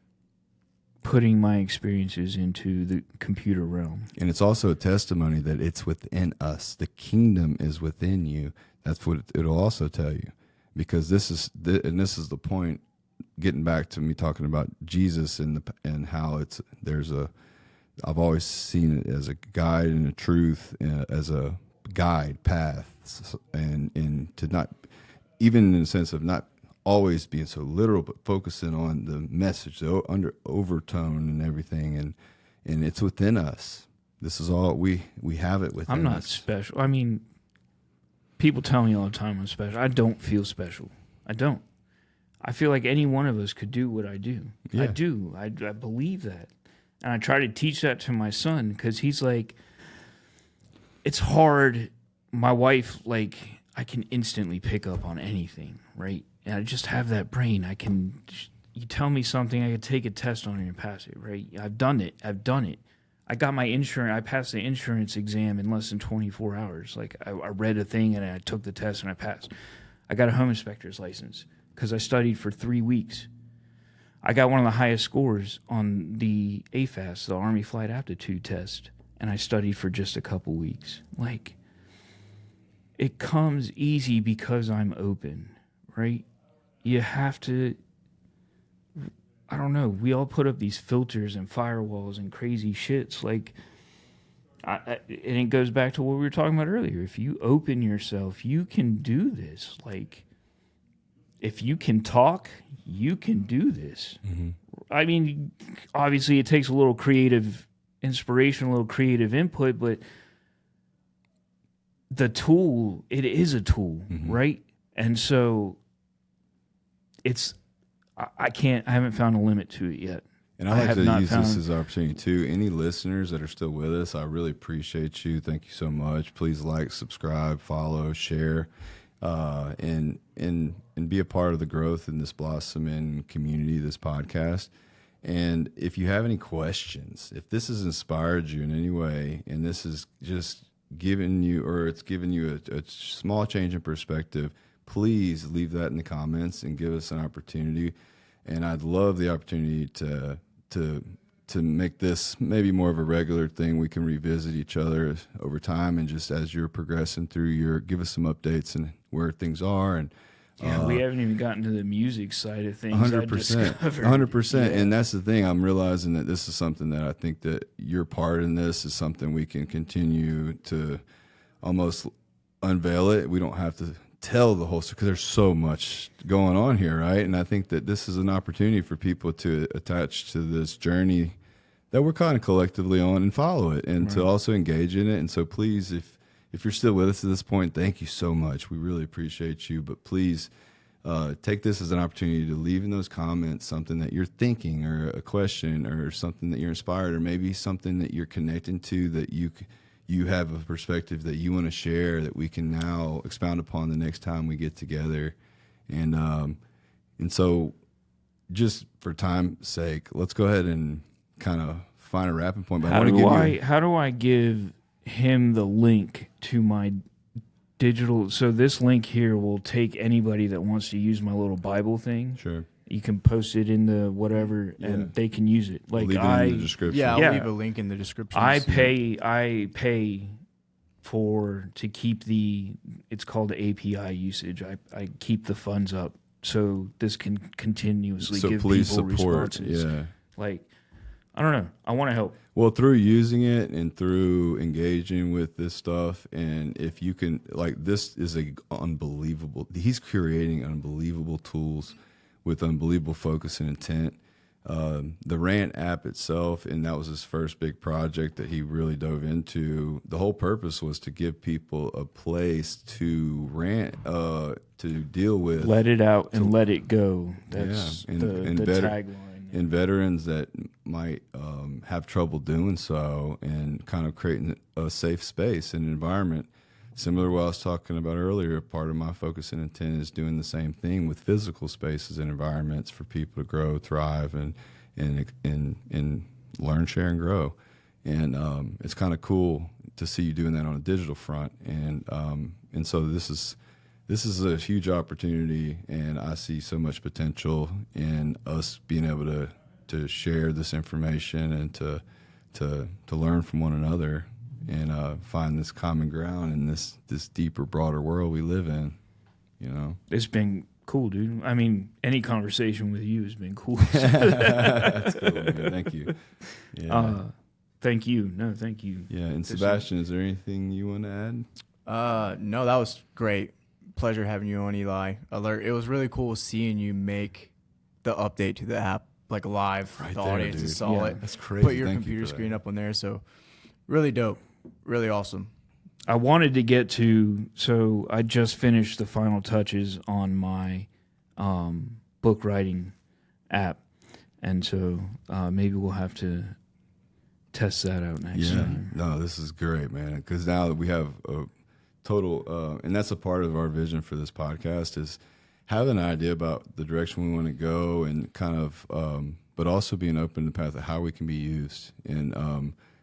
putting my experiences into the computer realm. And it's also a testimony that it's within us. The kingdom is within you. That's what it'll also tell you. Because this is the point, getting back to me talking about Jesus and how I've always seen it as a guide and a truth, as a guide path, and to not, even in the sense of not always being so literal, but focusing on the message, the overtone and everything, and it's within us. This is all we have it within us. I'm not special. I mean, people tell me all the time I'm special. I don't feel special. I don't. I feel like any one of us could do what I do. Yeah. I do. I believe that. And I try to teach that to my son because he's like, it's hard. My wife, like, I can instantly pick up on anything, right? And I just have that brain. You tell me something, I could take a test on it and pass it, right? I've done it. I got my insurance. I passed the insurance exam in less than 24 hours. Like, I read a thing and I took the test and I passed. I got a home inspector's license because I studied for 3 weeks. I got one of the highest scores on the AFAS, the Army Flight Aptitude Test, and I studied for just a couple weeks. Like, it comes easy because I'm open, right? You have to, I don't know, we all put up these filters and firewalls and crazy shits. Like, and it goes back to what we were talking about earlier. If you open yourself, you can do this. Like, if you can talk, you can do this. Mm-hmm. I mean, obviously it takes a little creative inspiration, a little creative input, but the tool, it is a tool, mm-hmm. right? And so I haven't found a limit to it yet. And I like to use this as an opportunity too. Any listeners that are still with us, I really appreciate you. Thank you so much. Please like, subscribe, follow, share, and be a part of the growth in this blossoming community, this podcast. And if you have any questions, if this has inspired you in any way, and this is just given you, or it's given you a small change in perspective, please leave that in the comments and give us an opportunity. And I'd love the opportunity to make this maybe more of a regular thing. We can revisit each other over time, and just as you're progressing through give us some updates and where things are. And yeah, we haven't even gotten to the music side of things. 100%, 100%. Yeah. And that's the thing. I'm realizing that this is something that I think that your part in this is something we can continue to almost unveil it. We don't have to tell the whole story because there's so much going on here, right? And I think that this is an opportunity for people to attach to this journey that we're kind of collectively on and follow it, and to also engage in it. And so please, if you're still with us at this point, thank you so much. We really appreciate you. But please take this as an opportunity to leave in those comments something that you're thinking, or a question, or something that you're inspired, or maybe something that you're connecting to, that you have a perspective that you want to share, that we can now expound upon the next time we get together. And so just for time's sake, let's go ahead and kind of find a wrapping point. But how do I give him the link to my digital? So this link here will take anybody that wants to use my little Bible thing. Sure. You can post it in the whatever, and they can use it. Like, leave it in the description. Yeah, I'll leave a link in the description. I pay to keep it's called the API usage. I keep the funds up so this can continuously give people responses. Yeah. Like, I don't know. I want to help. Well, through using it and through engaging with this stuff, and if you can, like, this is he's creating unbelievable tools with unbelievable focus and intent. The Rant app itself, and that was his first big project that he really dove into. The whole purpose was to give people a place to rant, to deal with. Let it out and let it go. That's the tagline. And veterans that might have trouble doing so, and kind of creating a safe space and environment. Similar to what I was talking about earlier, part of my focus and intent is doing the same thing with physical spaces and environments for people to grow, thrive, and learn, share, and grow. And it's kind of cool to see you doing that on a digital front. And so this is a huge opportunity, and I see so much potential in us being able to share this information and to learn from one another and find this common ground in this deeper, broader world we live in. It's been cool, dude. I mean, any conversation with you has been cool. That's cool, man. Thank you. Yeah. Thank you. No, thank you. Yeah. And Sebastian, is there anything you want to add? No, that was great. Pleasure having you on, Eli. It was really cool seeing you make the update to the app like live. Right the there, audience dude. saw it. That's crazy. Put your computer screen up on there. So really dope. Really awesome. I wanted to get to, so I just finished the final touches on my book writing app. And so maybe we'll have to test that out next time. No, this is great, man. Because now that we have a total, and that's a part of our vision for this podcast, is having an idea about the direction we want to go, and kind of, but also being open to the path of how we can be used,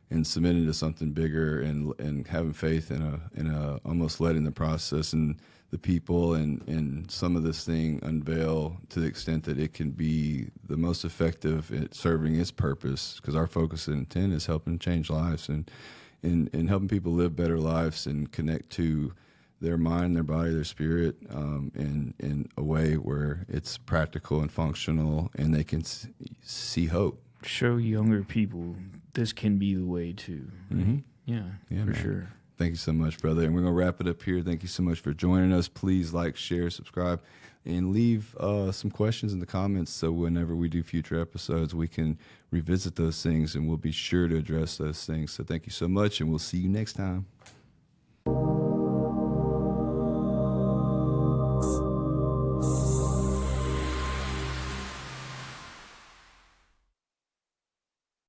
and submitting to something bigger, and having faith in a almost letting the process and the people and some of this thing unveil to the extent that it can be the most effective at serving its purpose, because our focus and intent is helping change lives and helping people live better lives and connect to their mind, their body, their spirit, in a way where it's practical and functional, and they can see hope. Show younger people this can be the way too. Right? Mm-hmm. Yeah, for man. sure. Thank you so much, brother. And we're going to wrap it up here. Thank you so much for joining us. Please like, share, subscribe, and leave some questions in the comments, so whenever we do future episodes, we can revisit those things, and we'll be sure to address those things. So thank you so much, and we'll see you next time.